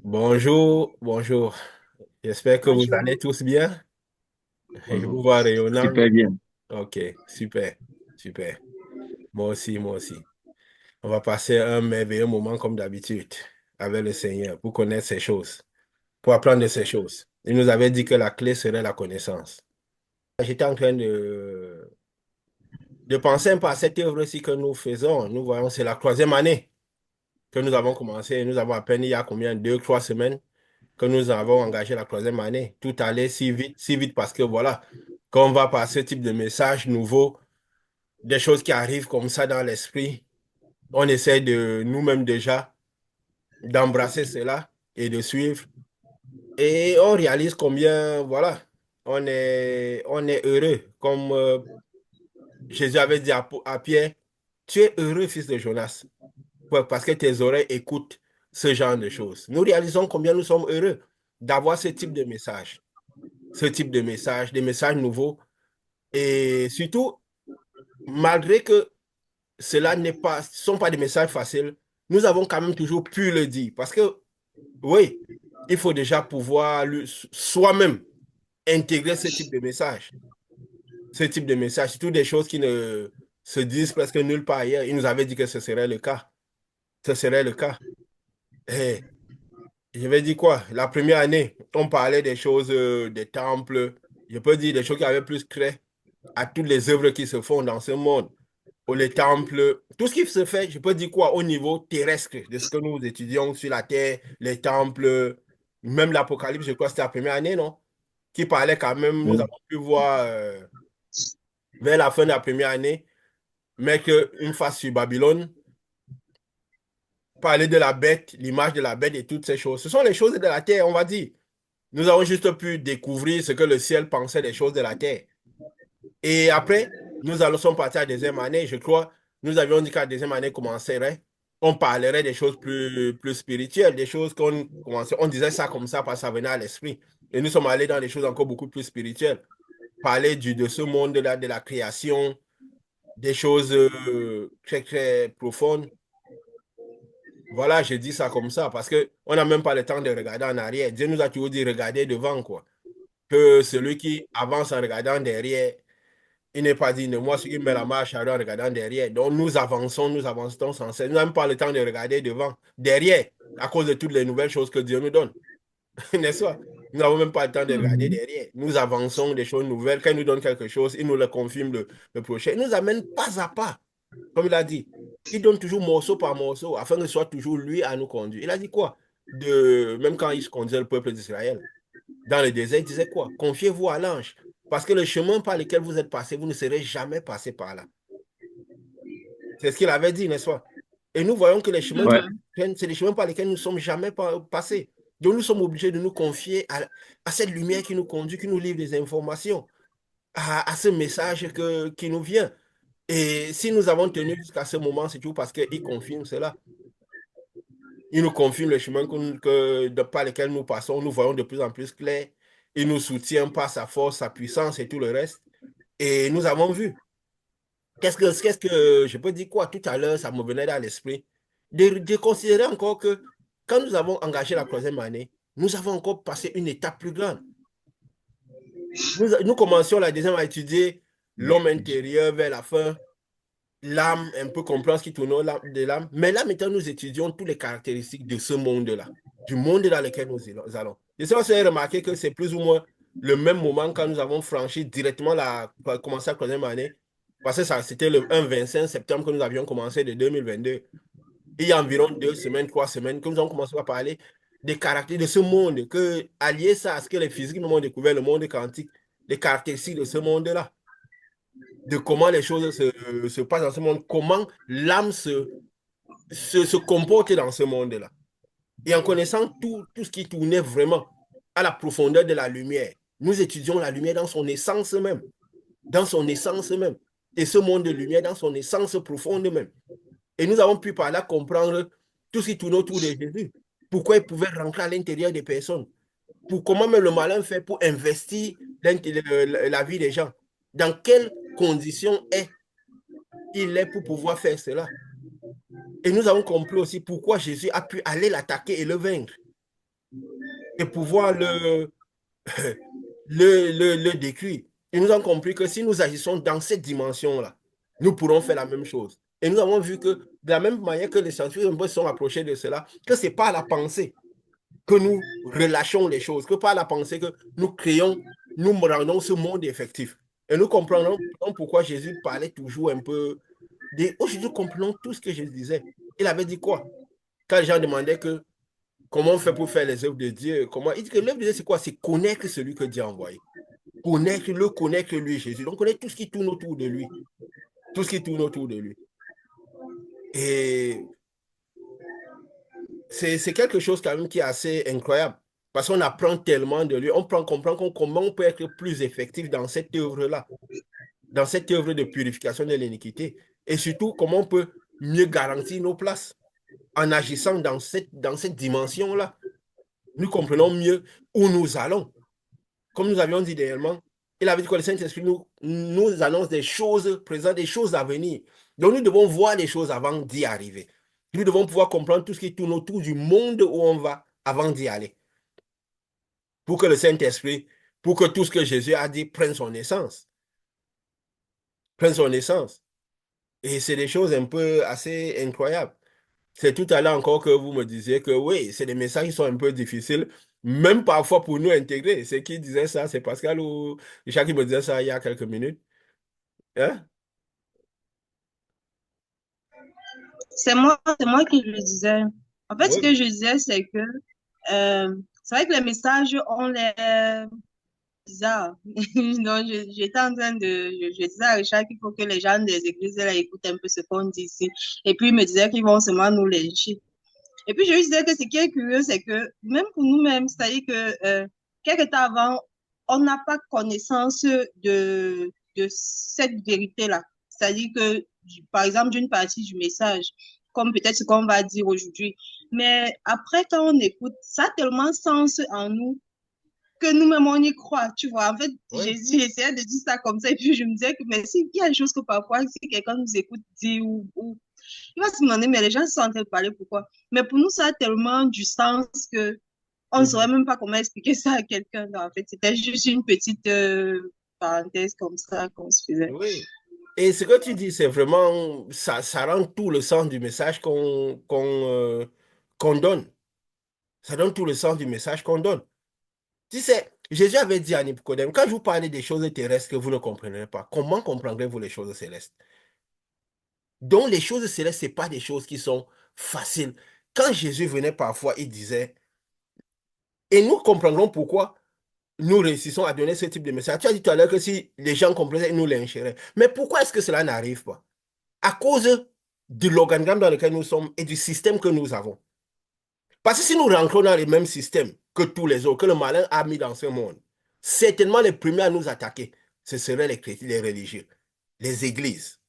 Bonjour, bonjour. J'espère que vous Bonjour. allez tous bien. Je vous Mhm. vois rayonnant. Super bien. Ok, super, super. Moi aussi, moi aussi. On va passer un merveilleux moment comme d'habitude avec le Seigneur pour connaître ces choses, pour apprendre de ces choses. Il nous avait dit que la clé serait la connaissance. J'étais en train de penser un peu à cette œuvre-ci que nous faisons. Nous voyons, c'est la troisième année que nous avons commencé. Nous avons à peine il y a combien, 2, 3 semaines que nous avons engagé la troisième année. Tout allait si vite parce que voilà, quand on va par ce type de messages nouveaux, des choses qui arrivent comme ça dans l'esprit, on essaie de nous-mêmes déjà d'embrasser cela et de suivre. Et on réalise combien, voilà, on est heureux. Comme Jésus avait dit à Pierre, tu es heureux, fils de Jonas, ouais, parce que tes oreilles écoutent ce genre de choses. Nous réalisons combien nous sommes heureux d'avoir ce type de message. Ce type de messages, des messages nouveaux. Et surtout, malgré que cela n'est pas, ce sont pas des messages faciles, nous avons quand même toujours pu le dire. Parce que, oui, il faut déjà pouvoir soi-même intégrer ce type de message. Ce type de message, surtout des choses qui ne se disent presque nulle part ailleurs. Il nous avait dit que ce serait le cas. Ce serait le cas. Et je vais dire quoi? La première année, on parlait des choses, des temples. Je peux dire des choses qui avaient plus trait à toutes les œuvres qui se font dans ce monde, ou les temples, tout ce qui se fait, je peux dire quoi, au niveau terrestre, de ce que nous étudions sur la terre, les temples, même l'Apocalypse, je crois que c'était la première année, non? Qui parlait quand même, nous Oui. avons pu voir vers la fin de la première année, mais qu'une face sur Babylone, parler de la bête, l'image de la bête et toutes ces choses. Ce sont les choses de la terre, on va dire. Nous avons juste pu découvrir ce que le ciel pensait des choses de la terre. Et après, nous allons sommes partis à la deuxième année, je crois. Nous avions dit qu'à la deuxième année commencerait. On parlerait des choses plus spirituelles, des choses qu'on commençait. On disait ça comme ça parce que ça venait à l'esprit. Et nous sommes allés dans des choses encore beaucoup plus spirituelles. Parler de ce monde-là, de la création, des choses très, très profondes. Voilà, je dis ça comme ça parce que on n'a même pas le temps de regarder en arrière. Dieu nous a toujours dit regarder devant, quoi. Que celui qui avance en regardant derrière, il n'est pas digne de moi, celui qui met la marche arrière en regardant derrière. Donc nous avançons sans cesse. Nous n'avons pas le temps de regarder devant, derrière, à cause de toutes les nouvelles choses que Dieu nous donne. N'est-ce pas? Nous n'avons même pas le temps de regarder Mhm. derrière. Nous avançons des choses nouvelles. Quand il nous donne quelque chose, il nous le confirme le prochain. Il nous amène pas à pas, comme il a dit. Il donne toujours morceau par morceau, afin que ce soit toujours lui à nous conduire. Il a dit quoi? Même quand il conduisait le peuple d'Israël dans le désert, il disait quoi? Confiez-vous à l'ange. Parce que le chemin par lequel vous êtes passé, vous ne serez jamais passé par là. C'est ce qu'il avait dit, n'est-ce pas? Et nous voyons que les chemins que Ouais. nous prennent, c'est les chemins par lesquels nous ne sommes jamais passés. Donc nous sommes obligés de nous confier à cette lumière qui nous conduit, qui nous livre des informations, à ce message qui nous vient. Et si nous avons tenu jusqu'à ce moment, c'est tout parce qu'il confirme cela. Il nous confirme le chemin par lequel nous passons. Nous voyons de plus en plus clair. Il nous soutient par sa force, sa puissance et tout le reste. Et nous avons vu. Qu'est-ce que je peux dire quoi tout à l'heure, ça me venait dans l'esprit, de considérer encore que quand nous avons engagé la troisième année, nous avons encore passé une étape plus grande. Nous commencions la deuxième à étudier l'homme intérieur vers la fin, l'âme, un peu comprendre ce qui tourne de l'âme. Mais là, maintenant, nous étudions toutes les caractéristiques de ce monde-là, du monde dans lequel nous allons. Je sais pas si vous avez remarqué que c'est plus ou moins le même moment quand nous avons franchi directement commencé la troisième année, parce que ça, c'était le 1 25 septembre que nous avions commencé de 2022. Il y a environ 2 semaines, 3 semaines que nous avons commencé à parler des caractéristiques de ce monde, que allier ça à ce que les physiques nous ont découvert, le monde quantique, les caractéristiques de ce monde-là, de comment les choses se passent dans ce monde, comment l'âme se comporte dans ce monde-là. Et en connaissant tout ce qui tournait vraiment à la profondeur de la lumière, nous étudions la lumière dans son essence même, dans son essence même. Et ce monde de lumière dans son essence profonde même. Et nous avons pu par là comprendre tout ce qui tourne autour de Jésus. Pourquoi il pouvait rentrer à l'intérieur des personnes. Pour comment même le malin fait pour investir la vie des gens. Dans quelles conditions il est pour pouvoir faire cela. Et nous avons compris aussi pourquoi Jésus a pu aller l'attaquer et le vaincre. et pouvoir le décrire. Ils nous ont compris que si nous agissons dans cette dimension-là, nous pourrons faire la même chose. Et nous avons vu que de la même manière que les scientifiques un peu sont approchés de cela, que ce n'est pas la pensée que nous relâchons les choses, que par la pensée que nous créons, nous rendons ce monde effectif. Et nous comprenons pourquoi Jésus parlait toujours un peu des... Aujourd'hui, nous comprenons tout ce que Jésus disait. Il avait dit quoi? Quand les gens demandaient que comment on fait pour faire les œuvres de Dieu, comment... Il dit que l'œuvre de Dieu, c'est quoi? C'est connaître celui que Dieu a envoyé. Connaître lui, Jésus. Donc, connaître tout ce qui tourne autour de lui. Tout ce qui tourne autour de lui. Et c'est quelque chose quand même qui est assez incroyable. Parce qu'on apprend tellement de lui. Comprend comment on peut être plus effectif dans cette œuvre-là, dans cette œuvre de purification de l'iniquité. Et surtout, comment on peut mieux garantir nos places en agissant dans cette dimension-là. Nous comprenons mieux où nous allons. Comme nous avions dit dernièrement, il avait dit que le Saint-Esprit nous annonce des choses présentes, des choses à venir. Donc nous devons voir les choses avant d'y arriver. Nous devons pouvoir comprendre tout ce qui tourne autour du monde où on va avant d'y aller. Pour que le Saint-Esprit, pour que tout ce que Jésus a dit prenne son essence. Prenne son essence. Et c'est des choses un peu assez incroyables. C'est tout à l'heure encore que vous me disiez que oui, c'est des messages qui sont un peu difficiles, même parfois pour nous intégrer. C'est qui disait ça? C'est Pascal ou Richard qui me disait ça il y a quelques minutes. Hein? C'est moi qui le disais. En fait, ce que Oui, je disais, c'est que c'est vrai que les messages ont l'air bizarres. Donc, j'étais en train je disais à Richard qu'il faut que les gens des églises là, écoutent un peu ce qu'on dit ici. Et puis, il me disait qu'ils vont seulement nous lyncher. Et puis, je lui disais que ce qui est curieux, c'est que même pour nous-mêmes, c'est-à-dire que quelque temps avant, on n'a pas connaissance de cette vérité-là. C'est-à-dire que, par exemple, d'une partie du message, comme peut-être ce qu'on va dire aujourd'hui. Mais après, quand on écoute, ça a tellement sens en nous que nous-mêmes, on y croit, tu vois. En fait, oui. j'ai essayé de dire ça comme ça, et puis je me disais que, mais s'il y a des choses que parfois, si quelqu'un nous écoute dire ou il va se demander, mais les gens sont en train de parler pourquoi? Mais pour nous, ça a tellement du sens que on ne saurait Mhm. même pas comment expliquer ça à quelqu'un. En fait, c'était juste une petite parenthèse comme ça qu'on se faisait. Oui. Et ce que tu dis, c'est vraiment, ça rend tout le sens du message qu'on donne. Ça donne tout le sens du message qu'on donne. Tu sais, Jésus avait dit à Nicodème, quand je vous parlais des choses terrestres que vous ne comprenez pas, comment comprendrez-vous les choses célestes? Donc, les choses célestes, ce pas des choses qui sont faciles. Quand Jésus venait parfois, il disait, et nous comprendrons pourquoi nous réussissons à donner ce type de message. Tu as dit tout à l'heure que si les gens comprenaient, ils nous lyncheraient. Mais pourquoi est-ce que cela n'arrive pas? À cause de l'organigramme dans lequel nous sommes et du système que nous avons. Parce que si nous rentrons dans les mêmes systèmes que tous les autres, que le malin a mis dans ce monde, certainement les premiers à nous attaquer, ce seraient les chrétiens, les religieux, les églises.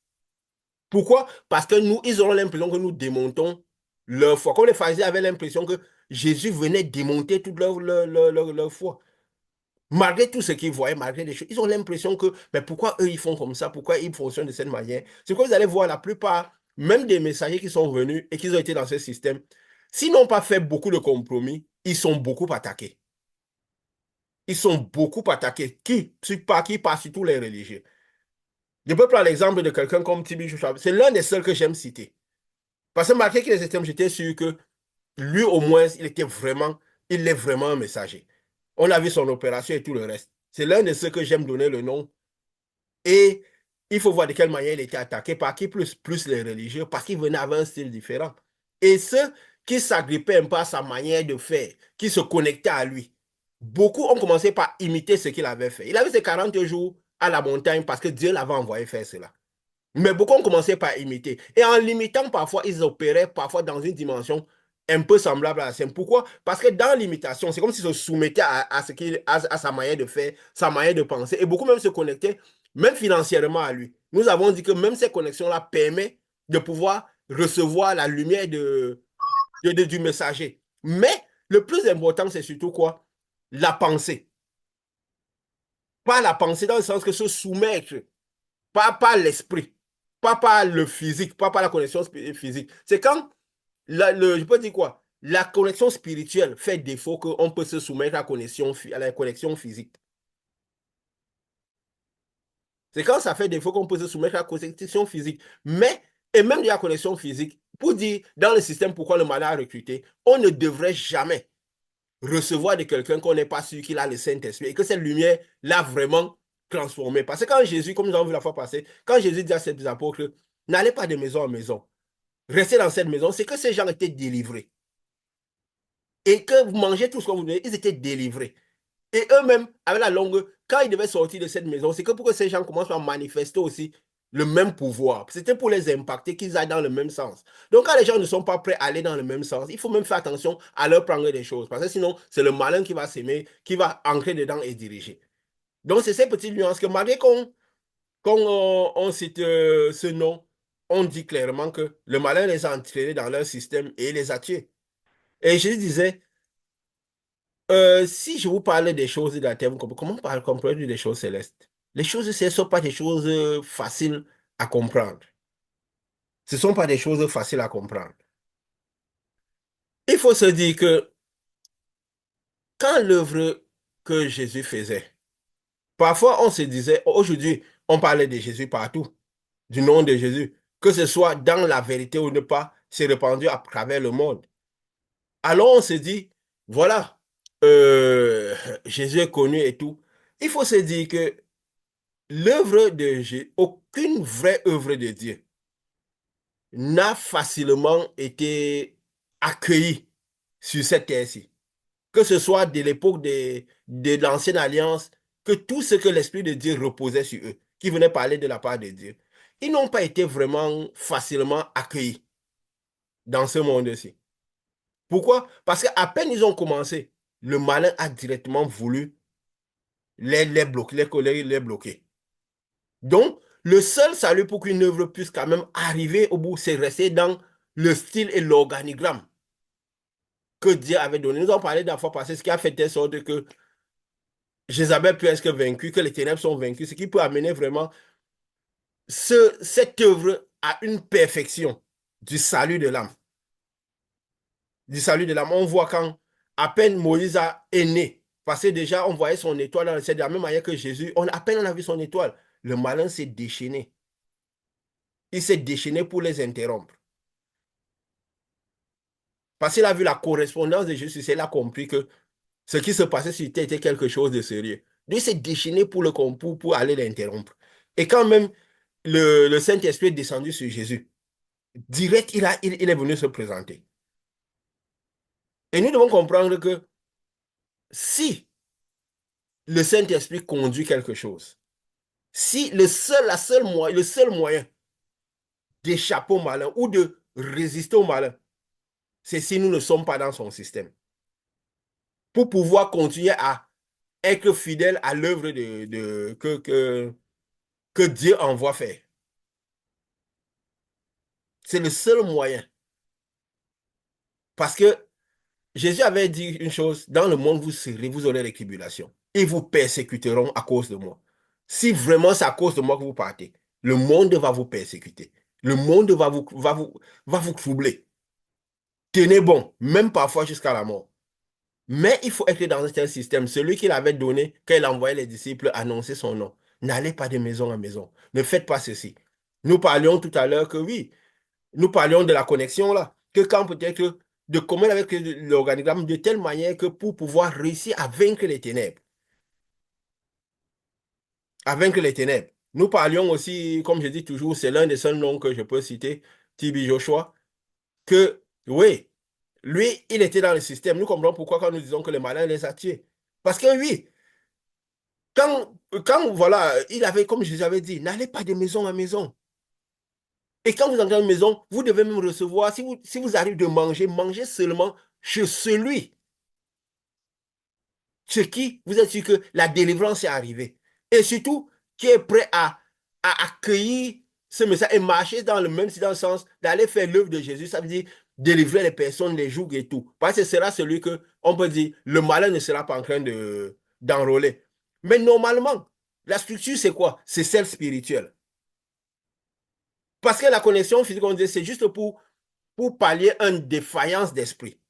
Pourquoi? Parce que nous, ils auront l'impression que nous démontons leur foi. Comme les pharisiens avaient l'impression que Jésus venait démonter toute leur foi. Malgré tout ce qu'ils voyaient, malgré les choses, ils ont l'impression que, mais pourquoi eux, ils font comme ça? Pourquoi ils fonctionnent de cette manière? C'est que vous allez voir la plupart, même des messagers qui sont venus et qui ont été dans ce système, s'ils n'ont pas fait beaucoup de compromis, ils sont beaucoup attaqués. Ils sont beaucoup attaqués. Qui? Par surtout les religieux. Je peux prendre l'exemple de quelqu'un comme Tibi Chouchab. C'est l'un des seuls que j'aime citer. Parce que malgré qu'il est système, j'étais sûr que lui, au moins, il est vraiment un messager. On a vu son opération et tout le reste. C'est l'un de ceux que j'aime donner le nom. Et il faut voir de quelle manière il était attaqué, par qui plus les religieux, parce qu'il venait avec un style différent. Et ceux qui s'agrippaient un peu à sa manière de faire, qui se connectaient à lui, beaucoup ont commencé par imiter ce qu'il avait fait. Il avait ses 40 jours à la montagne parce que Dieu l'avait envoyé faire cela. Mais beaucoup ont commencé par imiter. Et en limitant, parfois, ils opéraient parfois dans une dimension un peu semblable à la sienne. Pourquoi? Parce que dans l'imitation, c'est comme s'ils se soumettaient à sa manière de faire, sa manière de penser. Et beaucoup même se connectaient, même financièrement à lui. Nous avons dit que même ces connexions-là permettent de pouvoir recevoir la lumière du messager. Mais le plus important, c'est surtout quoi? La pensée. Pas la pensée dans le sens que se soumettre pas par l'esprit, pas par le physique, pas par la connexion physique. C'est quand, je peux dire quoi? la connexion spirituelle fait défaut qu'on peut se soumettre à la connexion physique. C'est quand ça fait défaut qu'on peut se soumettre à la connexion physique. Mais, et même de la connexion physique, pour dire dans le système pourquoi le malade a recruté, on ne devrait jamais recevoir de quelqu'un qu'on n'est pas sûr qu'il a le Saint-Esprit et que cette lumière l'a vraiment transformé. Parce que quand Jésus, comme nous avons vu la fois passée, quand Jésus dit à ses apôtres, n'allez pas de maison en maison, restez dans cette maison, c'est que ces gens étaient délivrés. Et que vous mangez tout ce que vous voulez, ils étaient délivrés. Et eux-mêmes, avec la longue, quand ils devaient sortir de cette maison, c'est que pour que ces gens commencent à manifester aussi le même pouvoir. C'était pour les impacter qu'ils aillent dans le même sens. Donc, quand les gens ne sont pas prêts à aller dans le même sens, il faut même faire attention à leur prendre des choses. Parce que sinon, c'est le malin qui va s'aimer, qui va ancrer dedans et diriger. Donc, c'est ces petites nuances que malgré qu'on cite ce nom, on dit clairement que le malin les a entraînés dans leur système et les a tués. Et je disais, si je vous parlais des choses de la terre, comment comprendre des choses célestes? Les choses célestes ne sont pas des choses faciles à comprendre. Ce ne sont pas des choses faciles à comprendre. Il faut se dire que quand l'œuvre que Jésus faisait, parfois on se disait, aujourd'hui, on parlait de Jésus partout, du nom de Jésus, que ce soit dans la vérité ou ne pas, c'est répandu à travers le monde. Alors on se dit, voilà, euh, Jésus est connu et tout. Il faut se dire que l'œuvre de Jésus, aucune vraie œuvre de Dieu n'a facilement été accueillie sur cette terre-ci. Que ce soit de l'époque de l'ancienne alliance, que tout ce que l'Esprit de Dieu reposait sur eux, qui venait parler de la part de Dieu, ils n'ont pas été vraiment facilement accueillis dans ce monde-ci. Pourquoi? Parce qu'à peine ils ont commencé, le malin a directement voulu les bloquer, les bloquer. Donc, le seul salut pour qu'une œuvre puisse quand même arriver au bout, c'est rester dans le style et l'organigramme que Dieu avait donné. Nous avons parlé de la fois passée, ce qui a fait telle sorte que Jézabel peut être vaincue, que les ténèbres sont vaincues, ce qui peut amener vraiment cette œuvre à une perfection du salut de l'âme. Du salut de l'âme. On voit quand à peine Moïse est né, parce que déjà on voyait son étoile dans le ciel, de la même manière que Jésus, à peine on a vu son étoile, le malin s'est déchaîné. Il s'est déchaîné pour les interrompre. Parce qu'il a vu la correspondance de Jésus, il a compris que ce qui se passait sur terre était quelque chose de sérieux. Lui s'est déchaîné pour aller l'interrompre. Et quand même le Saint-Esprit est descendu sur Jésus, direct, il est venu se présenter. Et nous devons comprendre que si le Saint-Esprit conduit quelque chose, si le seul moyen d'échapper au malin ou de résister au malin, c'est si nous ne sommes pas dans son système. Pour pouvoir continuer à être fidèle à l'œuvre que Dieu envoie faire. C'est le seul moyen. Parce que Jésus avait dit une chose, dans le monde vous aurez des tribulations. Ils vous persécuteront à cause de moi. Si vraiment c'est à cause de moi que vous partez, le monde va vous persécuter. Le monde va vous troubler. Tenez bon, même parfois jusqu'à la mort. Mais il faut être dans un tel système. Celui qu'il avait donné, quand il envoyait les disciples annoncer son nom. N'allez pas de maison en maison. Ne faites pas ceci. Nous parlions tout à l'heure que oui, nous parlions de la connexion là. Que quand peut-être de commun avec l'organigramme de telle manière que pour pouvoir réussir à vaincre les ténèbres. À vaincre les ténèbres. Nous parlions aussi, comme je dis toujours, c'est l'un des seuls noms que je peux citer, T.B. Joshua, que oui, lui, il était dans le système. Nous comprenons pourquoi quand nous disons que les malins les a tués. Parce que oui, voilà, il avait, comme je vous avais dit, n'allez pas de maison en maison. Et quand vous entrez dans une maison, vous devez même recevoir, si vous arrivez de manger, mangez seulement chez celui chez qui vous êtes sûr que la délivrance est arrivée. Et surtout, qui est prêt à accueillir ce message et marcher dans le sens d'aller faire l'œuvre de Jésus. Ça veut dire délivrer les personnes, les jougs et tout. Parce que ce sera celui que, on peut dire, le malin ne sera pas en train d'enrôler. Mais normalement, la structure, c'est quoi? C'est celle spirituelle. Parce que la connexion physique, on dit, c'est juste pour pallier une défaillance d'esprit.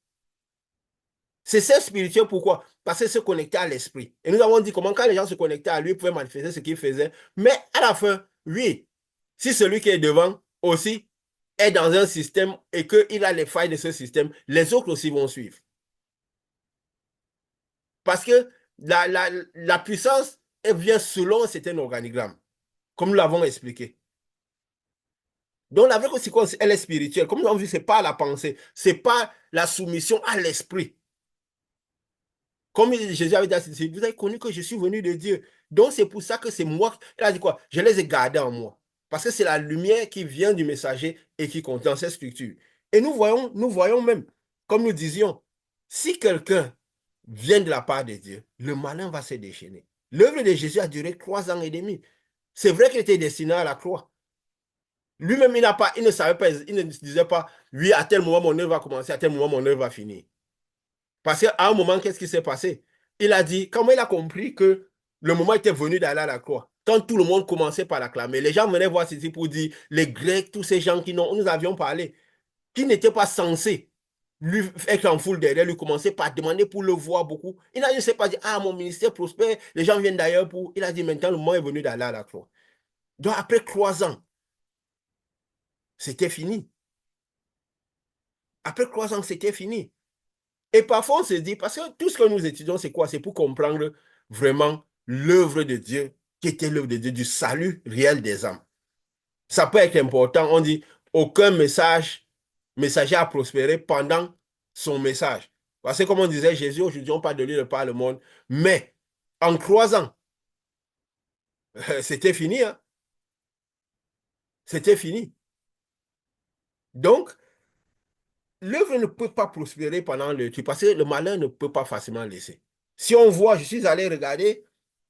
C'est ça spirituel, pourquoi? Parce que se connecter à l'esprit. Et nous avons dit comment quand les gens se connectaient à lui, ils pouvaient manifester ce qu'il faisait. Mais à la fin, oui, si celui qui est devant aussi est dans un système et qu'il a les failles de ce système, les autres aussi vont suivre. Parce que la puissance, elle vient selon un certain organigramme, comme nous l'avons expliqué. Donc la vraie conséquence, elle est spirituelle. Comme nous avons vu, ce n'est pas la pensée, ce n'est pas la soumission à l'esprit. Comme Jésus avait dit à ses disciples, vous avez connu que je suis venu de Dieu. Donc c'est pour ça que c'est moi. Il a dit quoi? Je les ai gardés en moi. Parce que c'est la lumière qui vient du messager et qui contient cette structure. Et nous voyons même, comme nous disions, si quelqu'un vient de la part de Dieu, le malin va se déchaîner. L'œuvre de Jésus a duré 3 ans et demi. C'est vrai qu'il était destiné à la croix. Lui-même, il ne savait pas, il ne disait pas, oui, à tel moment mon œuvre va commencer, à tel moment mon œuvre va finir. Parce qu'à un moment, qu'est-ce qui s'est passé? Il a dit, comment il a compris que le moment était venu d'aller à la croix? Quand tout le monde commençait par l'acclamer, les gens venaient voir ceci pour dire, les Grecs, tous ces gens qui nous avions parlé, qui n'étaient pas censés lui être en foule derrière, lui commencer par demander pour le voir beaucoup. Il ne s'est pas dit, ah, mon ministère prospère, les gens viennent d'ailleurs pour. Il a dit, maintenant, le moment est venu d'aller à la croix. Donc, après 3 ans, c'était fini. Après 3 ans, c'était fini. Et parfois, on se dit, parce que tout ce que nous étudions, c'est quoi? C'est pour comprendre vraiment l'œuvre de Dieu, qui était l'œuvre de Dieu, du salut réel des âmes. Ça peut être important. On dit, aucun messager a prospéré pendant son message. Parce que comme on disait, Jésus, aujourd'hui, on parle de lui, par le monde. Mais en 3 ans, c'était fini. Hein? C'était fini. Donc, l'œuvre ne peut pas prospérer pendant le truc, parce que le malin ne peut pas facilement laisser. Si on voit, je suis allé regarder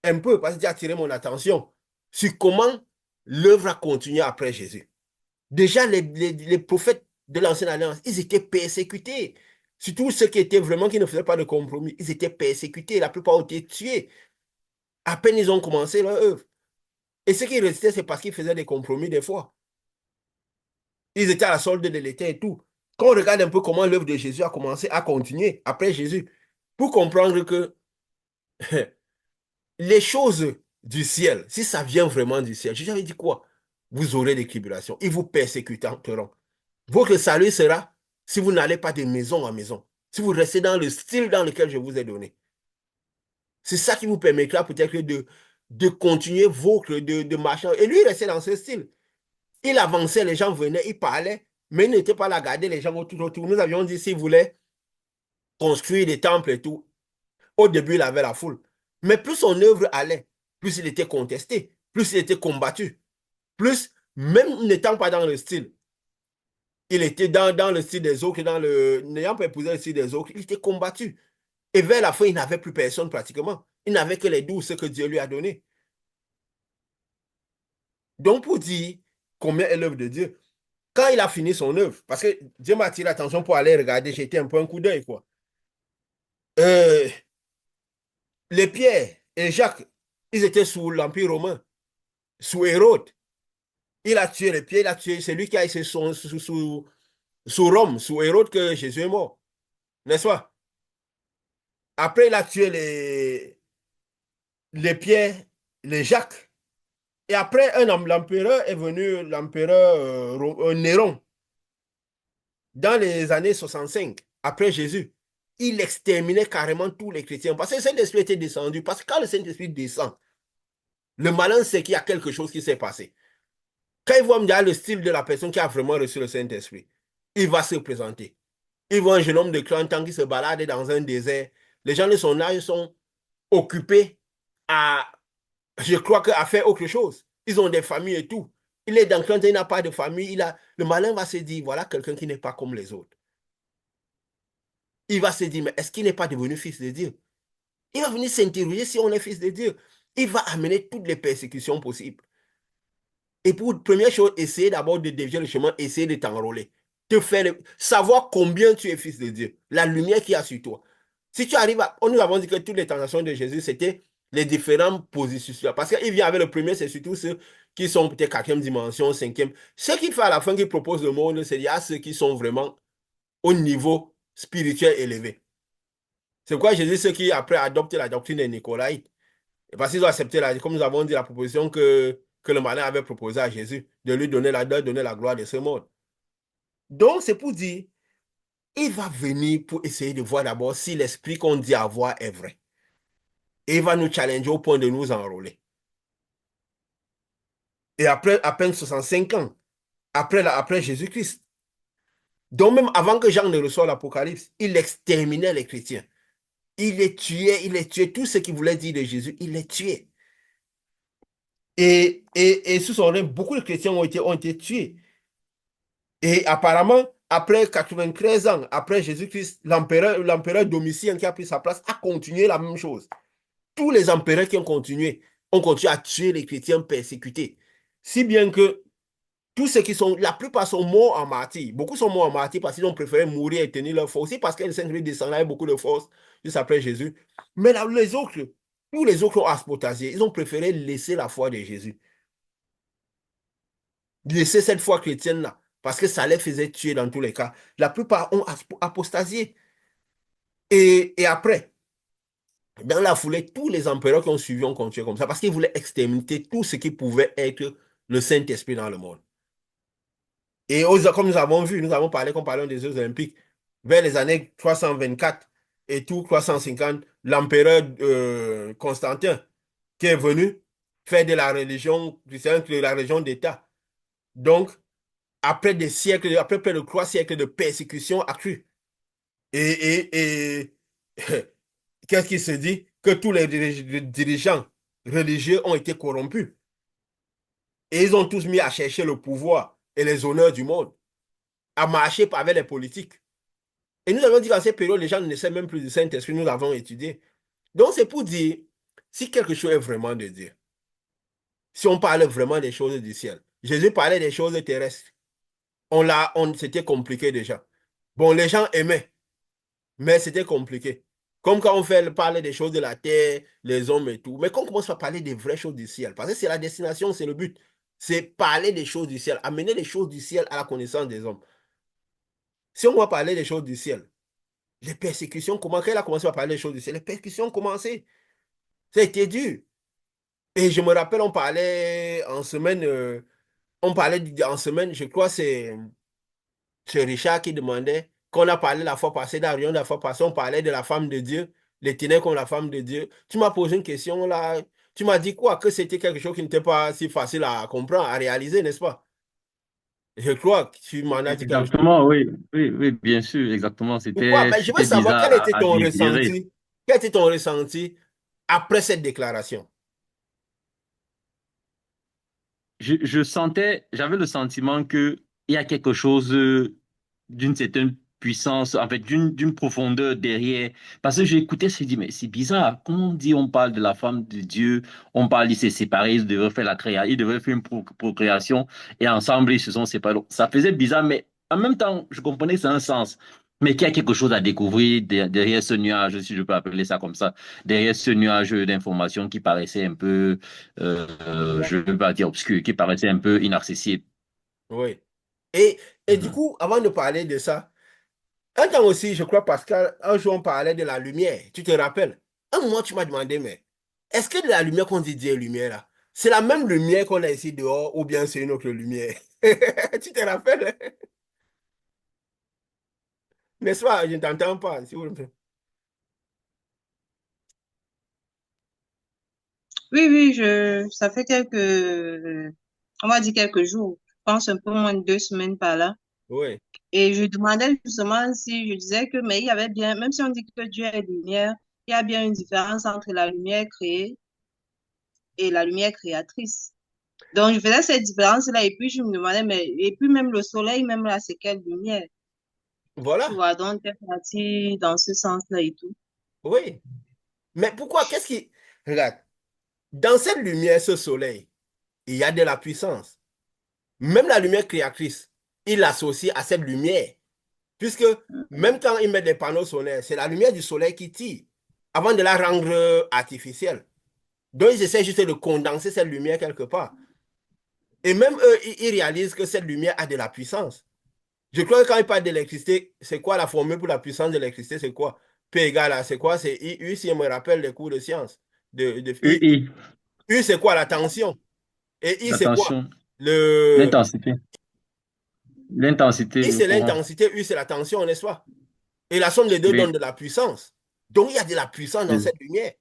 un peu, parce que j'ai attiré mon attention sur comment l'œuvre a continué après Jésus. Déjà, les prophètes de l'Ancienne Alliance, ils étaient persécutés. Surtout ceux qui étaient vraiment, qui ne faisaient pas de compromis, ils étaient persécutés. La plupart ont été tués. À peine ils ont commencé leur œuvre. Et ceux qui résistaient, c'est parce qu'ils faisaient des compromis des fois. Ils étaient à la solde de l'État et tout. Quand on regarde un peu comment l'œuvre de Jésus a commencé à continuer après Jésus, pour comprendre que les choses du ciel, si ça vient vraiment du ciel, Jésus avait dit quoi? Vous aurez des tribulations, ils vous persécuteront. Votre salut sera si vous n'allez pas de maison en maison, si vous restez dans le style dans lequel je vous ai donné. C'est ça qui vous permettra peut-être de continuer de marcher. Et lui, il restait dans ce style. Il avançait, les gens venaient, il parlait, mais il n'était pas là à garder les gens autour. Nous avions dit s'il voulait construire des temples et tout. Au début, il avait la foule. Mais plus son œuvre allait, plus il était contesté, plus il était combattu, plus, même n'étant pas dans le style, il était dans le style des autres, n'ayant pas épousé le style des autres, il était combattu. Et vers la fin, il n'avait plus personne pratiquement. Il n'avait que les 12 que Dieu lui a donnés. Donc, pour dire combien est l'œuvre de Dieu, quand il a fini son œuvre, parce que Dieu m'a attiré l'attention pour aller regarder, j'étais un peu un coup d'œil, quoi. Euh, les Pierre et Jacques, ils étaient sous l'Empire romain, sous Hérode. Il a tué les Pierre, il a tué, c'est lui qui a été sous Rome, sous Hérode que Jésus est mort, n'est-ce pas? Après, il a tué les Pierre, les Jacques. Et après, l'empereur est venu, l'empereur Néron, dans les années 65, après Jésus. Il exterminait carrément tous les chrétiens. Parce que le Saint-Esprit était descendu. Parce que quand le Saint-Esprit descend, le malin sait qu'il y a quelque chose qui s'est passé. Quand il voit le style de la personne qui a vraiment reçu le Saint-Esprit, il va se présenter. Il voit un jeune homme de 30 ans qui se balade dans un désert. Les gens de son âge sont occupés à, je crois, à faire autre chose. Ils ont des familles et tout. Il est dans 30 ans, il n'a pas de famille. Le malin va se dire, voilà quelqu'un qui n'est pas comme les autres. Il va se dire, mais est-ce qu'il n'est pas devenu fils de Dieu? Il va venir s'interroger si on est fils de Dieu. Il va amener toutes les persécutions possibles. Et pour première chose, essayer d'abord de dévier le chemin, essayer de t'enrôler. Savoir combien tu es fils de Dieu. La lumière qu'il y a sur toi. Si tu arrives à. Nous avons dit que toutes les tentations de Jésus, c'était les différentes positions. Parce qu'il vient avec le premier, c'est surtout ceux qui sont peut-être quatrième dimension, cinquième. Ce qu'il fait à la fin, qu'il propose le monde, c'est il y a ceux qui sont vraiment au niveau spirituel élevé. C'est pourquoi Jésus, ceux qui après adoptent la doctrine des Nicolaïtes. Parce qu'ils ont accepté, comme nous avons dit, la proposition que le malin avait proposée à Jésus, de lui donner de donner la gloire de ce monde. Donc, c'est pour dire, il va venir pour essayer de voir d'abord si l'esprit qu'on dit avoir est vrai. Et il va nous challenger au point de nous enrôler. Et après à peine 65 ans, après Jésus-Christ. Donc, même avant que Jean ne reçoive l'Apocalypse, il exterminait les chrétiens. Il les tuait. Tout ce qu'il voulait dire de Jésus, il les tuait. Et sous son règne, beaucoup de chrétiens ont été tués. Et apparemment, après 93 ans, après Jésus-Christ, l'empereur Domitien qui a pris sa place a continué la même chose. Tous les empereurs qui ont continué à tuer les chrétiens persécutés. Si bien que tous ceux qui sont, la plupart sont morts en martyr. Beaucoup sont morts en martyr parce qu'ils ont préféré mourir et tenir leur force. Aussi parce que le Saint-Esprit descendait avec beaucoup de force juste après Jésus. Mais là, les autres, tous les autres ont aspotasié. Ils ont préféré laisser la foi de Jésus. Laisser cette foi chrétienne-là. Parce que ça les faisait tuer dans tous les cas. La plupart ont apostasié. Et après, dans la foulée, tous les empereurs qui ont suivi ont continué comme ça parce qu'ils voulaient exterminer tout ce qui pouvait être le Saint-Esprit dans le monde. Et comme nous avons vu, nous avons parlé, comme parlons des Jeux Olympiques, vers les années 324 et tout 350, l'empereur Constantin, qui est venu faire de la religion chrétienne de la religion d'État. Donc, après des siècles, après près de 3 siècles de persécution accrue. Et qu'est-ce qui se dit? Que tous les dirigeants religieux ont été corrompus. Et ils ont tous mis à chercher le pouvoir et les honneurs du monde, à marcher avec les politiques. Et nous avons dit qu'en cette période, les gens ne savent même plus du Saint-Esprit, nous l'avons étudié. Donc c'est pour dire, si quelque chose est vraiment de Dieu, si on parle vraiment des choses du ciel, Jésus parlait des choses terrestres. C'était compliqué déjà. Bon, les gens aimaient, mais c'était compliqué. Comme quand parle des choses de la terre, les hommes et tout. Mais quand on commence à parler des vraies choses du ciel, parce que c'est la destination, c'est le but. C'est parler des choses du ciel, amener les choses du ciel à la connaissance des hommes. Si on va parler des choses du ciel, les persécutions, quand elle a commencé à parler des choses du ciel, les persécutions ont commencé. Ça a été dur. Et je me rappelle, on parlait en semaine, je crois, c'est Richard qui demandait, qu'on a parlé la fois passée, d'Arion, la fois passée, on parlait de la femme de Dieu, les ténèbres comme la femme de Dieu. Tu m'as posé une question là, tu m'as dit quoi? Que c'était quelque chose qui n'était pas si facile à comprendre, à réaliser, n'est-ce pas? Je crois que tu m'en as dit quelque chose. Exactement, oui, oui, oui, bien sûr, exactement. Pourquoi? Ben, je veux C'était savoir bizarre quel était à ton digérer. ressenti, quel était ton ressenti après cette déclaration? Je sentais, j'avais le sentiment que il y a quelque chose d'une certaine puissance, en fait, d'une profondeur derrière. Parce que j'ai écouté, je me suis dit, mais c'est bizarre. Comment on dit, on parle de la femme de Dieu, on parle, il s'est séparé, ils devraient faire la création, ils devraient faire une procréation, et ensemble, ils se sont séparés. Donc, ça faisait bizarre, mais en même temps, je comprenais que c'est un sens. Mais qu'il y a quelque chose à découvrir derrière ce nuage, si je peux appeler ça comme ça, derrière ce nuage d'informations qui paraissait un peu je ne veux pas dire obscur, qui paraissait un peu inaccessible. Oui. Et du Mhm. coup, avant de parler de ça, un temps aussi, je crois, Pascal, un jour, on parlait de la lumière. Tu te rappelles? Un moment, tu m'as demandé, mais est-ce que de la lumière qu'on dit Dieu lumière, là, c'est la même lumière qu'on a ici dehors ou bien c'est une autre lumière? Tu te rappelles? N'est-ce pas? Je ne t'entends pas, s'il vous plaît. Oui, oui, ça fait on va dire quelques jours, je pense un peu moins de 2 semaines par là. Oui, Et je demandais justement si je disais que, mais il y avait bien, même si on dit que Dieu est lumière, il y a bien une différence entre la lumière créée et la lumière créatrice. Donc, je faisais cette différence-là et puis je me demandais, mais, et puis même le soleil, même là, c'est quelle lumière? Tu voilà. vois, donc, t'es parti dans ce sens-là et tout. Oui. Mais pourquoi? Qu'est-ce qui... Regarde, dans cette lumière, ce soleil, il y a de la puissance. Même la lumière créatrice, il l'associe à cette lumière. Puisque même quand ils mettent des panneaux solaires, c'est la lumière du soleil qui tire avant de la rendre artificielle. Donc, ils essaient juste de condenser cette lumière quelque part. Et même eux, ils réalisent que cette lumière a de la puissance. Je crois que quand ils parlent d'électricité, c'est quoi la formule pour la puissance de l'électricité? C'est quoi? P égale à, c'est quoi? C'est U, si je me rappelle les cours de sciences. I. EI, U, c'est quoi? La tension. Et I, la c'est quoi? tension, Le... l'intensité, l'intensité, I, le c'est courant. l'intensité, U, c'est la tension, n'est-ce pas? Et la somme des deux donne Oui, de la puissance. Donc, il y a de la puissance dans oui. cette lumière.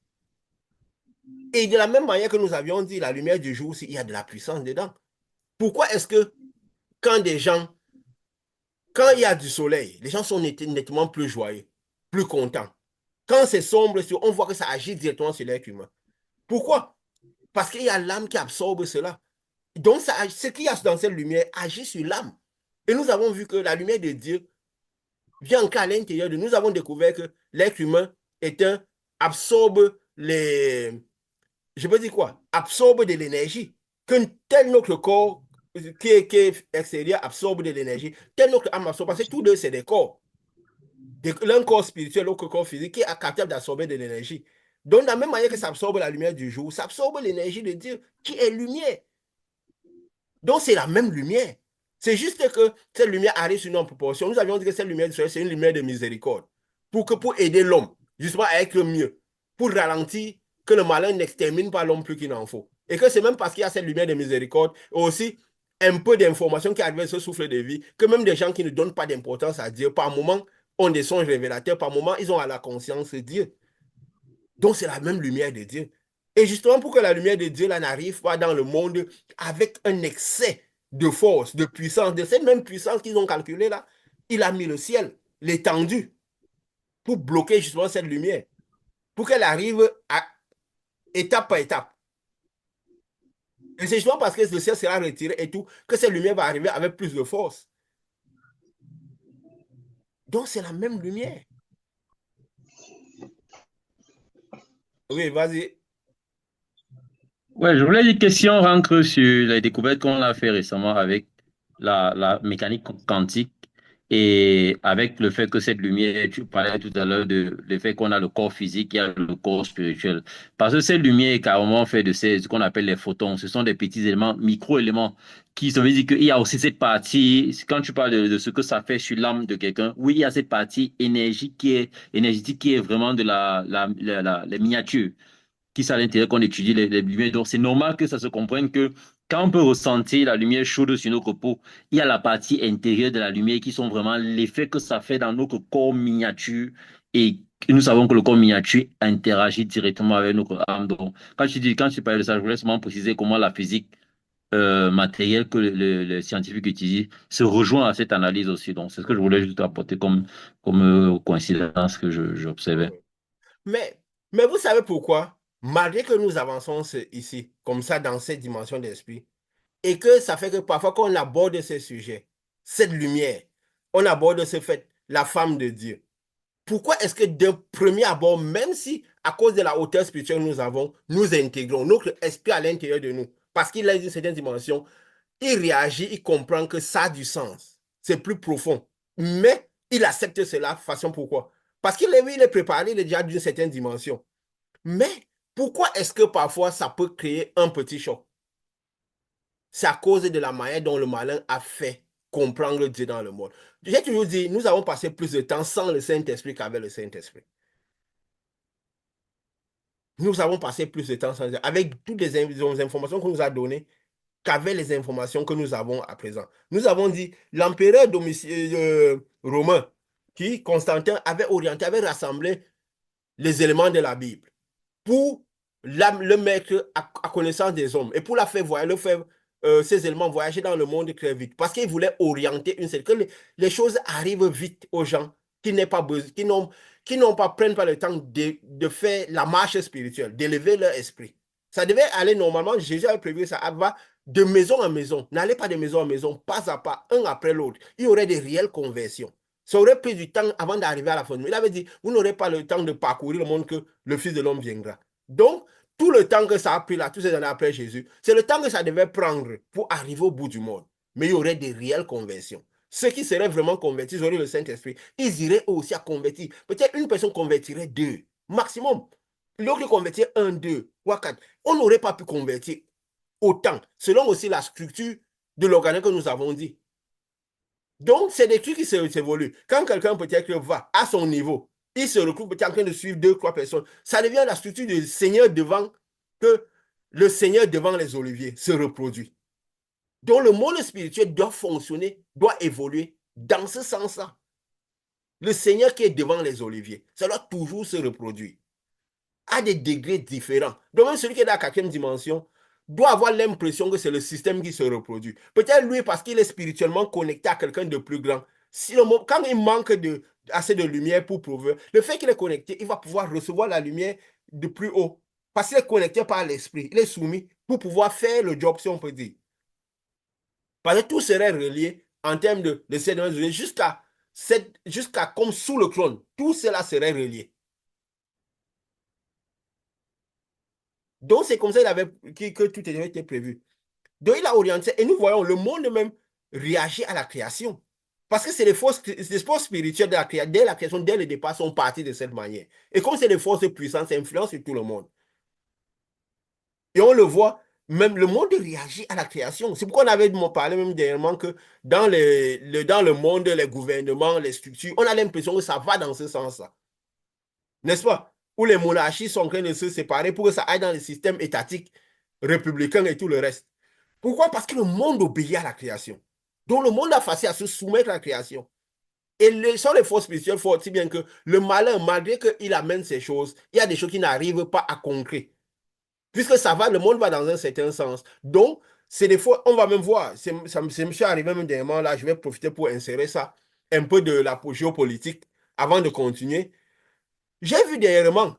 Et de la même manière que nous avions dit, la lumière du jour aussi, il y a de la puissance dedans. Pourquoi est-ce que quand des gens, quand il y a du soleil, les gens sont nettement plus joyeux, plus contents. Quand c'est sombre, on voit que ça agit directement sur l'être humain. Pourquoi? Parce qu'il y a l'âme qui absorbe cela. Donc, ce qu'il y a dans cette lumière agit sur l'âme. Et nous avons vu que la lumière de Dieu vient encore à l'intérieur de nous. Nous avons découvert que l'être humain absorbe je peux dire quoi? Absorbe de l'énergie. Que tel notre corps qui est extérieur absorbe de l'énergie, tel notre âme absorbe. Parce que tous deux, c'est des corps. L'un corps spirituel, l'autre corps physique qui est capable d'absorber de l'énergie. Donc, de la même manière que ça absorbe la lumière du jour, ça absorbe l'énergie de Dieu qui est lumière. Donc, c'est la même lumière. C'est juste que cette lumière arrive sur une proportion. Nous avions dit que cette lumière du soleil, c'est une lumière de miséricorde. Pour aider l'homme, justement, à être mieux. Pour ralentir que le malin n'extermine pas l'homme plus qu'il n'en faut. Et que c'est même parce qu'il y a cette lumière de miséricorde, aussi un peu d'informations qui arrivent à ce souffle de vie, que même des gens qui ne donnent pas d'importance à Dieu, par moment, ont des songes révélateurs, par moment, ils ont à la conscience de Dieu. Donc, c'est la même lumière de Dieu. Et justement, pour que la lumière de Dieu là n'arrive pas dans le monde avec un excès de force, de puissance, de cette même puissance qu'ils ont calculée là, il a mis le ciel, l'étendue, pour bloquer justement cette lumière, pour qu'elle arrive à étape par étape. Et c'est justement parce que le ciel sera retiré et tout, que cette lumière va arriver avec plus de force. Donc, c'est la même lumière. Oui, vas-y. Ouais, je voulais dire que si on rentre sur les découvertes qu'on a fait récemment avec la mécanique quantique et avec le fait que cette lumière, tu parlais tout à l'heure de le fait qu'on a le corps physique, il y a le corps spirituel. Parce que cette lumière est carrément faite de ce qu'on appelle les photons. Ce sont des petits éléments, micro-éléments, qui ça veut dire qu'il y a aussi cette partie, quand tu parles de ce que ça fait sur l'âme de quelqu'un, oui, il y a cette partie énergétique qui est vraiment de la miniature qui sont à l'intérieur qu'on étudie les lumières. Donc, c'est normal que ça se comprenne que quand on peut ressentir la lumière chaude sur notre peau, il y a la partie intérieure de la lumière qui sont vraiment l'effet que ça fait dans notre corps miniature et nous savons que le corps miniature interagit directement avec notre âme. Donc, quand tu parles de ça, je voulais seulement préciser comment la physique matérielle que le scientifique utilise se rejoint à cette analyse aussi. Donc, c'est ce que je voulais juste apporter comme coïncidence que j'observais. Mais, mais vous savez pourquoi? Malgré que nous avançons ici, comme ça, dans cette dimension d'esprit, et que ça fait que parfois, quand on aborde ces sujets, cette lumière, on aborde ce fait, la femme de Dieu. Pourquoi est-ce que d'un premier abord, même si à cause de la hauteur spirituelle que nous avons, nous intégrons notre esprit à l'intérieur de nous, parce qu'il a une certaine dimension, il réagit, il comprend que ça a du sens. C'est plus profond. Mais il accepte cela, façon pourquoi? Parce il est préparé, il est déjà d'une certaine dimension. Mais pourquoi est-ce que parfois ça peut créer un petit choc? C'est à cause de la manière dont le malin a fait comprendre Dieu dans le monde. J'ai toujours dit, nous avons passé plus de temps sans le Saint-Esprit qu'avec le Saint-Esprit. Nous avons passé plus de temps sans, avec toutes les informations qu'on nous a données qu'avec les informations que nous avons à présent. Nous avons dit, l'empereur romain, Constantin, avait orienté, avait rassemblé les éléments de la Bible pour le mettre à connaissance des hommes et pour la faire voyager, ces éléments voyager dans le monde très vite. Parce qu'il voulait orienter que les choses arrivent vite aux gens qui n'ont pas besoin, prennent pas le temps de faire la marche spirituelle, d'élever leur esprit. Ça devait aller normalement, Jésus avait prévu ça, va de maison en maison. N'allez pas de maison en maison, pas à pas, un après l'autre. Il y aurait des réelles conversions. Ça aurait pris du temps avant d'arriver à la fin. Il avait dit, vous n'aurez pas le temps de parcourir le monde que le Fils de l'homme viendra. Donc, tout le temps que ça a pris là, toutes ces années après Jésus, c'est le temps que ça devait prendre pour arriver au bout du monde. Mais il y aurait des réelles conversions. Ceux qui seraient vraiment convertis, ils auraient le Saint-Esprit. Ils iraient aussi à convertir. Peut-être une personne convertirait deux, maximum. L'autre convertirait un, deux, ou quatre. On n'aurait pas pu convertir autant, selon aussi la structure de l'organisme que nous avons dit. Donc, c'est des trucs qui s'évoluent. Quand quelqu'un peut-être va à son niveau, Il se retrouve peut-être en train de suivre deux, trois personnes. Ça devient la structure du Seigneur devant, que le Seigneur devant les oliviers se reproduit. Donc le monde spirituel doit fonctionner, doit évoluer dans ce sens-là. Le Seigneur qui est devant les oliviers, ça doit toujours se reproduire à des degrés différents. Donc même celui qui est dans la quatrième dimension doit avoir l'impression que c'est le système qui se reproduit. Peut-être lui parce qu'il est spirituellement connecté à quelqu'un de plus grand. Si quand il manque assez de lumière pour prouver, le fait qu'il est connecté, il va pouvoir recevoir la lumière de plus haut. Parce qu'il est connecté par l'esprit, il est soumis pour pouvoir faire le job, si on peut dire. Parce que tout serait relié en termes de cette jusqu'à comme sous le trône. Tout cela serait relié. Donc, c'est comme ça que tout avait été prévu. Donc, il a orienté, et nous voyons le monde même réagir à la création. Parce que c'est les forces spirituelles dès la création, dès le départ, sont partis de cette manière. Et comme c'est des forces puissantes, ça influence sur tout le monde. Et on le voit, même le monde réagit à la création. C'est pourquoi on avait parlé même dernièrement que dans le monde, les gouvernements, les structures, on a l'impression que ça va dans ce sens-là. N'est-ce pas? Où les monarchies sont en train de se séparer pour que ça aille dans le système étatique, républicain et tout le reste. Pourquoi? Parce que le monde obéit à la création. Donc le monde a facile à se soumettre à la création. Et sont les forces spirituelles fortes, si bien que le malin, malgré qu'il amène ces choses, il y a des choses qui n'arrivent pas à concret. Puisque ça va, le monde va dans un certain sens. Donc, c'est des fois, on va même voir, c'est me arrivé même dernièrement, là, je vais profiter pour insérer ça, un peu de la géopolitique, avant de continuer. J'ai vu dernièrement,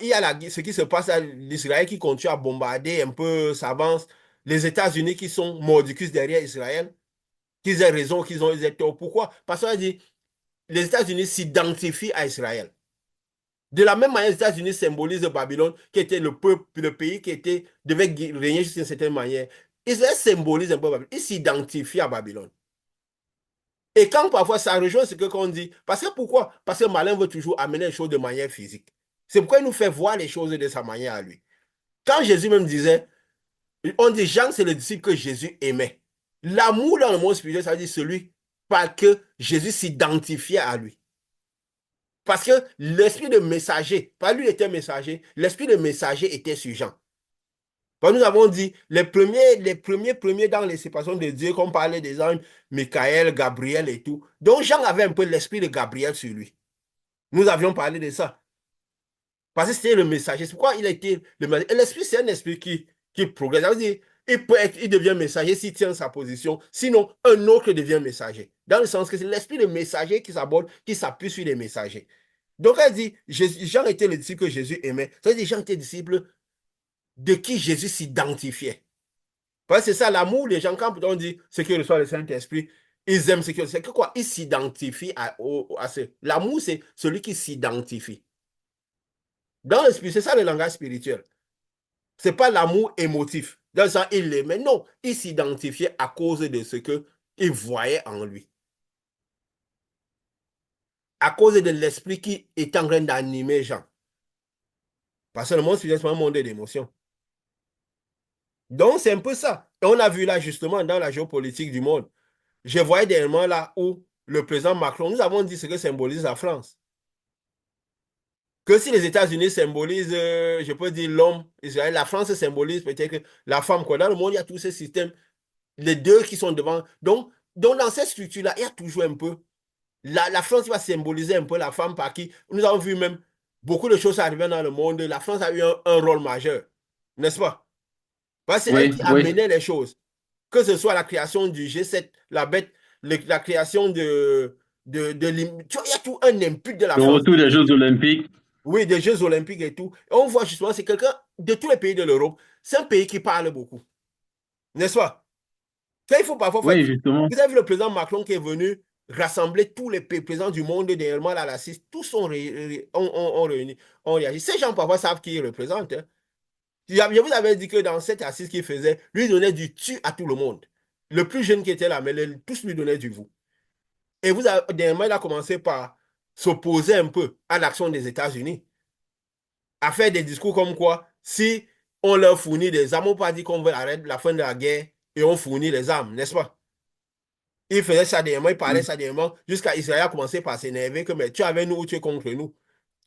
il y a ce qui se passe à l'Israël qui continue à bombarder, un peu s'avance, les États-Unis qui sont mordicus derrière Israël, qu'ils aient raison, qu'ils aient tort. Pourquoi? Parce qu'on a dit, les États-Unis s'identifient à Israël. De la même manière, les États-Unis symbolisent Babylone, qui était le peuple, le pays qui devait régner d'une certaine manière. Israël symbolise un peu Babylone. Il s'identifie à Babylone. Et quand parfois ça rejoint ce qu'on dit, parce que pourquoi? Parce que Malin veut toujours amener les choses de manière physique. C'est pourquoi il nous fait voir les choses de sa manière à lui. Quand Jésus même disait, on dit Jean, c'est le disciple que Jésus aimait. L'amour dans le monde spirituel, ça veut dire celui par que Jésus s'identifiait à lui. Parce que l'esprit de messager, pas lui était messager, l'esprit de messager était sur Jean. Nous avons dit, les premiers dans les séparations de Dieu, qu'on parlait des anges, Michael, Gabriel et tout. Donc Jean avait un peu l'esprit de Gabriel sur lui. Nous avions parlé de ça. Parce que c'était le messager. C'est pourquoi il a été le messager. Et l'esprit, c'est un esprit qui progresse. Ça veut dire, il devient messager s'il tient sa position. Sinon, un autre devient messager. Dans le sens que c'est l'esprit de messager qui s'aborde, qui s'appuie sur les messagers. Donc elle dit, Jean était le disciple que Jésus aimait. Ça veut dire, Jean était disciple de qui Jésus s'identifiait. Parce que c'est ça, l'amour, les gens, quand on dit ce qui reçoit le Saint-Esprit, ils aiment ce qui c'est que quoi? Ils s'identifient à ce. L'amour, c'est celui qui s'identifie. Dans l'esprit, c'est ça le langage spirituel. Ce n'est pas l'amour émotif. Dans le sens, il l'aimait. Non, il s'identifiait à cause de ce qu'il voyait en lui. À cause de l'esprit qui est en train d'animer Jean. Parce que le monde spirituel, c'est un monde d'émotions. Donc, c'est un peu ça. Et on a vu là, justement, dans la géopolitique du monde. Je voyais dernièrement là où le président Macron, nous avons dit ce que symbolise la France. Que si les États-Unis symbolisent, je peux dire l'homme, Israël, la France symbolise peut-être la femme. Quoi. Dans le monde, il y a tous ces systèmes, les deux qui sont devant. Donc dans cette structure-là, il y a toujours un peu. La France va symboliser un peu la femme par qui nous avons vu même beaucoup de choses arriver dans le monde. La France a eu un rôle majeur, n'est-ce pas? Parce que c'est elle Oui, qui oui. amenait les choses. Que ce soit la création du G7, la bête, la création tu vois, il y a tout un input de la Le France. retour des Jeux Olympiques. Oui, des Jeux Olympiques et tout. Et on voit justement, c'est quelqu'un de tous les pays de l'Europe. C'est un pays qui parle beaucoup. N'est-ce pas? Ça, il faut parfois faire. Oui, justement. Vous avez vu le président Macron qui est venu rassembler tous les présidents du monde dernièrement à la CIS. Tous sont ont réuni, ont réagi. Ces gens parfois savent qui ils représentent. Hein. Je vous avais dit que dans cette assise qu'il faisait, lui donnait du tu à tout le monde. Le plus jeune qui était là, mais tous lui donnaient du vous. Et dernièrement, il a commencé par s'opposer un peu à l'action des États-Unis, à faire des discours comme quoi, si on leur fournit des armes, on ne peut pas dire qu'on veut arrêter la fin de la guerre et on fournit les armes, n'est-ce pas? Il faisait ça dernièrement, il parlait ça dernièrement, jusqu'à Israël a commencé par s'énerver que mais tu es avec nous ou tu es contre nous.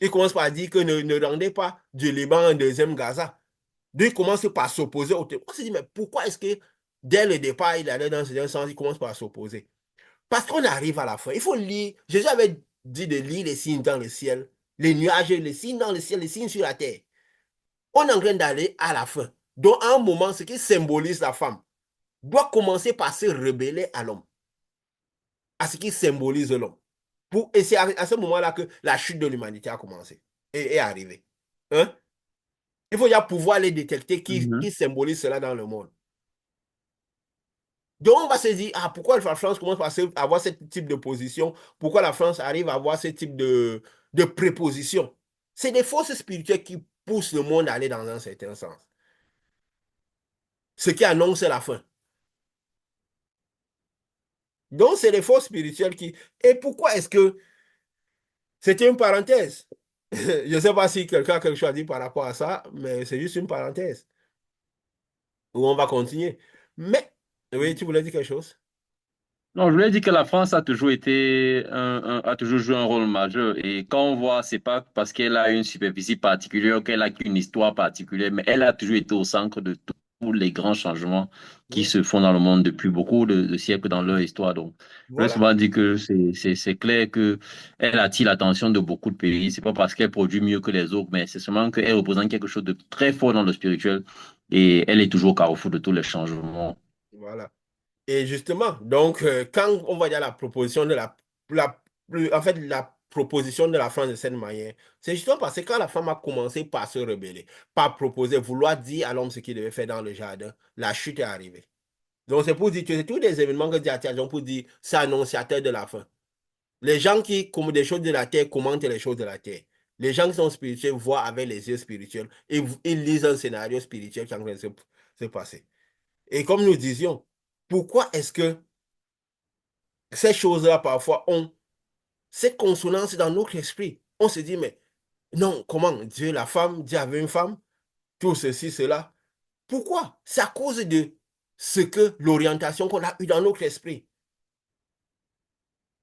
Il commence par dire que ne rendez pas du Liban un deuxième Gaza. Donc il commence par s'opposer au terrorisme. On se dit, mais pourquoi est-ce que dès le départ, il allait dans ce sens, il commence par s'opposer? Parce qu'on arrive à la fin. Il faut lire. Jésus avait dit de lire les signes dans le ciel, les nuages, les signes dans le ciel, les signes sur la terre. On est en train d'aller à la fin. Donc, à un moment, ce qui symbolise la femme doit commencer par se rebeller à l'homme, à ce qui symbolise l'homme. Et c'est à ce moment-là que la chute de l'humanité a commencé et est arrivée. Hein? Il faut déjà pouvoir les détecter qui symbolise cela dans le monde. Donc, on va se dire, ah, pourquoi la France commence par avoir ce type de position? Pourquoi la France arrive à avoir ce type de préposition? C'est des forces spirituelles qui poussent le monde à aller dans un certain sens. Ce qui annonce la fin. Donc, c'est les forces spirituelles qui... Et pourquoi est-ce que... C'était une parenthèse. Je ne sais pas si quelqu'un a quelque chose à dire par rapport à ça, mais c'est juste une parenthèse. Où on va continuer. Mais, oui, tu voulais dire quelque chose? Non, je voulais dire que la France a toujours été a toujours joué un rôle majeur. Et quand on voit, c'est pas parce qu'elle a une superficie particulière, qu'elle a une histoire particulière, mais elle a toujours été au centre de tous les grands changements qui Oui, se font dans le monde depuis beaucoup de siècles dans leur histoire. Donc, je voulais voilà. souvent dire que c'est clair que elle attire l'attention de beaucoup de pays. C'est pas parce qu'elle produit mieux que les autres, mais c'est seulement qu'elle représente quelque chose de très fort dans le spirituel et elle est toujours au carrefour de tous les changements. Voilà. Et justement, donc, quand on va dire la proposition de la, en fait, la proposition de la France de cette manière, c'est justement parce que quand la femme a commencé par se rebeller, par proposer, vouloir dire à l'homme ce qu'il devait faire dans le jardin, la chute est arrivée. Donc, c'est pour dire que c'est tous des événements que Dieu a donc pour dire c'est annonciateur de la fin. Les gens qui, comme des choses de la terre, commentent les choses de la terre. Les gens qui sont spirituels voient avec les yeux spirituels et ils lisent un scénario spirituel qui est en train de se passer. Et comme nous disions, pourquoi est-ce que ces choses-là, parfois, ont cette consonance dans notre esprit? On se dit, mais non, comment Dieu, la femme, Dieu avait une femme, tout ceci, cela. Pourquoi? C'est à cause de ce que l'orientation qu'on a eue dans notre esprit.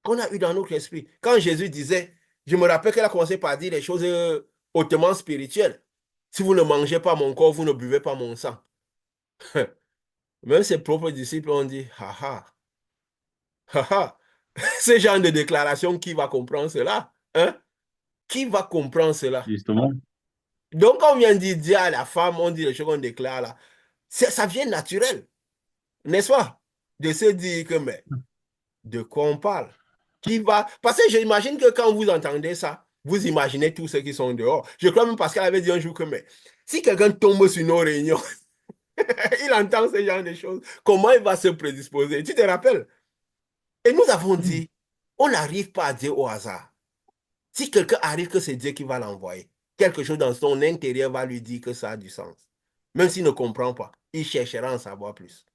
Qu'on a eu dans notre esprit. Quand Jésus disait, je me rappelle qu'elle a commencé par dire des choses hautement spirituelles. Si vous ne mangez pas mon corps, vous ne buvez pas mon sang. Même ses propres disciples ont dit, haha, haha. Ce genre de déclaration, qui va comprendre cela? Hein? Qui va comprendre cela? Justement. Donc, quand on vient dire Dieu à la femme, on dit les choses qu'on déclare là. Ça vient naturel, n'est-ce pas? De se dire que, mais de quoi on parle? Qui va... Parce que j'imagine que quand vous entendez ça, vous imaginez tous ceux qui sont dehors. Je crois même Pascal avait dit un jour que, mais si quelqu'un tombe sur nos réunions, il entend ce genre de choses, comment il va se prédisposer? Tu te rappelles? Et nous avons dit, on n'arrive pas à dire au hasard. Si quelqu'un arrive que c'est Dieu qui va l'envoyer, quelque chose dans son intérieur va lui dire que ça a du sens. Même s'il ne comprend pas, il cherchera à en savoir plus.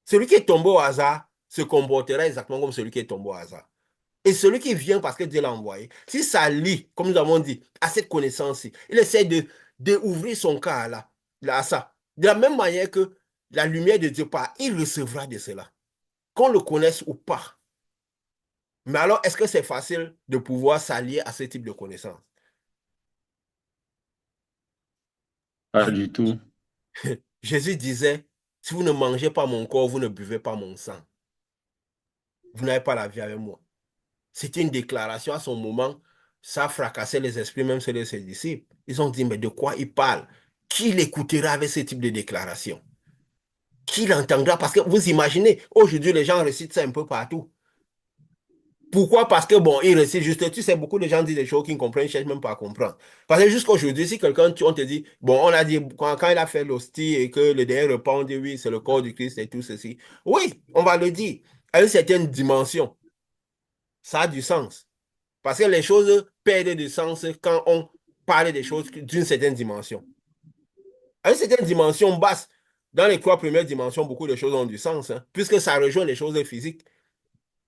Celui qui est tombé au hasard se comportera exactement comme celui qui est tombé au hasard. Et celui qui vient parce que Dieu l'a envoyé, si ça lie, comme nous avons dit, à cette connaissance-ci, il essaie d'ouvrir son cœur à ça. De la même manière que la lumière de Dieu part, il recevra de cela. Qu'on le connaisse ou pas. Mais alors, est-ce que c'est facile de pouvoir s'allier à ce type de connaissance? Pas du tout. Jésus disait, si vous ne mangez pas mon corps, vous ne buvez pas mon sang. Vous n'avez pas la vie avec moi. C'était une déclaration à son moment. Ça a fracassé les esprits, même ceux de ses disciples. Ils ont dit, mais de quoi il parle? Qui l'écoutera avec ce type de déclaration? Qui l'entendra? Parce que vous imaginez, aujourd'hui, les gens récitent ça un peu partout. Pourquoi? Parce que, bon, ils récitent juste, tu sais, beaucoup de gens disent des choses qu'ils ne comprennent, ils ne cherchent même pas à comprendre. Parce que jusqu'à aujourd'hui, si quelqu'un, on te dit, bon, on a dit, quand il a fait l'hostie et que le dernier repas, on dit, oui, c'est le corps du Christ et tout ceci. Oui, on va le dire, à une certaine dimension. Ça a du sens. Parce que les choses perdent du sens quand on parle des choses d'une certaine dimension. À une certaine dimension basse, dans les trois premières dimensions, beaucoup de choses ont du sens, hein, puisque ça rejoint les choses physiques.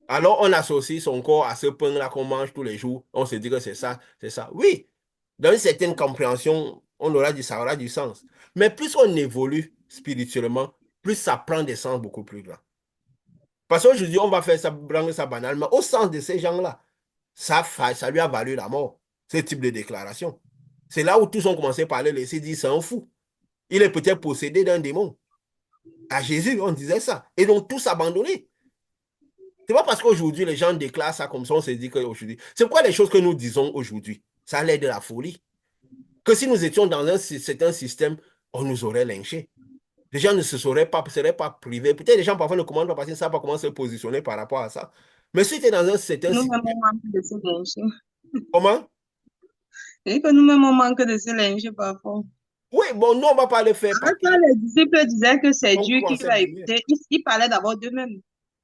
Alors, on associe son corps à ce pain-là qu'on mange tous les jours. On se dit que c'est ça, c'est ça. Oui, dans une certaine compréhension, on aura dit ça aura du sens. Mais plus on évolue spirituellement, plus ça prend des sens beaucoup plus grands. Parce qu'aujourd'hui, on va faire ça, rendre ça banal, mais au sens de ces gens-là, ça lui a valu la mort, ce type de déclaration. C'est là où tous ont commencé à parler, laisser dire c'est un fou. Il est peut-être possédé d'un démon. À Jésus, on disait ça. Et donc, tous abandonnés. C'est pas parce qu'aujourd'hui, les gens déclarent ça comme ça, on se dit qu'aujourd'hui. C'est pourquoi les choses que nous disons aujourd'hui, ça a l'air de la folie. Que si nous étions dans un certain système, on nous aurait lynchés. Les gens ne seraient pas privés. Peut-être les gens parfois ne commandent pas parce qu'ils ne savent pas comment se positionner par rapport à ça. Mais si tu es dans un certain Nous-mêmes, système, on manque de se lyncher. comment? Et que nous-mêmes, on manque de se lyncher parfois. Oui, bon, nous, on ne va pas le faire parce Quand les disciples disaient que c'est qu'on Dieu croit en qui cette va lumière. écouter, ils parlaient d'abord d'eux-mêmes.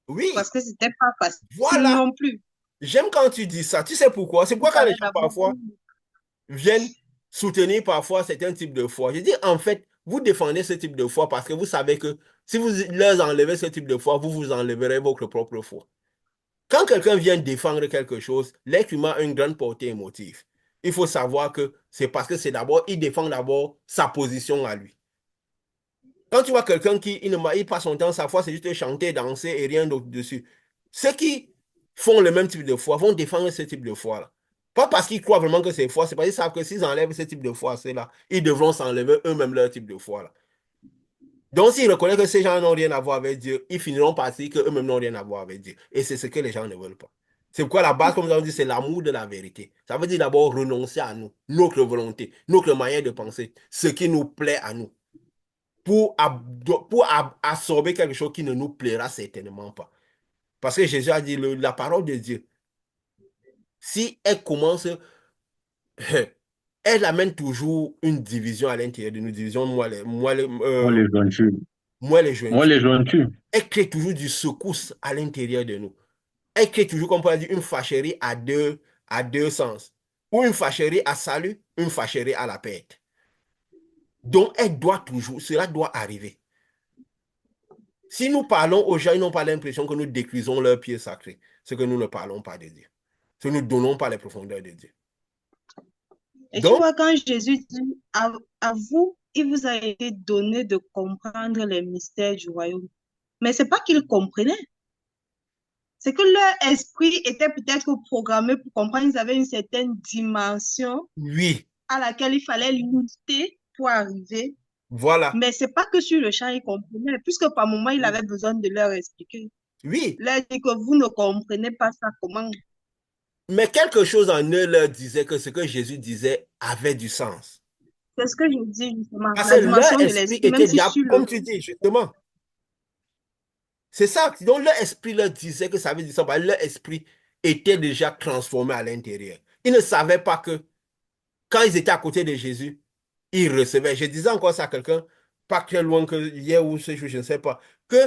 Oui, Parce que c'était pas facile voilà. non plus. J'aime quand tu dis ça. Tu sais pourquoi? C'est Ils pourquoi quand les parlaient gens d'abord parfois d'eux-mêmes. viennent soutenir parfois certains types de foi. Je dis, en fait, vous défendez ce type de foi parce que vous savez que si vous leur enlevez ce type de foi, vous vous enlèverez votre propre foi. Quand quelqu'un vient défendre quelque chose, l'être humain a une grande portée émotive. Il faut savoir que c'est parce que c'est d'abord, il défend d'abord sa position à lui. Quand tu vois quelqu'un qui il passe son temps, sa foi, c'est juste chanter, danser et rien d'autre dessus. Ceux qui font le même type de foi vont défendre ce type de foi-là. Pas parce qu'ils croient vraiment que c'est foi, c'est parce qu'ils savent que s'ils enlèvent ce type de foi, c'est là, ils devront s'enlever eux-mêmes leur type de foi-là. Donc, s'ils reconnaissent que ces gens n'ont rien à voir avec Dieu, ils finiront par dire qu'eux-mêmes n'ont rien à voir avec Dieu. Et c'est ce que les gens ne veulent pas. C'est pourquoi la base, comme nous avons dit, c'est l'amour de la vérité. Ça veut dire d'abord renoncer à nous, notre volonté, notre manière de penser, ce qui nous plaît à nous pour absorber quelque chose qui ne nous plaira certainement pas. Parce que Jésus a dit, la parole de Dieu, si elle commence, elle amène toujours une division à l'intérieur de nous, division On les joint-tu. moi les On jointures. les joint-tu. Elle crée toujours du secousse à l'intérieur de nous. Elle crée toujours, comme on peut dire, une fâcherie à deux sens. Ou une fâcherie à salut, une fâcherie à la perte. Donc, elle doit toujours, cela doit arriver. Si nous parlons aux gens, ils n'ont pas l'impression que nous décuisons leurs pieds sacrés. C'est que nous ne parlons pas de Dieu. C'est que nous ne donnons pas les profondeurs de Dieu. Et tu Donc, vois, quand Jésus dit à vous, il vous a été donné de comprendre les mystères du royaume. Mais c'est pas qu'ils comprenaient. C'est que leur esprit était peut-être programmé pour comprendre. Ils avaient une certaine dimension oui, à laquelle il fallait lutter pour arriver. voilà. Mais c'est pas que sur le champ, ils comprenaient, puisque par moment, il avait besoin de leur expliquer. Oui, Leur dire que vous ne comprenez pas ça comment. mais quelque chose en eux leur disait que ce que Jésus disait avait du sens. C'est ce que je dis justement, Parce que la leur dimension de esprit l'esprit, même était si déjà, sur le... comme tu dis, justement. C'est ça. Donc, leur esprit leur disait que ça veut dire ça. Parce que leur esprit était déjà transformé à l'intérieur. Ils ne savaient pas que quand ils étaient à côté de Jésus, ils recevaient. Je disais encore ça à quelqu'un, pas très loin que hier ou ce jour, je ne sais pas, que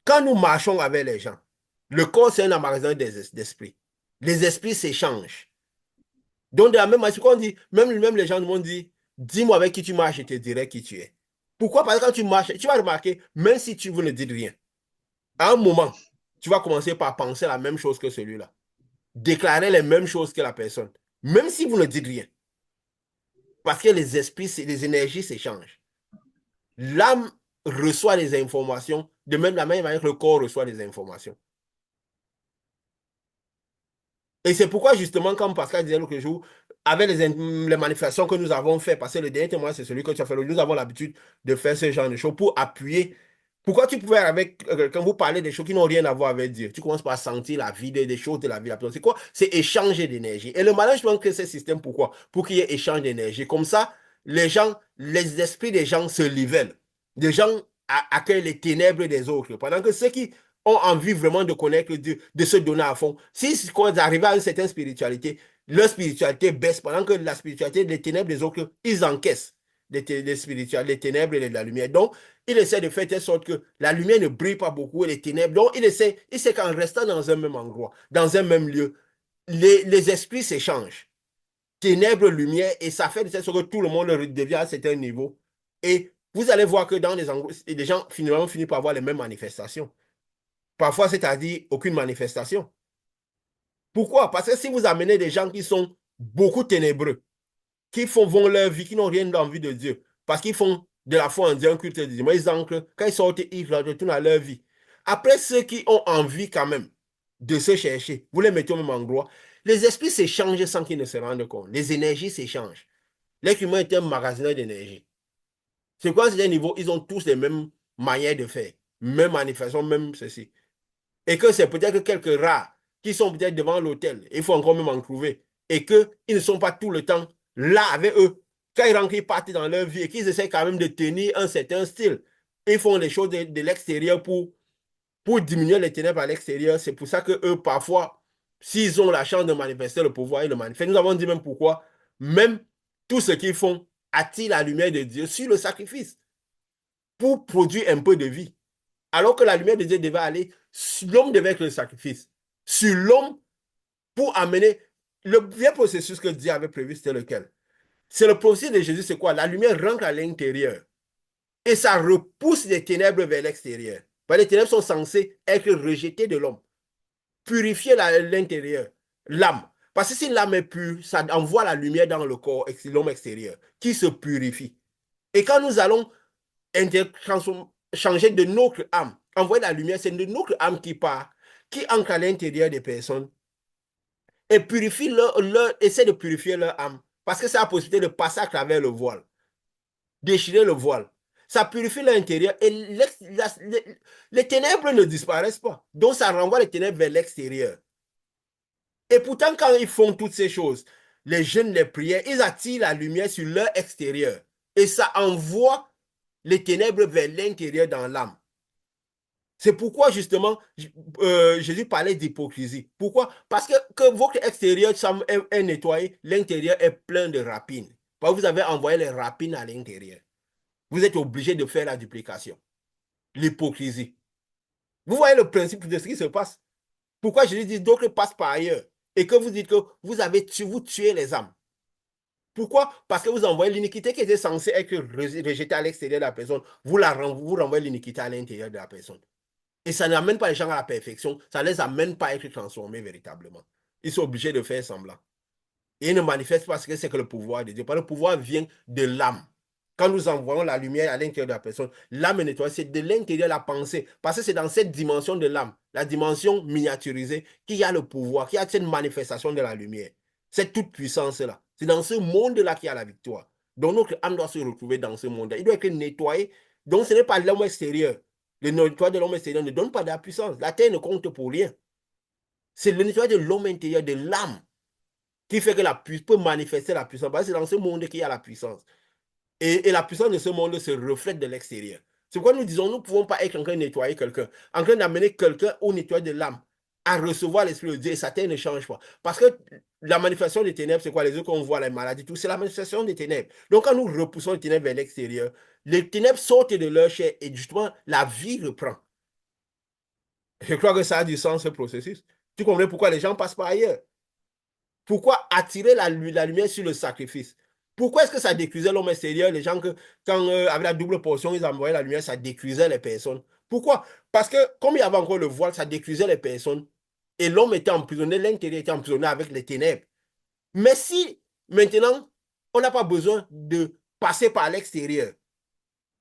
quand nous marchons avec les gens, le corps, c'est un magasin d'esprit. Les esprits s'échangent. Donc, de la même manière, qu'on dit, même les gens m'ont dit, dis-moi avec qui tu marches, je te dirai qui tu es. Pourquoi? Parce que quand tu marches, tu vas remarquer, même si tu vous ne dites rien, à un moment, tu vas commencer par penser la même chose que celui-là. Déclarer les mêmes choses que la personne. Même si vous ne dites rien. Parce que les esprits, les énergies s'échangent. L'âme reçoit les informations de même la même manière que le corps reçoit les informations. Et c'est pourquoi, justement, comme Pascal disait l'autre jour, avec les manifestations que nous avons faites, parce que le dernier témoin, c'est celui que tu as fait, nous avons l'habitude de faire ce genre de choses pour appuyer. Pourquoi tu pouvais, avec quelqu'un, vous parler des choses qui n'ont rien à voir avec Dieu? Tu commences par sentir la vie, des choses de la vie. C'est quoi? C'est échanger d'énergie. Et le management crée ce système, pourquoi? Pour qu'il y ait échange d'énergie. Comme ça, les gens, les esprits des gens se nivellent. Des gens accueillent les ténèbres des autres. Pendant que ceux qui ont envie vraiment de connaître Dieu, de se donner à fond. Si quand ils arrivent à une certaine spiritualité, leur spiritualité baisse pendant que la spiritualité, les ténèbres des autres, ils encaissent les ténèbres et la lumière. Donc, il essaie de faire de telle sorte que la lumière ne brille pas beaucoup et les ténèbres. Donc, il sait qu'en restant dans un même endroit, dans un même lieu, les esprits s'échangent. Ténèbres, lumière, et ça fait de telle sorte que tout le monde devient à un certain niveau. Et vous allez voir que dans les endroits, les gens finalement finissent par avoir les mêmes manifestations. Parfois, c'est-à-dire aucune manifestation. Pourquoi? Parce que si vous amenez des gens qui sont beaucoup ténébreux, qui vont leur vie, qui n'ont rien d'envie de Dieu, parce qu'ils font de la foi en Dieu un culte de Dieu, ils ancrent, quand ils sortent, ils retournent à leur vie. Après, ceux qui ont envie quand même de se chercher, vous les mettez au même endroit. Les esprits s'échangent sans qu'ils ne se rendent compte. Les énergies s'échangent. L'être humain est un magasineur d'énergie. C'est quoi, c'est un niveau, ils ont tous les mêmes manières de faire, même manifestation, même ceci. Et que c'est peut-être que quelques rares qui sont peut-être devant l'hôtel, il faut encore même en trouver, et qu'ils ne sont pas tout le temps là avec eux. Quand ils rentrent, ils partent dans leur vie et qu'ils essaient quand même de tenir un certain style. Ils font les choses de l'extérieur pour diminuer les ténèbres à l'extérieur. C'est pour ça que eux, parfois, s'ils ont la chance de manifester le pouvoir, ils le manifestent. Nous avons dit même pourquoi, même tout ce qu'ils font attire la lumière de Dieu sur le sacrifice pour produire un peu de vie. Alors que la lumière de Dieu devait aller, l'homme devait être le sacrifice. Sur l'homme, pour amener le vrai processus que Dieu avait prévu, c'était lequel? C'est le processus de Jésus, c'est quoi? La lumière rentre à l'intérieur et ça repousse les ténèbres vers l'extérieur. Les ténèbres sont censées être rejetées de l'homme, purifier l'intérieur, l'âme. Parce que si l'âme est pure, ça envoie la lumière dans le corps, l'homme extérieur, qui se purifie. Et quand nous allons changer de notre âme, envoyer la lumière, c'est de notre âme qui part, qui ancre à l'intérieur des personnes et purifie essaie de purifier leur âme. Parce que c'est la possibilité de passer à travers le voile, déchirer le voile. Ça purifie l'intérieur et les ténèbres ne disparaissent pas. Donc ça renvoie les ténèbres vers l'extérieur. Et pourtant, quand ils font toutes ces choses, les jeûnes, les prières, ils attirent la lumière sur leur extérieur. Et ça envoie les ténèbres vers l'intérieur dans l'âme. C'est pourquoi, justement, Jésus parlait d'hypocrisie. Pourquoi? Parce que votre extérieur est nettoyé, l'intérieur est plein de rapines. Parce que vous avez envoyé les rapines à l'intérieur. Vous êtes obligé de faire la duplication. L'hypocrisie. Vous voyez le principe de ce qui se passe. Pourquoi Jésus dit d'autres passent par ailleurs et que vous dites que vous tuez les âmes. Pourquoi? Parce que vous envoyez l'iniquité qui était censée être rejetée à l'extérieur de la personne. Vous renvoyez l'iniquité à l'intérieur de la personne. Et ça n'amène pas les gens à la perfection. Ça ne les amène pas à être transformés véritablement. Ils sont obligés de faire semblant. Et ils ne manifestent pas ce que c'est que le pouvoir de Dieu. Parce que le pouvoir vient de l'âme. Quand nous envoyons la lumière à l'intérieur de la personne, l'âme est nettoyée, c'est de l'intérieur de la pensée. Parce que c'est dans cette dimension de l'âme, la dimension miniaturisée, qu'il y a le pouvoir, qu'il y a cette manifestation de la lumière. Cette toute puissance-là. C'est dans ce monde-là qu'il y a la victoire. Donc notre âme doit se retrouver dans ce monde-là. Il doit être nettoyé. Donc ce n'est pas l'homme extérieur. Le nettoyage de l'homme extérieur ne donne pas de la puissance. La terre ne compte pour rien. C'est le nettoyage de l'homme intérieur, de l'âme, qui fait que la puissance peut manifester la puissance. Parce que c'est dans ce monde qu'il y a la puissance. Et la puissance de ce monde se reflète de l'extérieur. C'est pourquoi nous disons, nous ne pouvons pas être en train de nettoyer quelqu'un, en train d'amener quelqu'un au nettoyage de l'âme, à recevoir l'Esprit de Dieu, et sa terre ne change pas. Parce que la manifestation des ténèbres, c'est quoi? Les yeux qu'on voit, les maladies, tout, c'est la manifestation des ténèbres. Donc quand nous repoussons les ténèbres vers l'extérieur, les ténèbres sortent de leur chair et justement, la vie reprend. Je crois que ça a du sens, ce processus. Tu comprends pourquoi les gens passent par ailleurs? Pourquoi attirer la lumière sur le sacrifice? Pourquoi est-ce que ça décuisait l'homme extérieur, les gens que, quand avec la double portion, ils envoyaient la lumière, ça décuisait les personnes? Pourquoi? Parce que comme il y avait encore le voile, ça décuisait les personnes. Et l'homme était emprisonné, l'intérieur était emprisonné avec les ténèbres. Mais si maintenant, on n'a pas besoin de passer par l'extérieur,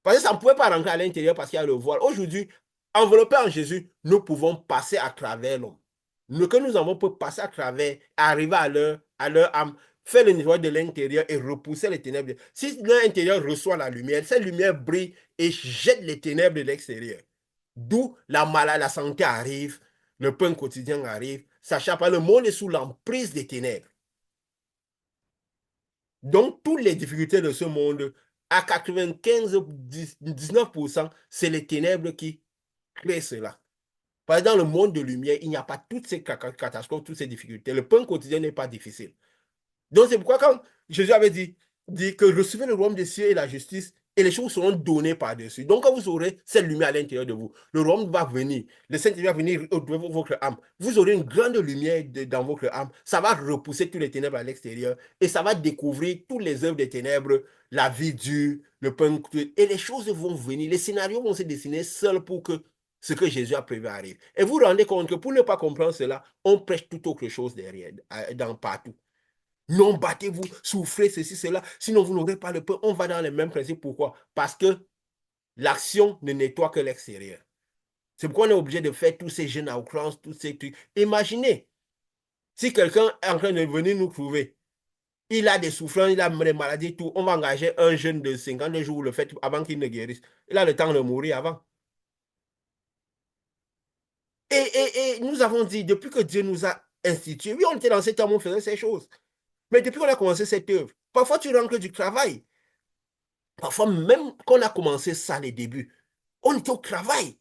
parce que ça ne pouvait pas rentrer à l'intérieur parce qu'il y a le voile. Aujourd'hui, enveloppé en Jésus, nous pouvons passer à travers l'homme. Ce que nous avons peut passer à travers, arriver à leur âme, faire le nettoyage de l'intérieur et repousser les ténèbres. Si l'intérieur reçoit la lumière, cette lumière brille et jette les ténèbres de l'extérieur. D'où la santé arrive, le pain quotidien arrive, sachant que le monde est sous l'emprise des ténèbres. Donc, toutes les difficultés de ce monde, à 95-19%, c'est les ténèbres qui créent cela. Parce que dans le monde de lumière, il n'y a pas toutes ces catastrophes, toutes ces difficultés. Le pain quotidien n'est pas difficile. Donc, c'est pourquoi quand Jésus avait dit que recevez le royaume des cieux et la justice, et les choses seront données par-dessus. Donc, quand vous aurez cette lumière à l'intérieur de vous, le royaume va venir, le Saint-Esprit va venir dans votre âme. Vous aurez une grande lumière dans votre âme. Ça va repousser tous les ténèbres à l'extérieur et ça va découvrir toutes les œuvres des ténèbres, la vie dure, le pain. Et les choses vont venir. Les scénarios vont se dessiner seuls pour que ce que Jésus a prévu arrive. Et vous vous rendez compte que pour ne pas comprendre cela, on prêche tout autre chose derrière, partout. Non, battez-vous, souffrez, ceci, cela. Sinon, vous n'aurez pas le pain. On va dans les mêmes principes. Pourquoi? Parce que l'action ne nettoie que l'extérieur. C'est pourquoi on est obligé de faire tous ces jeûnes à outrance, tous ces trucs. Imaginez, si quelqu'un est en train de venir nous trouver, il a des souffrances, il a des maladies, tout, on va engager un jeûne de 50 jours, le fait avant qu'il ne guérisse. Il a le temps de mourir avant. Et nous avons dit, depuis que Dieu nous a institués, oui, on était dans cet homme, on faisait ces choses. Mais depuis qu'on a commencé cette œuvre, parfois tu rentres du travail. Parfois, même quand on a commencé ça, les débuts, on était au travail.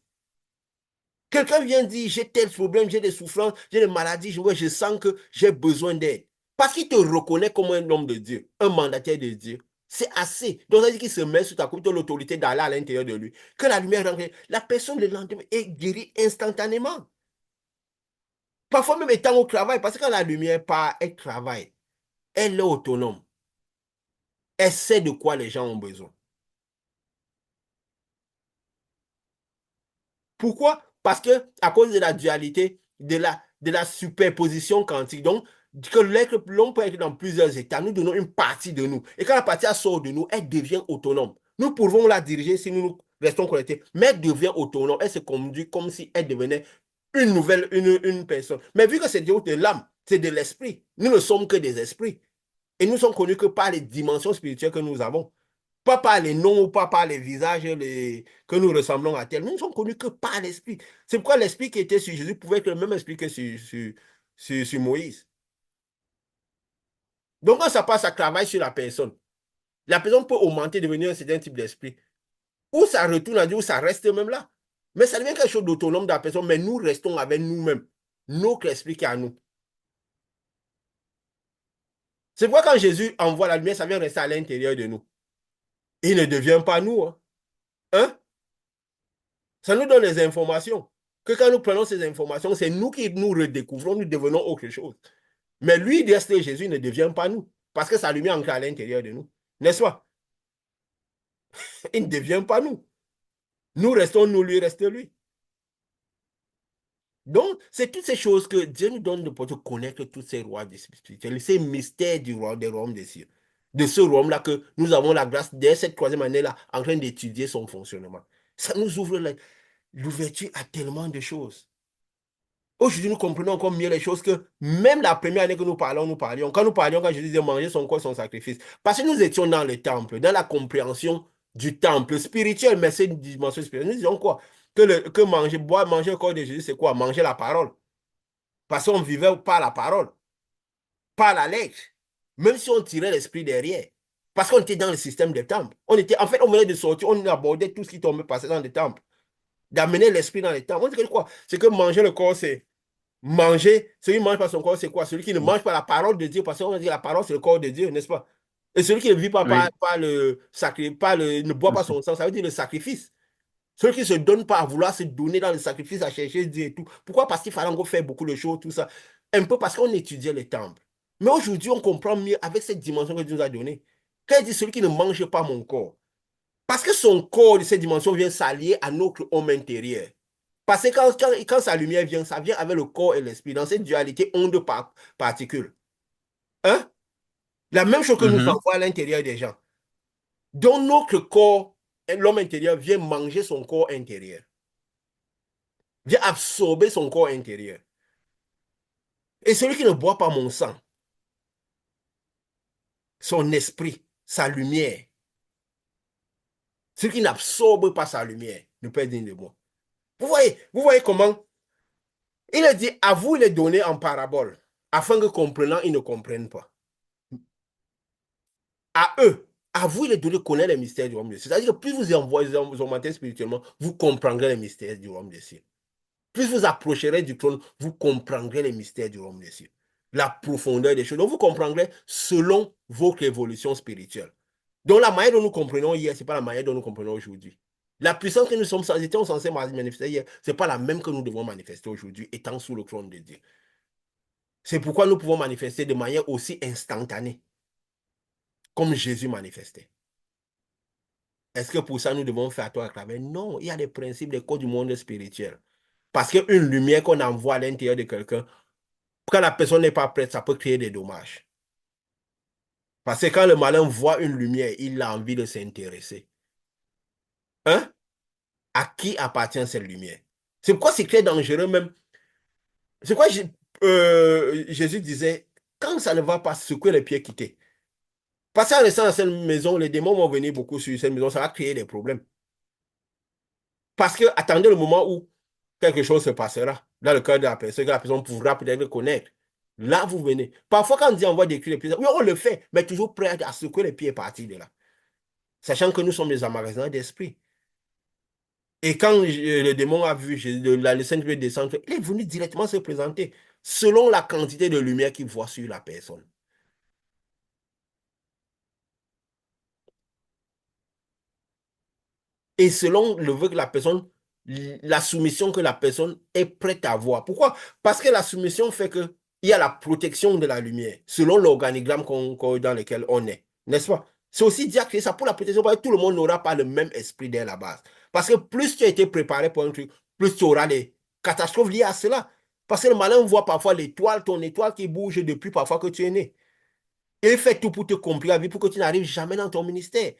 Quelqu'un vient dire, j'ai tel problème, j'ai des souffrances, j'ai des maladies, je sens que j'ai besoin d'aide. Parce qu'il te reconnaît comme un homme de Dieu, un mandataire de Dieu. C'est assez. Donc, ça veut dire qu'il se met sous ta coupe de l'autorité d'Allah à l'intérieur de lui. Que la lumière rentre, la personne le lendemain est guérie instantanément. Parfois même étant au travail, parce que quand la lumière part, elle travaille. Elle est autonome. Elle sait de quoi les gens ont besoin. Pourquoi? Parce que à cause de la dualité, de la superposition quantique, donc que l'on peut être dans plusieurs états, nous donnons une partie de nous. Et quand la partie sort de nous, elle devient autonome. Nous pouvons la diriger si nous restons connectés, mais elle devient autonome. Elle se conduit comme si elle devenait une nouvelle, une personne. Mais vu que c'est de l'âme, c'est de l'esprit, nous ne sommes que des esprits. Et nous sommes connus que par les dimensions spirituelles que nous avons. Pas par les noms ou pas par les visages que nous ressemblons à tel. Nous ne sommes connus que par l'esprit. C'est pourquoi l'esprit qui était sur Jésus pouvait être le même esprit que sur Moïse. Donc quand ça passe, ça travaille sur la personne. La personne peut augmenter, devenir un certain type d'esprit. Ou ça retourne à Dieu, ou ça reste même là. Mais ça devient quelque chose d'autonome de la personne, mais nous restons avec nous-mêmes. Notre esprit qui est à nous. C'est pourquoi quand Jésus envoie la lumière, ça vient rester à l'intérieur de nous. Il ne devient pas nous. Hein? Ça nous donne les informations. Que quand nous prenons ces informations, c'est nous qui nous redécouvrons, nous devenons autre chose. Mais lui, reste Jésus, ne devient pas nous. Parce que sa lumière ancrée à l'intérieur de nous. N'est-ce pas? Il ne devient pas nous. Nous restons nous, lui reste lui. Donc, c'est toutes ces choses que Dieu nous donne de pouvoir connaître tous ces rois spirituels, ces mystères du roi, des royaumes des cieux. De ce royaume-là que nous avons la grâce, dès cette troisième année-là, en train d'étudier son fonctionnement. Ça nous ouvre l'ouverture à tellement de choses. Aujourd'hui, nous comprenons encore mieux les choses que même la première année que nous parlions. Quand nous parlions, quand Jésus disait manger son corps, son sacrifice. Parce que nous étions dans le temple, dans la compréhension du temple spirituel, mais c'est une dimension spirituelle. Nous disions quoi? Que manger, boire, manger le corps de Jésus, c'est quoi? Manger la parole. Parce qu'on vivait par la parole, par la lettre. Même si on tirait l'esprit derrière. Parce qu'on était dans le système des temples. En fait, on venait de sortir, on abordait tout ce qui tombait, passait dans les temples. D'amener l'esprit dans les temples. On dit quoi? C'est que manger le corps, c'est manger, celui qui ne mange pas son corps, c'est quoi? Celui qui ne mange pas la parole de Dieu, parce qu'on dit la parole, c'est le corps de Dieu, n'est-ce pas? Et celui qui ne vit pas Oui. par le sacrifice, ne boit pas son sang, ça veut dire le sacrifice. Celui qui ne se donne pas à vouloir se donner dans le sacrifice, à chercher Dieu et tout. Pourquoi? Parce qu'il fallait encore faire beaucoup de choses, tout ça. Un peu parce qu'on étudiait les temples. Mais aujourd'hui, on comprend mieux avec cette dimension que Dieu nous a donnée. Quand il dit celui qui ne mange pas mon corps, parce que son corps de cette dimension vient s'allier à notre homme intérieur. Parce que quand sa lumière vient, ça vient avec le corps et l'esprit, dans cette dualité onde par particule. Hein? La même chose que nous Mhm. envoie à l'intérieur des gens. Donc notre corps, l'homme intérieur vient manger son corps intérieur. Vient absorber son corps intérieur. Et celui qui ne boit pas mon sang, son esprit, sa lumière, celui qui n'absorbe pas sa lumière, ne peut être digne de moi. Vous voyez comment il a dit, à vous il est donné en parabole, afin que comprenant, ils ne comprennent pas. À eux, à vous il est donné de connaître les mystères du royaume des cieux. C'est-à-dire que plus vous augmentez spirituellement, vous comprendrez les mystères du royaume des cieux. Plus vous approcherez du trône, vous comprendrez les mystères du royaume des cieux. La profondeur des choses. Donc vous comprendrez selon votre évolution spirituelle. Donc la manière dont nous comprenons hier, ce n'est pas la manière dont nous comprenons aujourd'hui. La puissance que nous sommes étions censés manifester hier, ce n'est pas la même que nous devons manifester aujourd'hui, étant sous le trône de Dieu. C'est pourquoi nous pouvons manifester de manière aussi instantanée, comme Jésus manifestait. Est-ce que pour ça, nous devons faire toi à travers? Non, il y a des principes, des codes du monde spirituel. Parce qu'une lumière qu'on envoie à l'intérieur de quelqu'un, quand la personne n'est pas prête, ça peut créer des dommages. Parce que quand le malin voit une lumière, il a envie de s'intéresser. Hein? À qui appartient cette lumière? C'est pourquoi c'est très dangereux même. C'est quoi Jésus disait, quand ça ne va pas, secouer les pieds, quitter. Parce qu'en restant dans cette maison, les démons vont venir beaucoup sur cette maison, ça va créer des problèmes. Parce que attendez le moment où quelque chose se passera dans le cœur de la personne, que la personne pourra peut-être le connaître. Là, vous venez. Parfois, quand on dit on va décrire les pieds, oui, on le fait, mais toujours prêt à secouer les pieds et partir de là. Sachant que nous sommes des emmagasins d'esprit. Et quand le démon a vu le Saint-Esprit descendre, il est venu directement se présenter selon la quantité de lumière qu'il voit sur la personne. Et selon le vœu que la personne, la soumission que la personne est prête à avoir. Pourquoi? Parce que la soumission fait que il y a la protection de la lumière, selon l'organigramme dans lequel on est. N'est-ce pas? C'est aussi Dieu qui a créé ça pour la protection, parce que tout le monde n'aura pas le même esprit dès la base. Parce que plus tu as été préparé pour un truc, plus tu auras des catastrophes liées à cela. Parce que le malin voit parfois l'étoile, ton étoile qui bouge depuis parfois que tu es né. Et il fait tout pour te compliquer la vie, pour que tu n'arrives jamais dans ton ministère.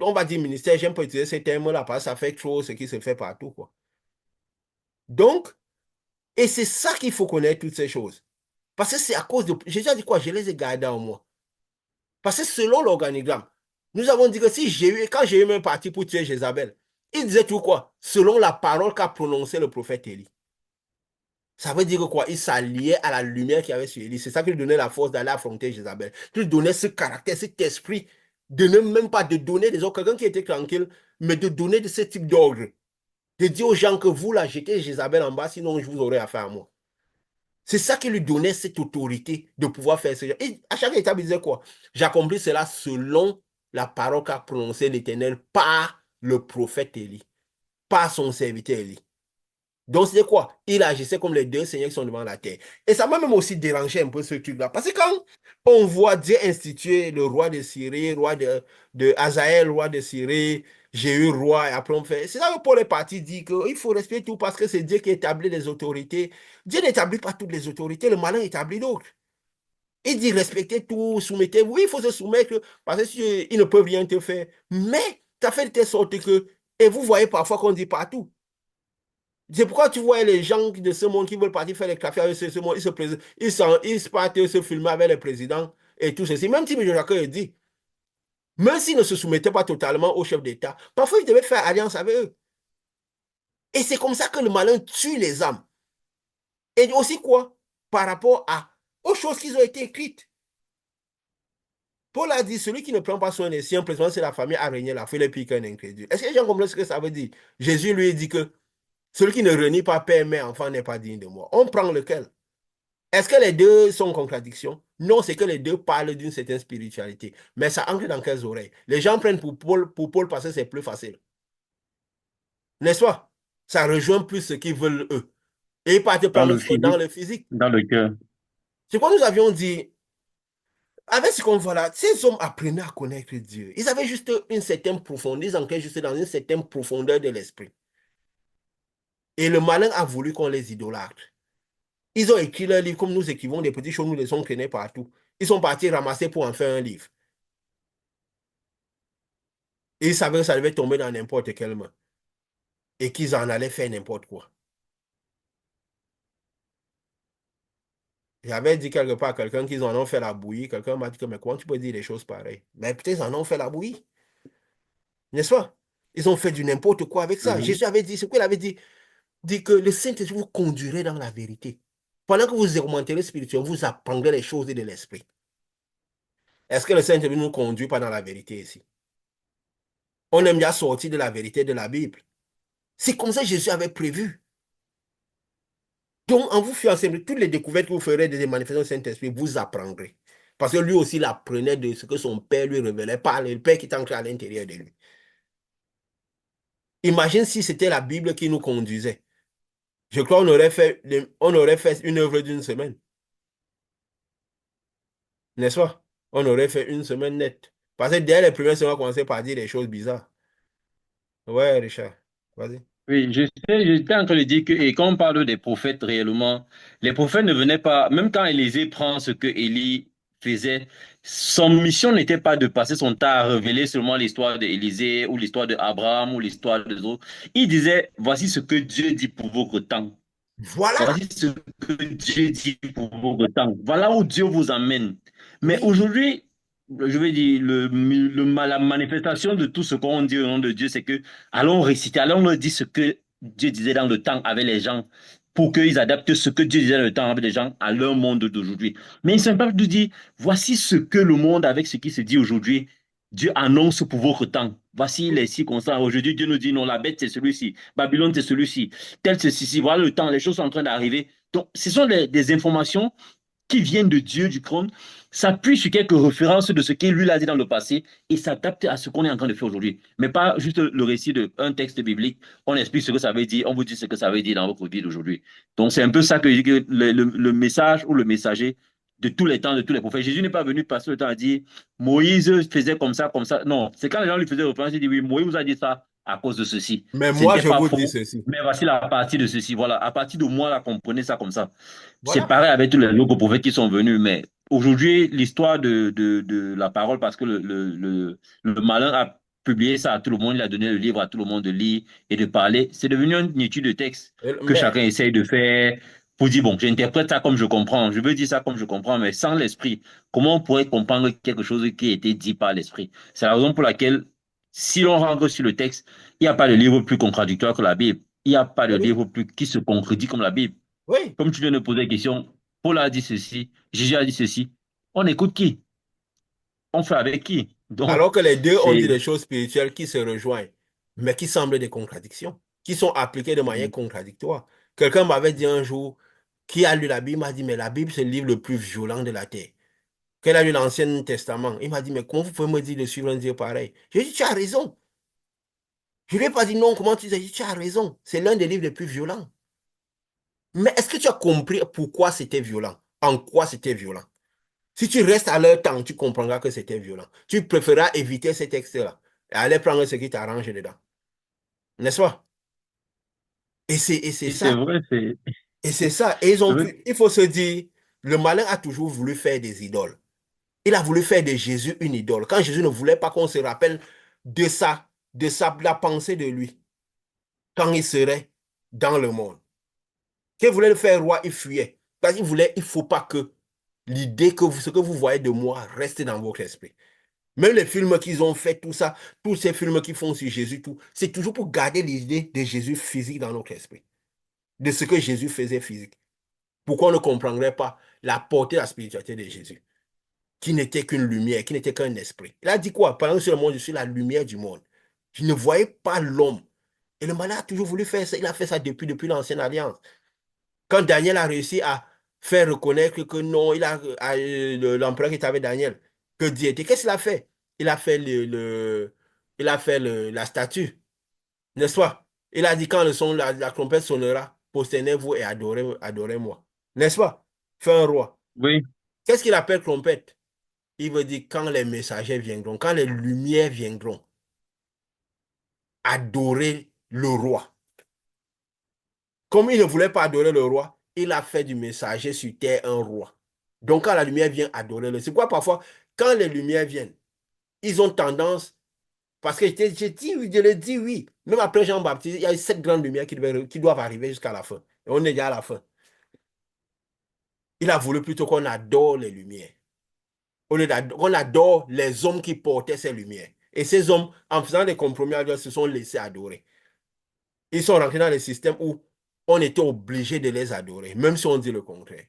On va dire ministère, j'aime pas utiliser ces termes-là parce que ça fait trop ce qui se fait partout, quoi. Donc, et c'est ça qu'il faut connaître toutes ces choses. Parce que c'est à cause de. Jésus a dit quoi? Je les ai gardés en moi. Parce que selon l'organigramme, nous avons dit que si quand j'ai eu même parti pour tuer Jézabel, il disait tout quoi? Selon la parole qu'a prononcée le prophète Élie. Ça veut dire quoi? Il s'alliait à la lumière qu'il y avait sur Élie. C'est ça qui lui donnait la force d'aller affronter Jézabel. Qui lui donnait ce caractère, cet esprit de ne même pas de donner des ordres. Quelqu'un qui était tranquille, mais de donner de ce type d'ordre. De dire aux gens que vous, là, jetez Jézabel en bas, sinon je vous aurai affaire à moi. C'est ça qui lui donnait cette autorité de pouvoir faire ce genre. Et à chaque étape, il disait quoi? J'accomplis cela selon la parole qu'a prononcée l'Éternel par le prophète Élie, par son serviteur Élie. Donc, c'est quoi? Il agissait comme les deux seigneurs qui sont devant la terre. Et ça m'a même aussi dérangé un peu ce truc-là. Parce que quand on voit Dieu instituer le roi de Syrie, de Hazaël, roi de Syrie, Jéhu, roi, et après on fait. C'est ça que Paul est parti dire qu'il faut respecter tout parce que c'est Dieu qui établit les autorités. Dieu n'établit pas toutes les autorités, le malin établit d'autres. Il dit respectez tout, soumettez-vous. Oui, il faut se soumettre parce que ils ne peuvent rien te faire. Mais tu as fait de telle sorte que, et vous voyez parfois qu'on dit partout. C'est pourquoi tu vois les gens de ce monde qui veulent partir faire les cafés avec ce monde, ils partent se filmer avec les présidents et tout ceci. Même si M. Jacques dit, même s'ils ne se soumettaient pas totalement au chef d'État, parfois ils devaient faire alliance avec eux. Et c'est comme ça que le malin tue les âmes. Et aussi quoi? Par rapport aux choses qui ont été écrites. Paul a dit, celui qui ne prend pas soin des siens, précisément c'est la famille a régné la foi, les pire qu'un incrédule. Est-ce que les gens comprennent ce que ça veut dire? Jésus lui dit que celui qui ne renie pas père, mère, enfant n'est pas digne de moi. On prend lequel? Est-ce que les deux sont en contradiction? Non, c'est que les deux parlent d'une certaine spiritualité. Mais ça entre dans quelles oreilles? Les gens prennent pour Paul parce que c'est plus facile. N'est-ce pas? Ça rejoint plus ce qu'ils veulent eux. Et ils partent Dans prendre le foi dans physique, le physique. dans le cœur. C'est quoi nous avions dit, avec ce qu'on voit là, ces hommes apprenaient à connaître Dieu. Ils avaient juste une certaine profondeur, ils entraient juste dans une certaine profondeur de l'esprit. Et le malin a voulu qu'on les idolâtre. Ils ont écrit leur livre comme nous écrivons des petits choses, nous les sommes traînés partout. Ils sont partis ramasser pour en faire un livre. Et ils savaient que ça devait tomber dans n'importe quelle main. Et qu'ils en allaient faire n'importe quoi. J'avais dit quelque part à quelqu'un qu'ils en ont fait la bouillie. Quelqu'un m'a dit que, mais comment tu peux dire des choses pareilles? Mais peut-être ils en ont fait la bouillie. N'est-ce pas? Ils ont fait du n'importe quoi avec ça. Mhm. Jésus avait dit, ce qu'il avait dit que le Saint-Esprit vous conduirait dans la vérité. Pendant que vous augmenterez spirituellement, vous apprendrez les choses de l'esprit. Est-ce que le Saint-Esprit nous conduit pas dans la vérité ici? On aime bien sortir de la vérité de la Bible. C'est comme ça que Jésus avait prévu. Donc, en vous fiant toutes les découvertes que vous ferez des manifestations du Saint-Esprit, vous apprendrez. Parce que lui aussi, il apprenait de ce que son Père lui révélait par le Père qui est ancré à l'intérieur de lui. Imagine si c'était la Bible qui nous conduisait. Je crois on aurait fait une œuvre d'une semaine. N'est-ce pas? On aurait fait une semaine nette. Parce que dès les premières semaines, on a commencé par dire des choses bizarres. Ouais, Richard, vas-y. Oui, j'étais en train de dire que, et quand on parle des prophètes réellement, les prophètes ne venaient pas, même quand Élisée prend ce que Élie faisait, Son mission n'était pas de passer son temps à révéler seulement l'histoire d'Élisée ou l'histoire d'Abraham ou l'histoire des autres. Il disait, voici ce que Dieu dit pour votre temps. Voilà, Voici ce que Dieu dit pour votre temps. Voilà où Dieu vous amène. Mais oui. aujourd'hui, je vais dire, la manifestation de tout ce qu'on dit au nom de Dieu, c'est que allons réciter, allons leur dire ce que Dieu disait dans le temps avec les gens, pour qu'ils adaptent ce que Dieu disait dans le temps avec les gens à leur monde d'aujourd'hui. Mais ils ne sont pas de dire, voici ce que le monde, avec ce qui se dit aujourd'hui, Dieu annonce pour votre temps. Voici les circonstances. Aujourd'hui, Dieu nous dit, non, la bête, c'est celui-ci. Babylone, c'est celui-ci. Tel, ceci, voilà le temps, les choses sont en train d'arriver. Donc, ce sont des informations qui viennent de Dieu, du trône, s'appuient sur quelques références de ce qu'il lui a dit dans le passé et s'adaptent à ce qu'on est en train de faire aujourd'hui. Mais pas juste le récit d'un texte biblique. On explique ce que ça veut dire, on vous dit ce que ça veut dire dans votre vie d'aujourd'hui. Donc, c'est un peu ça que je dis que le message ou le messager de tous les temps, de tous les prophètes. Jésus n'est pas venu passer le temps à dire Moïse faisait comme ça, comme ça. Non, c'est quand les gens lui faisaient référence, il dit oui, Moïse vous a dit ça à cause de ceci. Mais Ce moi, n'était je pas vous dis faux, ceci. mais voici la partie de ceci. Voilà, à partir de moi, là, comprenez ça comme ça. C'est Voilà. pareil avec tous les autres prophètes qui sont venus, mais aujourd'hui, l'histoire de la parole, parce que le malin a publié ça à tout le monde, il a donné le livre à tout le monde de lire et de parler, c'est devenu une étude de texte que Mais chacun essaye de faire pour dire, bon, j'interprète ça comme je comprends, je veux dire ça comme je comprends, mais sans l'esprit, comment on pourrait comprendre quelque chose qui a été dit par l'esprit? C'est la raison pour laquelle, si l'on rentre sur le texte, il n'y a pas de livre plus contradictoire que la Bible. Il n'y a pas de oui, livre plus qui se contredit comme la Bible. oui. Comme tu viens de poser la question, Paul a dit ceci, Jésus a dit ceci. On écoute qui? On fait avec qui? Donc, Alors que les deux ont c'est... dit des choses spirituelles qui se rejoignent, mais qui semblent des contradictions, qui sont appliquées de manière contradictoire. Quelqu'un m'avait dit un jour, qui a lu la Bible, m'a dit, mais la Bible, c'est le livre le plus violent de la terre. Qu'elle a lu l'Ancien Testament. Il m'a dit, mais comment vous pouvez me dire de suivre un Dieu pareil? J'ai dit, tu as raison. Je ne lui ai pas dit non, comment tu dis? J'ai dit, tu as raison. C'est l'un des livres les plus violents. Mais est-ce que tu as compris pourquoi c'était violent? En quoi c'était violent? Si tu restes à leur temps, tu comprendras que c'était violent. Tu préféreras éviter ces textes-là et aller prendre ce qui t'arrange dedans. N'est-ce pas? Et c'est Et c'est ça. vrai, c'est... Et c'est ça. Et c'est vrai. il faut se dire, le malin a toujours voulu faire des idoles. Il a voulu faire de Jésus une idole. Quand Jésus ne voulait pas qu'on se rappelle la pensée de lui, quand il serait dans le monde. Qu'il voulait le faire roi, il fuyait. Parce qu'il voulait, il ne faut pas que l'idée que ce que vous voyez de moi reste dans votre esprit. Même les films qu'ils ont fait, tout ça, tous ces films qu'ils font sur Jésus, tout, c'est toujours pour garder l'idée de Jésus physique dans notre esprit, de ce que Jésus faisait physique. Pourquoi on ne comprendrait pas la portée de la spiritualité de Jésus, qui n'était qu'une lumière, qui n'était qu'un esprit. Il a dit quoi? Pendant que sur le monde, je suis la lumière du monde. Je ne voyais pas l'homme. Et le malin a toujours voulu faire ça. Il a fait ça depuis l'ancienne alliance. Quand Daniel a réussi à faire reconnaître que non, l'empereur qui était avec Daniel, que Dieu était, qu'est-ce qu'il a fait? Il a fait la statue, n'est-ce pas? Il a dit quand la trompette sonnera, prosternez-vous et adorez-moi. N'est-ce pas? Fais un roi. Oui, Qu'est-ce qu'il appelle trompette? Il veut dire quand les messagers viendront, quand les lumières viendront, adorer le roi. Comme il ne voulait pas adorer le roi, il a fait du messager sur terre un roi. Donc, quand la lumière vient adorer le. C'est quoi parfois, quand les lumières viennent, ils ont tendance. Parce que je le dis oui. Même après Jean-Baptiste, il y a 7 grandes lumières qui doivent arriver jusqu'à la fin. Et on est déjà à la fin. Il a voulu plutôt qu'on adore les lumières. On adore les hommes qui portaient ces lumières. Et ces hommes, en faisant des compromis avec Dieu, se sont laissés adorer. Ils sont rentrés dans le système où on était obligé de les adorer, même si on dit le contraire.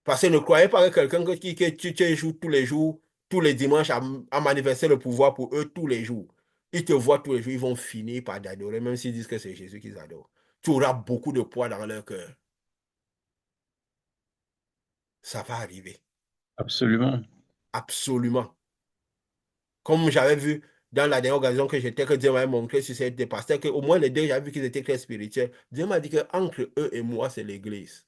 Parce que ne croyez pas que quelqu'un qui joue tous les jours, tous les dimanches, à manifester le pouvoir pour eux tous les jours. Ils te voient tous les jours, ils vont finir par t'adorer, même s'ils disent que c'est Jésus qu'ils adorent. Tu auras beaucoup de poids dans leur cœur. Ça va arriver. absolument. Absolument. Comme j'avais vu dans la dernière occasion que j'étais, que Dieu m'avait montré sur ces deux pasteurs, qu'au moins les deux, j'avais vu qu'ils étaient très spirituels. Dieu m'a dit qu'entre eux et moi, c'est l'Église.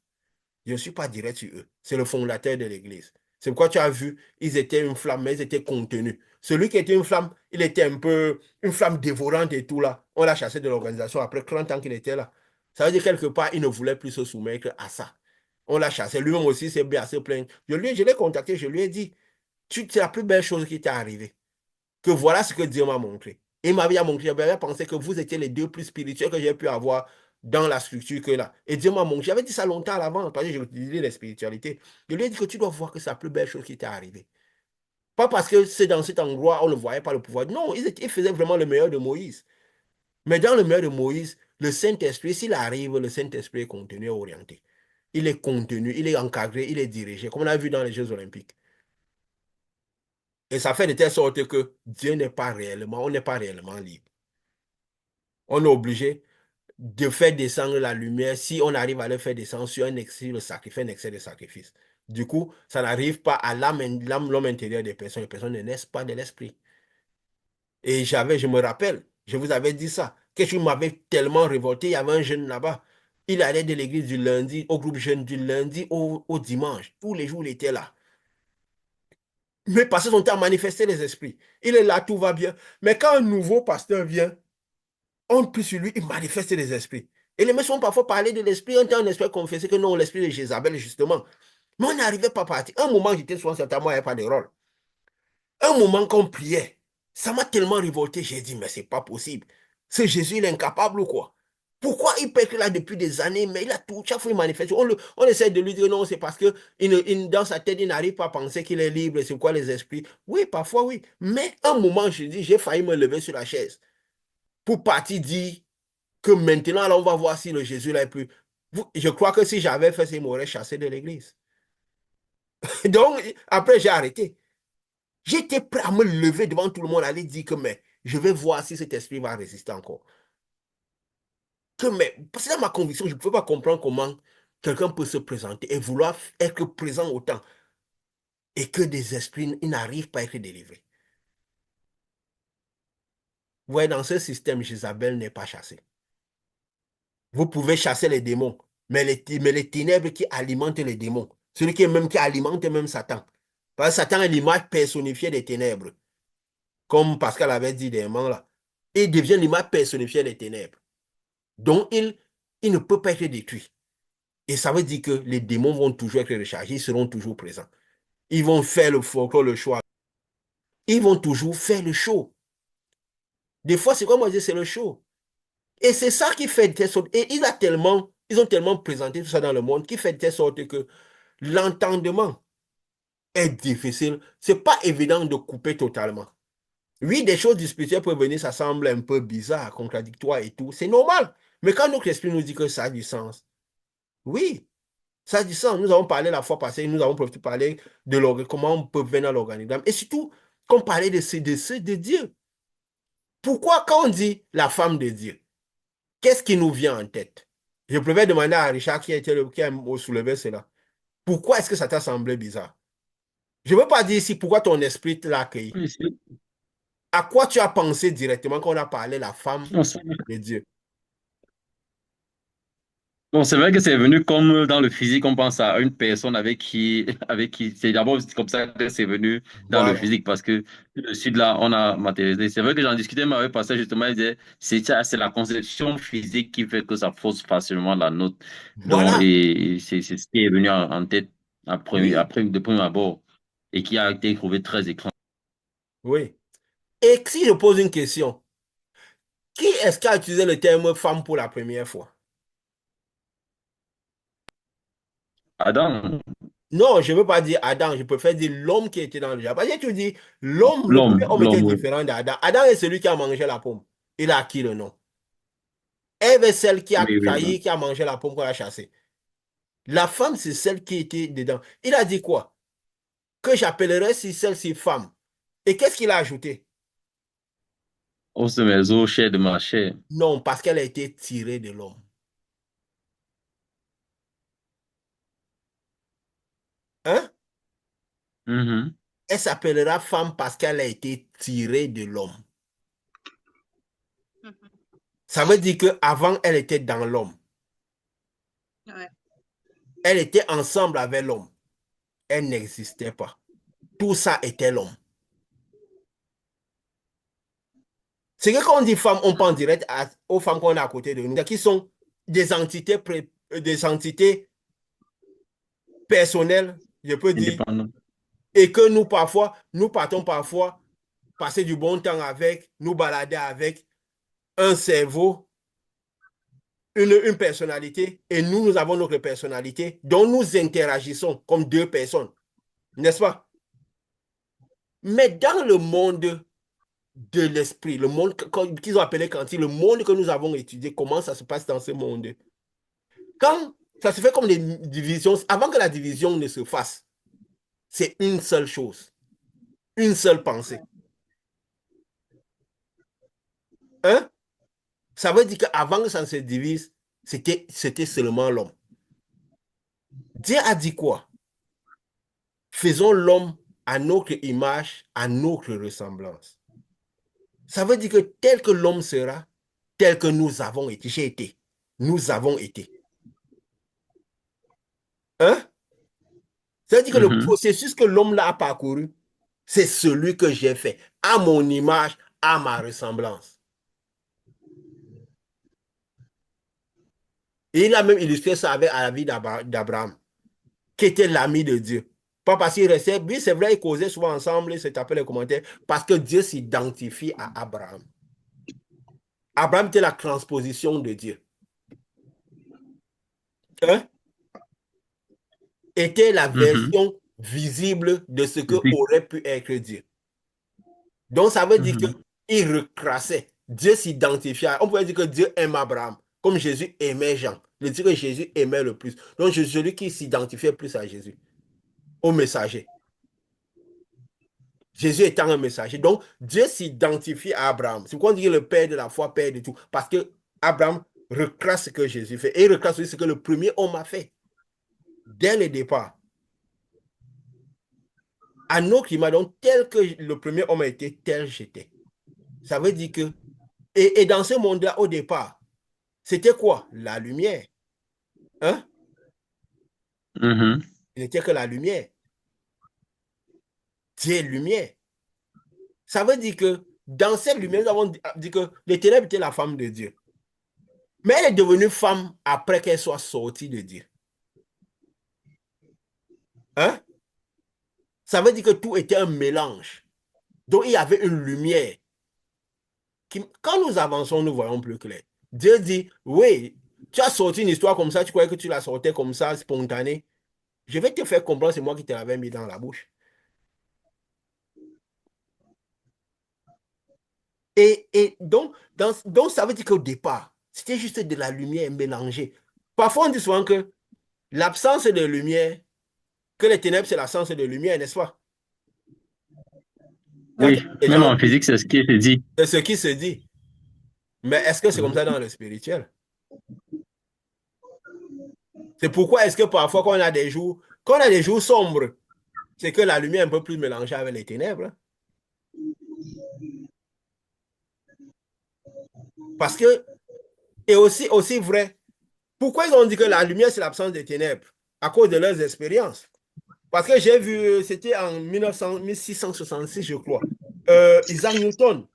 Je ne suis pas direct sur eux. C'est le fondateur de l'Église. C'est pourquoi tu as vu, ils étaient une flamme, mais ils étaient contenus. Celui qui était une flamme, il était un peu une flamme dévorante et tout là. On l'a chassé de l'organisation après 30 ans qu'il était là. Ça veut dire quelque part, il ne voulait plus se soumettre à ça. On l'a chassé. Lui-même aussi s'est bien assez plaint. Je l'ai contacté, je lui ai dit, c'est la plus belle chose qui t'est arrivée. Que voilà ce que Dieu m'a montré. Il m'avait montré, j'avais pensé que vous étiez les deux plus spirituels que j'ai pu avoir dans la structure que là. Et Dieu m'a montré. J'avais dit ça longtemps à l'avant, parce que j'ai utilisé la spiritualité. Je lui ai dit que tu dois voir que c'est la plus belle chose qui t'est arrivée. Pas parce que c'est dans cet endroit, on ne voyait pas le pouvoir. Non, ils faisaient vraiment le meilleur de Moïse. Mais dans le meilleur de Moïse, le Saint-Esprit, s'il arrive, le Saint-Esprit est contenu et orienté. Il est contenu, il est encadré, il est dirigé, comme on a vu dans les Jeux Olympiques. Et ça fait de telle sorte que Dieu n'est pas réellement, on n'est pas réellement libre. On est obligé de faire descendre la lumière si on arrive à le faire descendre sur un excès de sacrifice, un excès de sacrifice. Du coup, ça n'arrive pas à l'homme intérieur des personnes. Les personnes ne naissent pas de l'esprit. Et je me rappelle, je vous avais dit ça. Quelque chose m'avait tellement révolté. Il y avait un jeune là-bas. Il allait de l'église du lundi, au groupe jeune du lundi au dimanche. Tous les jours, il était là. Mais passer son temps à manifester les esprits. Il est là, tout va bien. Mais quand un nouveau pasteur vient, on prie sur lui, il manifeste les esprits. Et les mecs sont parfois parler de l'esprit, un temps un esprit confessé que non, l'esprit de Jézabel, justement. Mais on n'arrivait pas à partir. Un moment, j'étais souvent certainement, il n'y avait pas de rôle. Un moment qu'on priait, ça m'a tellement révolté, j'ai dit, mais c'est pas possible. Ce Jésus, il est incapable ou quoi? Pourquoi il peut être là depuis des années, mais il a tout, chaque fois il manifeste. On essaie de lui dire non, c'est parce que dans sa tête, il n'arrive pas à penser qu'il est libre, c'est quoi les esprits? Oui, parfois oui. Mais un moment, je dis, j'ai failli me lever sur la chaise pour partir dire que maintenant, là, on va voir si le Jésus là est plus. Je crois que si j'avais fait ça, il m'aurait chassé de l'église. Donc, après, j'ai arrêté. J'étais prêt à me lever devant tout le monde, aller dire que mais je vais voir si cet esprit va résister encore. Parce que dans ma conviction, je ne pouvais pas comprendre comment quelqu'un peut se présenter et vouloir être présent autant et que des esprits ils n'arrivent pas à être délivrés. Ouais, dans ce système, Jézabel n'est pas chassée. Vous pouvez chasser les démons, mais les ténèbres qui alimentent les démons, celui qui alimente même Satan. Parce que Satan est l'image personnifiée des ténèbres, comme Pascal avait dit des mains là. Il devient l'image personnifiée des ténèbres. Donc, il ne peut pas être détruit. Et ça veut dire que les démons vont toujours être rechargés, ils seront toujours présents. Ils vont faire le folklore, le show. Ils vont toujours faire le show. Des fois, c'est comme moi je dis, c'est le show. Et c'est ça qui fait de telle sorte. Et ils ont tellement présenté tout ça dans le monde qui fait de telle sorte que l'entendement est difficile. C'est pas évident de couper totalement. Oui, des choses du spirituel peuvent venir, ça semble un peu bizarre, contradictoire et tout. C'est normal. Mais quand notre esprit nous dit que ça a du sens, oui, ça a du sens. Nous avons parlé la fois passée, nous avons parlé de comment on peut venir à l'organigramme. Et surtout, qu'on parlait de Dieu. Pourquoi quand on dit la femme de Dieu, qu'est-ce qui nous vient en tête? Je préfère demander à Richard qui a soulevé cela. Pourquoi est-ce que ça t'a semblé bizarre? Je ne veux pas dire ici pourquoi ton esprit l'a accueilli. Oui, À quoi tu as pensé directement quand on a parlé de la femme non, de Dieu? bon, c'est vrai que c'est venu comme dans le physique, on pense à une personne avec qui, c'est d'abord comme ça que c'est venu dans le Voilà, physique parce que le sud là, on a matérialisé. C'est vrai que j'en discutais mais avec passage justement, il disait, c'est la conception physique qui fait que ça fausse facilement la note. Donc, voilà, et c'est ce qui est venu en tête oui, de premier abord et qui a été trouvé très éclairant. oui. Et si je pose une question, qui est-ce qui a utilisé le terme femme pour la première fois? Adam, Non, je ne veux pas dire Adam, je préfère dire l'homme qui était dans le jardin. Parce que tu dis, l'homme, le premier homme était l'homme, oui. différent d'Adam. Adam est celui qui a mangé la pomme. Il a acquis le nom. Ève est celle qui a Oui, oui, failli, qui a mangé la pomme qu'on a chassée. La femme, c'est celle qui était dedans. Il a dit quoi? Que j'appellerais si celle-ci femme. Et qu'est-ce qu'il a ajouté? Os de mes os, chair de ma chair. Non, parce qu'elle a été tirée de l'homme. Hein? Mhm. Elle s'appellera femme parce qu'elle a été tirée de l'homme. Ça veut dire qu'avant, elle était dans l'homme. Ouais. Elle était ensemble avec l'homme. Elle n'existait pas. Tout ça était l'homme. C'est que quand on dit femme, on pense direct aux femmes qu'on a à côté de nous, qui sont des entités personnel, je peux dire, Indépendant. et que nous partons parfois passer du bon temps avec, nous balader avec un cerveau, une personnalité, et nous avons notre personnalité, dont nous interagissons comme deux personnes, n'est-ce pas? Mais dans le monde de l'esprit, le monde qu'ils ont appelé quantique, le monde que nous avons étudié, comment ça se passe dans ce monde? Quand ça se fait comme des divisions, avant que la division ne se fasse, c'est une seule chose, une seule pensée. Hein? Ça veut dire qu'avant que ça ne se divise, c'était seulement l'homme. Dieu a dit quoi? Faisons l'homme à notre image, à notre ressemblance. Ça veut dire que tel que l'homme sera, tel que nous avons été, j'ai été, nous avons été. Hein? Ça veut dire que le processus que l'homme a parcouru, c'est celui que j'ai fait, à mon image, à ma ressemblance. Et il a même illustré ça avec la vie d'Abraham, qui était l'ami de Dieu. Pas parce qu'il restait, oui, c'est vrai, ils causaient souvent ensemble, ils se tapaient les commentaires, parce que Dieu s'identifie à Abraham. Abraham était la transposition de Dieu. Hein? Était la version visible de ce que aurait pu être Dieu. Donc, ça veut dire qu'il recrassait. Dieu s'identifiait. On pourrait dire que Dieu aime Abraham, comme Jésus aimait Jean. Je dis que Jésus aimait le plus. Donc, celui qui s'identifiait plus à Jésus, au messager. Jésus étant un messager. Donc, Dieu s'identifie à Abraham. C'est pourquoi on dit le père de la foi, père de tout. Parce que Abraham recrasse ce que Jésus fait. Et il recrasse aussi ce que le premier homme a fait. Dès le départ. À notre image, donc, tel que le premier homme a été, tel j'étais. Ça veut dire que... Et dans ce monde-là, au départ, c'était quoi? La lumière. Hein? Il n'était que la lumière. Dieu est lumière. Ça veut dire que dans cette lumière, nous avons dit que les ténèbres étaient la femme de Dieu. Mais elle est devenue femme après qu'elle soit sortie de Dieu. Hein? Ça veut dire que tout était un mélange. Donc il y avait une lumière. Quand nous avançons, nous voyons plus clair. Dieu dit, oui, tu as sorti une histoire comme ça, tu croyais que tu la sortais comme ça, spontanée. Je vais te faire comprendre, c'est moi qui te l'avais mis dans la bouche. Et donc, ça veut dire qu'au départ, c'était juste de la lumière mélangée. Parfois, on dit souvent que l'absence de lumière, que les ténèbres, c'est l'absence de lumière, n'est-ce pas? Oui, même en physique, c'est ce qui se dit. C'est ce qui se dit. Mais est-ce que c'est comme ça dans le spirituel? C'est pourquoi est-ce que parfois, quand on a des jours sombres, c'est que la lumière est un peu plus mélangée avec les ténèbres. Parce que, et aussi vrai, pourquoi ils ont dit que la lumière, c'est l'absence des ténèbres? À cause de leurs expériences. Parce que j'ai vu, c'était en 1666, je crois, Isaac Newton.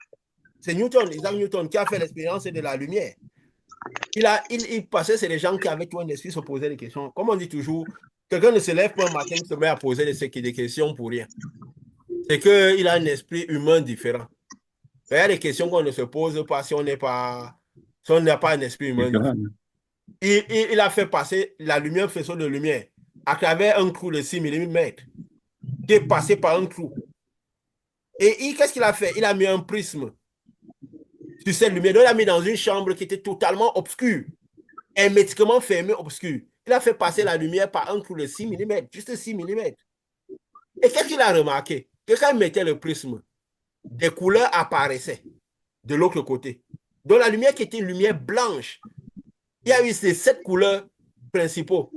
C'est Isaac Newton, qui a fait l'expérience de la lumière. Il passait, c'est les gens qui avaient tout un esprit se posaient des questions. Comme on dit toujours, quelqu'un ne se lève pas un matin et se met à poser des questions pour rien. C'est qu'il a un esprit humain différent. Il y a des questions qu'on ne se pose pas si on n'a pas un esprit humain différent. Il a fait passer la lumière, faisceau de lumière, à travers un trou de 6 mm, qui est passé par un trou. Et qu'est-ce qu'il a fait? Il a mis un prisme sur cette lumière. Donc, il l'a mis dans une chambre qui était totalement obscure, hermétiquement fermée, obscure. Il a fait passer la lumière par un trou de 6 mm, juste 6 mm. Et qu'est-ce qu'il a remarqué? Que quand il mettait le prisme, des couleurs apparaissaient de l'autre côté. Donc, la lumière qui était une lumière blanche, il y a eu ces 7 couleurs principaux.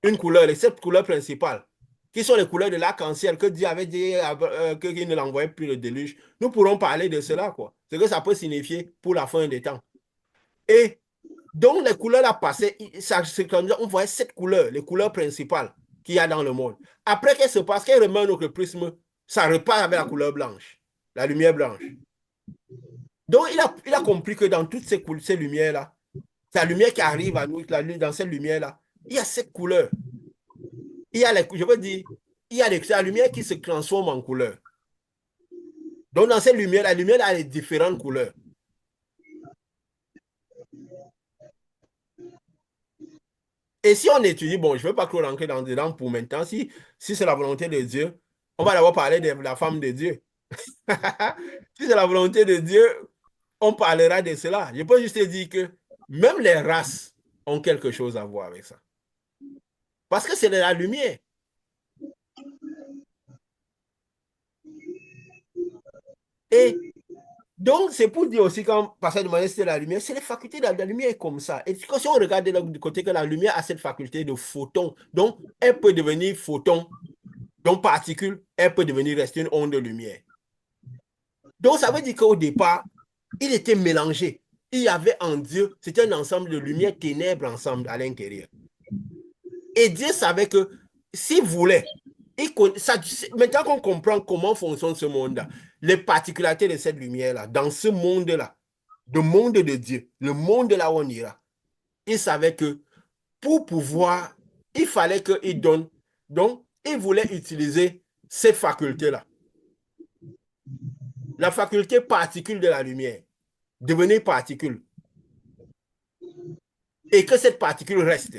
Une couleur, les 7 couleurs principales, qui sont les couleurs de l'arc-en-ciel, que Dieu avait dit qu'il ne l'envoyait plus le déluge. Nous pourrons parler de cela, quoi. Ce que ça peut signifier pour la fin des temps. Et donc, les couleurs là passaient, on voyait 7 couleurs, les couleurs principales qu'il y a dans le monde. Après, qu'est-ce qui se passe? Quand il remet notre prisme, ça repart avec la couleur blanche, la lumière blanche. Donc, il a compris que dans toutes ces lumières-là, c'est la lumière qui arrive à nous, dans cette lumière-là, il y a 7 couleurs. je veux dire, c'est la lumière qui se transforme en couleur. Donc, dans cette lumière, la lumière a les différentes couleurs. Et si on étudie, bon, je ne veux pas trop rentrer dedans pour maintenant, si c'est la volonté de Dieu, on va d'abord parler de la femme de Dieu. Si c'est la volonté de Dieu, on parlera de cela. Je peux juste te dire que même les races ont quelque chose à voir avec ça. Parce que c'est de la lumière. Et donc, c'est pour dire aussi, quand Pascal demandait si c'est la lumière, c'est les facultés de la lumière comme ça. Et si on regarde du côté que la lumière a cette faculté de photon, donc elle peut devenir photon, donc particule, elle peut devenir rester une onde de lumière. Donc, ça veut dire qu'au départ, il était mélangé. Il y avait en Dieu, c'était un ensemble de lumière, ténèbres ensemble à l'intérieur. Et Dieu savait que s'il voulait, maintenant qu'on comprend comment fonctionne ce monde-là, les particularités de cette lumière-là, dans ce monde-là, le monde de Dieu, le monde là où on ira, il savait que pour pouvoir, il fallait qu'il donne. Donc, il voulait utiliser ces facultés-là. La faculté particule de la lumière, devenir particule. Et que cette particule reste.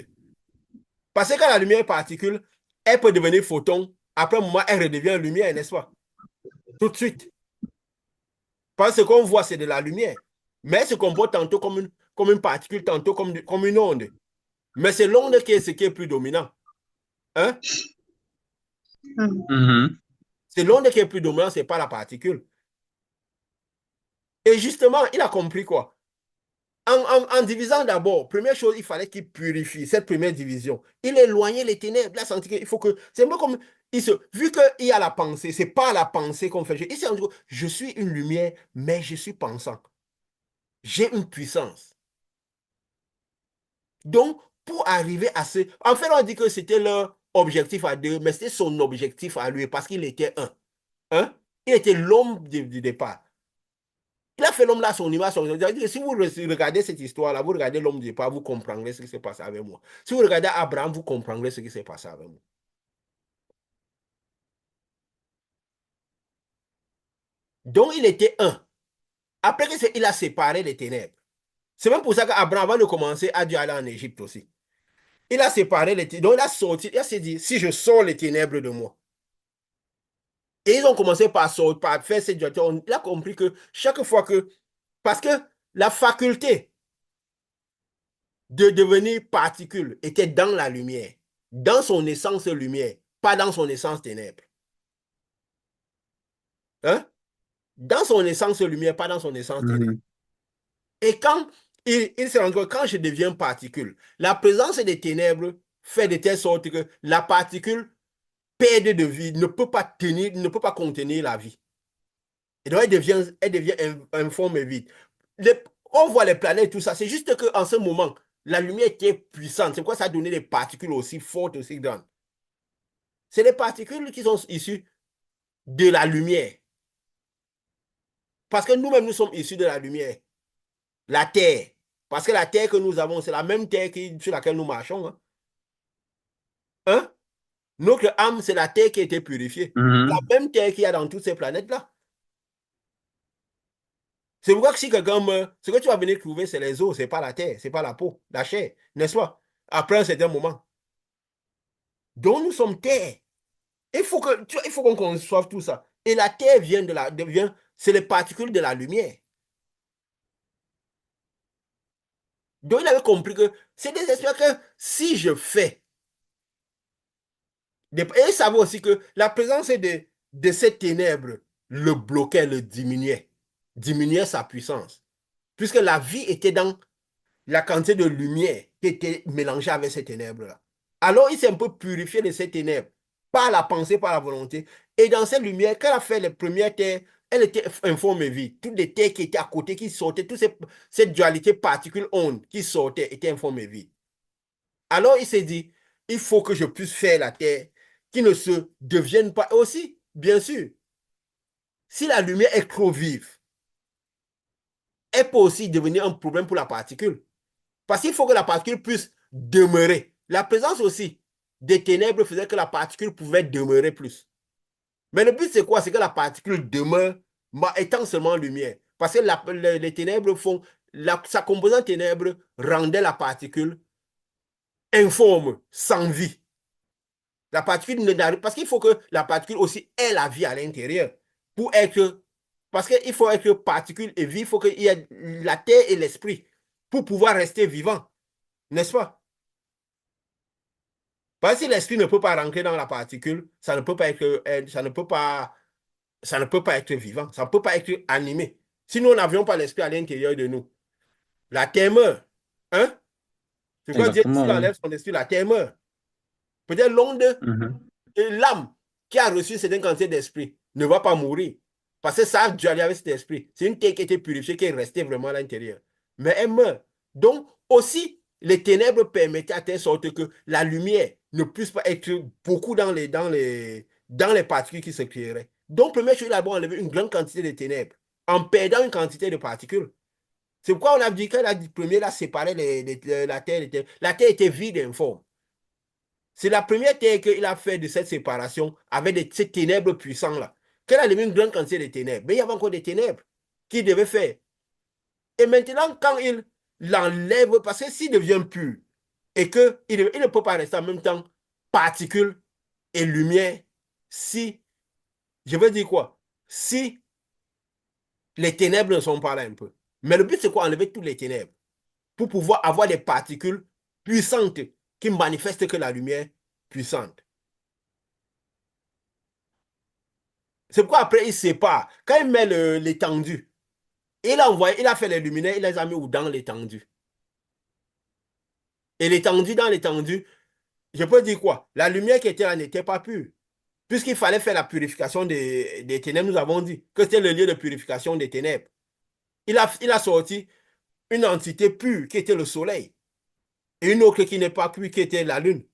Parce que quand la lumière est particule, elle peut devenir photon. Après un moment, elle redevient lumière, n'est-ce pas? Tout de suite. Parce que ce qu'on voit, c'est de la lumière. Mais elle se comporte tantôt comme une particule, tantôt comme une onde. Mais c'est l'onde qui est ce qui est plus dominant. Hein? C'est l'onde qui est plus dominant, ce n'est pas la particule. Et justement, il a compris quoi? En divisant d'abord, première chose, il fallait qu'il purifie cette première division. Il éloignait les ténèbres. Il a senti qu'il faut que. C'est un peu comme. Vu qu'il y a la pensée, c'est pas la pensée qu'on fait. Il s'est rendu compte, je suis une lumière, mais je suis pensant. J'ai une puissance. Donc, pour arriver à ce. En fait, on dit que c'était leur objectif à deux, mais c'était son objectif à lui parce qu'il était un. Hein? Il était l'homme du départ. Il a fait l'homme là à son image. Si vous regardez cette histoire-là, vous regardez l'homme du départ, vous comprendrez ce qui s'est passé avec moi. Si vous regardez Abraham, vous comprendrez ce qui s'est passé avec moi. Donc, il était un. Après qu'il a séparé les ténèbres. C'est même pour ça qu'Abraham, avant de commencer, a dû aller en Égypte aussi. Il a séparé les ténèbres. Donc, il a sorti, il s'est dit, si je sors les ténèbres de moi. Et ils ont commencé par faire cette joie. Il a compris que chaque fois que. Parce que la faculté de devenir particule était dans la lumière, dans son essence lumière, pas dans son essence ténèbres. Hein? Dans son essence lumière, pas dans son essence ténèbres. Et quand il s'est rendu compte, quand je deviens particule, la présence des ténèbres fait de telle sorte que la particule perd de vie, ne peut pas tenir, ne peut pas contenir la vie. Et donc, elle devient informe et vide. On voit les planètes, tout ça. C'est juste qu'en ce moment, la lumière était puissante. C'est pourquoi ça a donné des particules aussi fortes, aussi grandes. C'est les particules qui sont issues de la lumière. Parce que nous-mêmes, nous sommes issus de la lumière. La terre. Parce que la terre que nous avons, c'est la même terre sur laquelle nous marchons. Hein? Hein? Notre âme, c'est la terre qui a été purifiée. La même terre qu'il y a dans toutes ces planètes-là. C'est pourquoi que si quelqu'un meurt, ce que tu vas venir trouver, c'est les os, c'est pas la terre, c'est pas la peau, la chair, n'est-ce pas? Après un certain moment. Donc nous sommes terre. Il faut qu'on conçoive tout ça. Et la terre c'est les particules de la lumière. Donc il avait compris que c'est des esprits que si je fais, et il savait aussi que la présence de ces ténèbres le bloquait, le diminuait sa puissance. Puisque la vie était dans la quantité de lumière qui était mélangée avec ces ténèbres-là. Alors, il s'est un peu purifié de ces ténèbres, par la pensée, par la volonté. Et dans cette lumière, quand elle a fait les premières terres, elle était informe et vide. Toutes les terres qui étaient à côté, qui sortaient, toute cette dualité particule-onde qui sortait, était informe et vide. Alors, il s'est dit, il faut que je puisse faire la terre qui ne se devienne pas. Aussi, bien sûr, si la lumière est trop vive, elle peut aussi devenir un problème pour la particule. Parce qu'il faut que la particule puisse demeurer. La présence aussi des ténèbres faisait que la particule pouvait demeurer plus. Mais le but, c'est quoi? C'est que la particule demeure étant seulement lumière. Parce que les ténèbres font... sa composante ténèbre rendait la particule informe, sans vie. La particule n'arrive... Parce qu'il faut que la particule aussi ait la vie à l'intérieur. Pour être... Parce qu'il faut être particule et vie, il faut qu'il y ait la terre et l'esprit pour pouvoir rester vivant. N'est-ce pas? Parce que si l'esprit ne peut pas rentrer dans la particule, ça ne peut pas être, ça ne peut pas être vivant, ça ne peut pas être animé. Si nous n'avions pas l'esprit à l'intérieur de nous, la terre meurt. Hein? C'est quoi dire Exactement, s'il oui. enlève son esprit, la terre meurt. Peut-être l'onde Mhm. et l'âme qui a reçu cette quantité d'esprit ne va pas mourir. Parce que ça a dû aller avec cet esprit. C'est une terre qui a été purifiée, qui est restée vraiment à l'intérieur. Mais elle meurt. Donc, aussi, les ténèbres permettaient à telle sorte que la lumière ne puisse pas être beaucoup dans les particules qui se créeraient. Donc, première chose, il a enlevé une grande quantité de ténèbres en perdant une quantité de particules. C'est pourquoi on a dit que la première a séparé la terre. La terre était vide et informe. C'est la première terre qu'il a fait de cette séparation avec ces ténèbres puissants-là. Qu'elle a levé une grande quantité de ténèbres. Mais il y avait encore des ténèbres qu'il devait faire. Et maintenant, quand il l'enlève, parce que s'il devient pur et qu'il ne peut pas rester en même temps particule et lumière, si, je veux dire quoi? Si les ténèbres ne sont pas là un peu. Mais le but, c'est quoi? Enlever toutes les ténèbres pour pouvoir avoir des particules puissantes qui manifestent que la lumière puissante. C'est pourquoi après, il sépare. Quand il met l'étendue, il a fait les luminaires, il les a mis dans l'étendue. Et l'étendue, dans l'étendue, je peux dire quoi? La lumière qui était là n'était pas pure. Puisqu'il fallait faire la purification des ténèbres, nous avons dit que c'était le lieu de purification des ténèbres. Il a sorti une entité pure qui était le soleil et une autre qui n'est pas pure qui était la lune.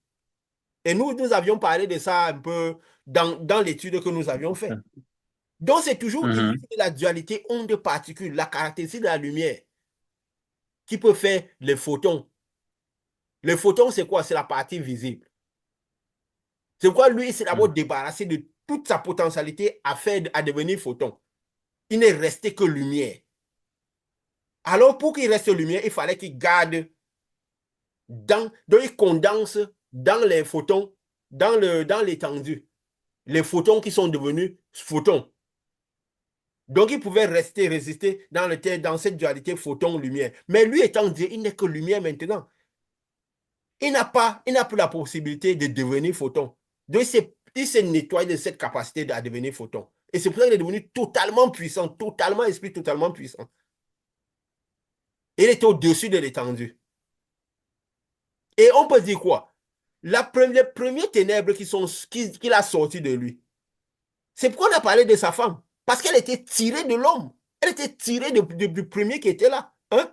Et nous avions parlé de ça un peu dans l'étude que nous avions faite. Donc, c'est toujours ici Mhm. la dualité onde-particule, la caractéristique de la lumière qui peut faire les photons. Les photons, c'est quoi? C'est la partie visible. C'est pourquoi lui, il s'est d'abord Mhm. débarrassé de toute sa potentialité à devenir photon. Il n'est resté que lumière. Alors, pour qu'il reste lumière, il fallait qu'il garde donc il condense dans les photons, dans l'étendue, les photons qui sont devenus photons. Donc, il pouvait rester, résister dans cette dualité photon-lumière. Mais lui étant Dieu, il n'est que lumière maintenant. Il n'a plus la possibilité de devenir photon. Donc, il s'est nettoyé de cette capacité à devenir photon. Et c'est pour ça qu'il est devenu totalement puissant, totalement esprit, totalement puissant. Il est au-dessus de l'étendue. Et on peut dire quoi? Les premières ténèbres qu'il a sorties de lui, c'est pourquoi on a parlé de sa femme. Parce qu'elle était tirée de l'homme. Elle était tirée du premier qui était là. Hein?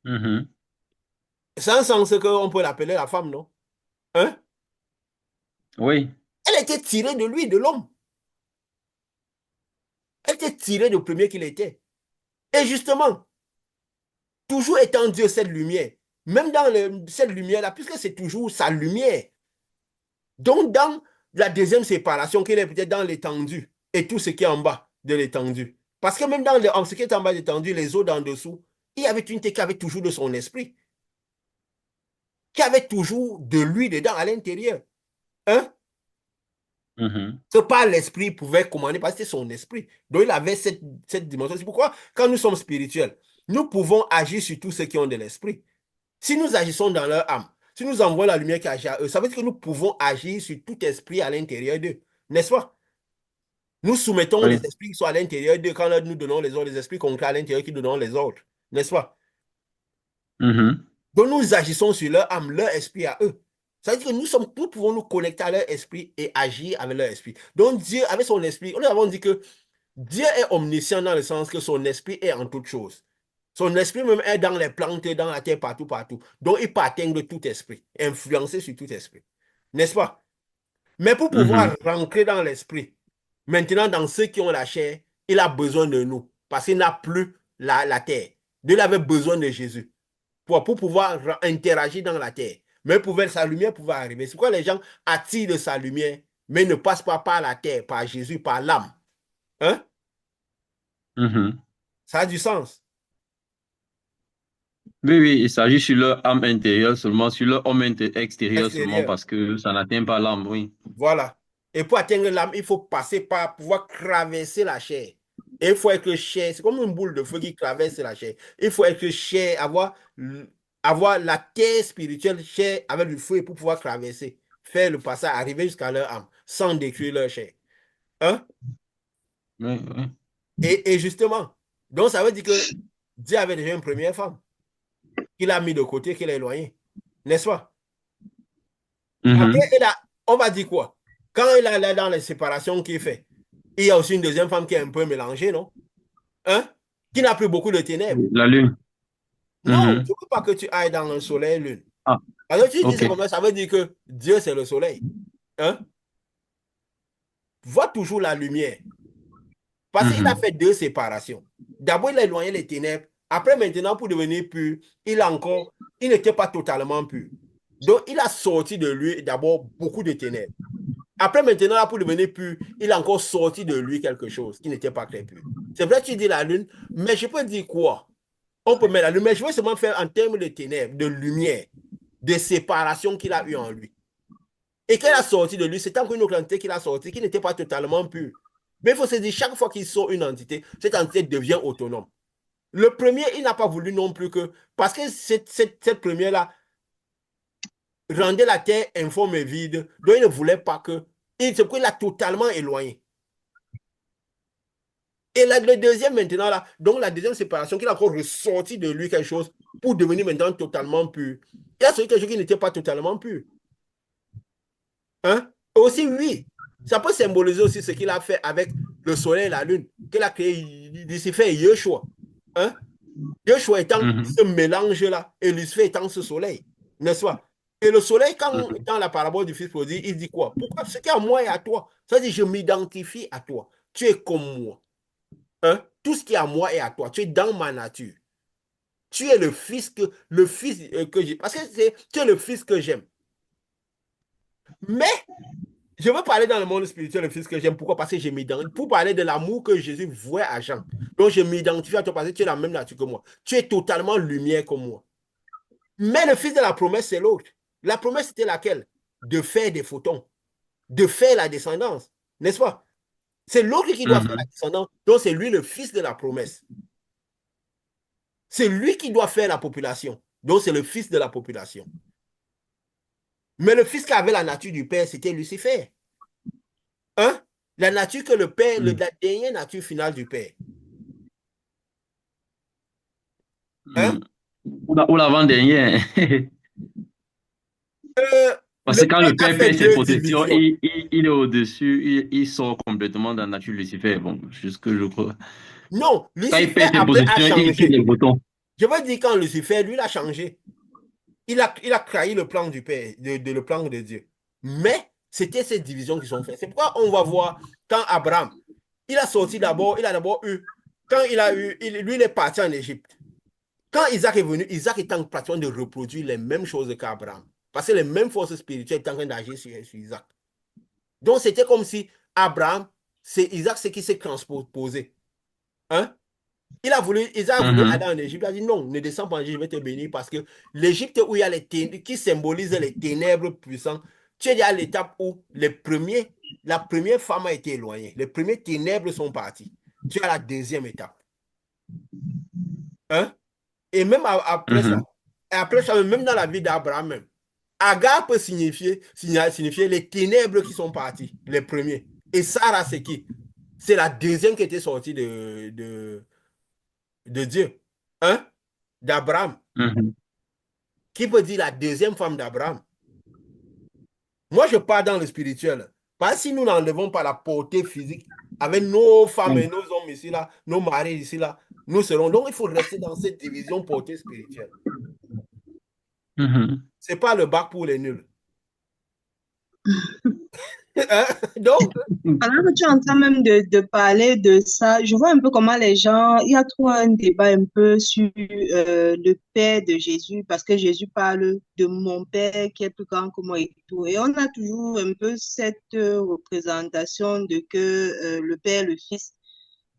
Mhm. C'est un sens qu'on peut l'appeler la femme, non? Hein? Oui. Elle était tirée de lui, de l'homme. Elle était tirée du premier qu'il était. Et justement, toujours étant Dieu cette lumière, même dans cette lumière-là, puisque c'est toujours sa lumière. Donc, dans la deuxième séparation, qu'il est peut-être dans l'étendue et tout ce qui est en bas de l'étendue. Parce que même en ce qui est en bas de l'étendue, les eaux d'en dessous, il y avait une qui avait toujours de son esprit, qui avait toujours de lui dedans à l'intérieur. Hein? Mhm. Que par l'esprit pouvait commander, parce que c'était son esprit. Donc il avait cette dimension. C'est pourquoi, quand nous sommes spirituels, nous pouvons agir sur tous ceux qui ont de l'esprit. Si nous agissons dans leur âme, si nous envoyons la lumière qui agit à eux, ça veut dire que nous pouvons agir sur tout esprit à l'intérieur d'eux. N'est-ce pas? Nous soumettons les Oui. esprits qui sont à l'intérieur d'eux quand nous donnons les ordres, les esprits concrets à l'intérieur qui donnent les ordres. N'est-ce pas? Mhm. Donc nous agissons sur leur âme, leur esprit à eux. Ça veut dire que nous pouvons nous connecter à leur esprit et agir avec leur esprit. Donc Dieu, avec son esprit, nous avons dit que Dieu est omniscient dans le sens que son esprit est en toutes choses. Son esprit même est dans les plantes, dans la terre, partout, partout. Donc il peut atteindre tout esprit, influencer sur tout esprit. N'est-ce pas? Mais pour pouvoir Mhm. rentrer dans l'esprit, maintenant dans ceux qui ont la chair, il a besoin de nous. Parce qu'il n'a plus la terre. Dieu avait besoin de Jésus pour pouvoir interagir dans la terre. mais sa lumière pouvait arriver. C'est pourquoi les gens attirent de sa lumière, mais ne passent pas par la terre, par Jésus, par l'âme. Hein? Mhm. Ça a du sens. Oui, oui, il s'agit sur leur âme intérieure seulement, sur leur homme extérieur seulement Extérieur. parce que ça n'atteint pas l'âme, oui. Voilà. Et pour atteindre l'âme, il faut passer par pouvoir traverser la chair. Et il faut être chair. C'est comme une boule de feu qui traverse la chair. Il faut être chair, avoir la terre spirituelle chair avec du feu pour pouvoir traverser. Faire le passage, arriver jusqu'à leur âme, sans détruire leur chair. Hein? Oui, oui. Et justement, donc ça veut dire que Dieu avait déjà une première femme qu'il a mis de côté, qu'il a éloignée. N'est-ce pas? Après, Mhm. on va dire quoi? Quand il est dans les séparations qu'il fait, il y a aussi une deuxième femme qui est un peu mélangée, non? Hein? Qui n'a plus beaucoup de ténèbres. La lune. Non, Mhm. je ne veux pas que tu ailles dans le soleil, lune. Ah, Alors tu dis ok. ça comme ça veut dire que Dieu, c'est le soleil. Hein? Vois toujours la lumière. Parce qu'il a Mhm. fait deux séparations. D'abord, il a éloigné les ténèbres. Après, maintenant, pour devenir pur, il n'était pas totalement pur. Donc, il a sorti de lui d'abord beaucoup de ténèbres. Après, maintenant, là, pour devenir pur, il a encore sorti de lui quelque chose qui n'était pas très pur. C'est vrai que tu dis la lune, mais je peux dire quoi? On peut mettre la lune, mais je veux seulement faire en termes de ténèbres, de lumière, de séparation qu'il a eu en lui. Et qu'elle a sorti de lui, c'est encore une autre entité qu'il a sorti qui n'était pas totalement pure. Mais il faut se dire, chaque fois qu'il sort une entité, cette entité devient autonome. Le premier, il n'a pas voulu non plus que, parce que cette première-là rendait la terre informe et vide, donc il ne voulait pas que, c'est pourquoi il l'a totalement éloigné. Et le deuxième maintenant, là, donc la deuxième séparation, qu'il a encore ressorti de lui quelque chose pour devenir maintenant totalement pur. Il a sorti quelque chose qui n'était pas totalement pur. Hein? Et aussi, oui, ça peut symboliser aussi ce qu'il a fait avec le soleil et la lune, qu'il a créé Lucifer et Yeshua. Hein? Yeshua étant Mhm. ce mélange-là et Lucifer étant ce soleil, n'est-ce pas? Et le soleil, quand Mhm. dans la parabole du Fils prodigue, il dit quoi? Pourquoi ce qui est à moi et à toi? Ça dit, je m'identifie à toi. Tu es comme moi. Hein? Tout ce qui est à moi et à toi. Tu es dans ma nature. Tu es le fils que j'ai. Parce que tu es le fils que j'aime. Mais je veux parler dans le monde spirituel, le fils que j'aime. Pourquoi? Parce que je m'identifie. Pour parler de l'amour que Jésus vouait à Jean. Donc je m'identifie à toi parce que tu es la même nature que moi. Tu es totalement lumière comme moi. Mais le fils de la promesse, c'est l'autre. La promesse, c'était laquelle? De faire des photons, de faire la descendance. N'est-ce pas? C'est l'autre qui doit faire la Mhm. descendance. Donc c'est lui le fils de la promesse. C'est lui qui doit faire la population. Donc c'est le fils de la population. Mais le fils qui avait la nature du Père, c'était Lucifer. Hein? La nature que le Père, Mhm. la dernière nature finale du Père. Hein? Mhm. Ou l'avant-dernier. Parce Le que quand Père le a père fait perd ses deux possessions, divisions. il est au-dessus, il sort complètement dans la nature Lucifer. Bon, c'est ce que je crois. Non, Quand il Lucifer perd ses après a possessions, il quitte changé. les boutons. Je veux dire quand Lucifer, lui, il a changé. Il a trahi le plan du Père, le plan de Dieu. Mais c'était ces divisions qui sont faites. C'est pourquoi on va voir quand Abraham, il a sorti d'abord, il a d'abord eu, quand il a eu, lui, il est parti en Égypte. Quand Isaac est venu, Isaac est en train de reproduire les mêmes choses qu'Abraham. Parce que les mêmes forces spirituelles étaient en train d'agir sur Isaac. Donc c'était comme si Abraham, c'est Isaac ce qui s'est transposé. Hein? Isaac a voulu aller Mhm. en Égypte. Il a dit non, ne descends pas en Égypte, je vais te bénir parce que l'Égypte où il y a les ténèbres, qui symbolise les ténèbres puissantes, tu es à l'étape où la première femme a été éloignée. Les premiers ténèbres sont partis. Tu es à la deuxième étape. Hein? Et même Mhm. après ça, même dans la vie d'Abraham, même, Agar peut signifier les ténèbres qui sont partis, les premiers. Et Sarah, c'est qui? C'est la deuxième qui était sortie de Dieu. Hein? D'Abraham. Mhm. Qui peut dire la deuxième femme d'Abraham? Moi, je pars dans le spirituel. Parce que si nous n'enlevons pas la portée physique avec nos femmes et nos hommes ici, là, nos maris ici, là, nous serons. Donc, il faut rester dans cette division portée spirituelle. Mhm. Ce n'est pas le bac pour les nuls. Hein? Donc, Pendant que tu es en train même de parler de ça, je vois un peu comment les gens, il y a trop un débat un peu sur le Père de Jésus, parce que Jésus parle de mon Père qui est plus grand que moi et tout. Et on a toujours un peu cette représentation de que le Père, le Fils.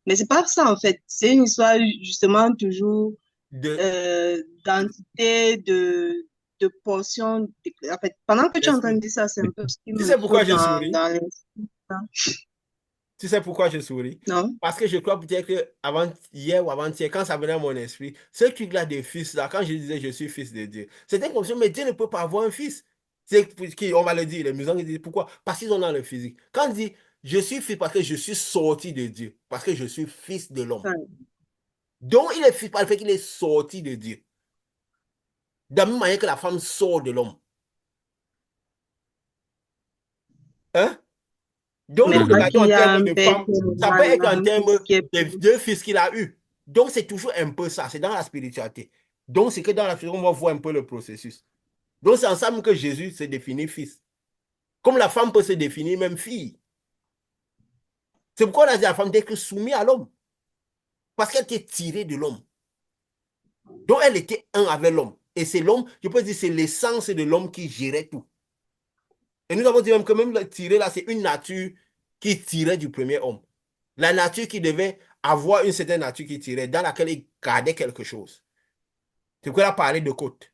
Mais c'est pas ça en fait. C'est une histoire justement toujours de d'entité, de portion. En fait, pendant que tu es en train de l'esprit. dire ça, c'est un peu ce qui Tu me sais pourquoi saute je souris? dans l'esprit. Tu sais pourquoi je souris? Non? Parce que je crois peut-être que avant hier ou avant-hier, quand ça venait à mon esprit, ce truc-là des fils, là, quand je disais je suis fils de Dieu, c'était comme ça, mais Dieu ne peut pas avoir un fils. On va le dire, les musulmans ils disent pourquoi? Parce qu'ils ont dans le physique. Quand on dit je suis fils parce que je suis sorti de Dieu, parce que je suis fils de l'homme. Ouais. Donc il est fils par le fait qu'il est sorti de Dieu. De la même manière que la femme sort de l'homme. Hein? Donc, nous Mais pas regardons qu'il en y a termes un de père femme, qui est ça peut normal et être en un termes fils qui est des plus. deux fils qu'il a eus. Donc, c'est toujours un peu ça, c'est dans la spiritualité. Donc, c'est que dans la spiritualité, on va voir un peu le processus. Donc, c'est ensemble que Jésus se définit fils. Comme la femme peut se définir même fille. C'est pourquoi on a dit à la femme d'être soumise à l'homme. Parce qu'elle était tirée de l'homme. Donc, elle était un avec l'homme. Et c'est l'homme, je peux dire, c'est l'essence de l'homme qui gérait tout. Et nous avons dit même que même le tiré là, c'est une nature qui tirait du premier homme. La nature qui devait avoir une certaine nature qui tirait, dans laquelle il gardait quelque chose. C'est pourquoi il a parlé de côte.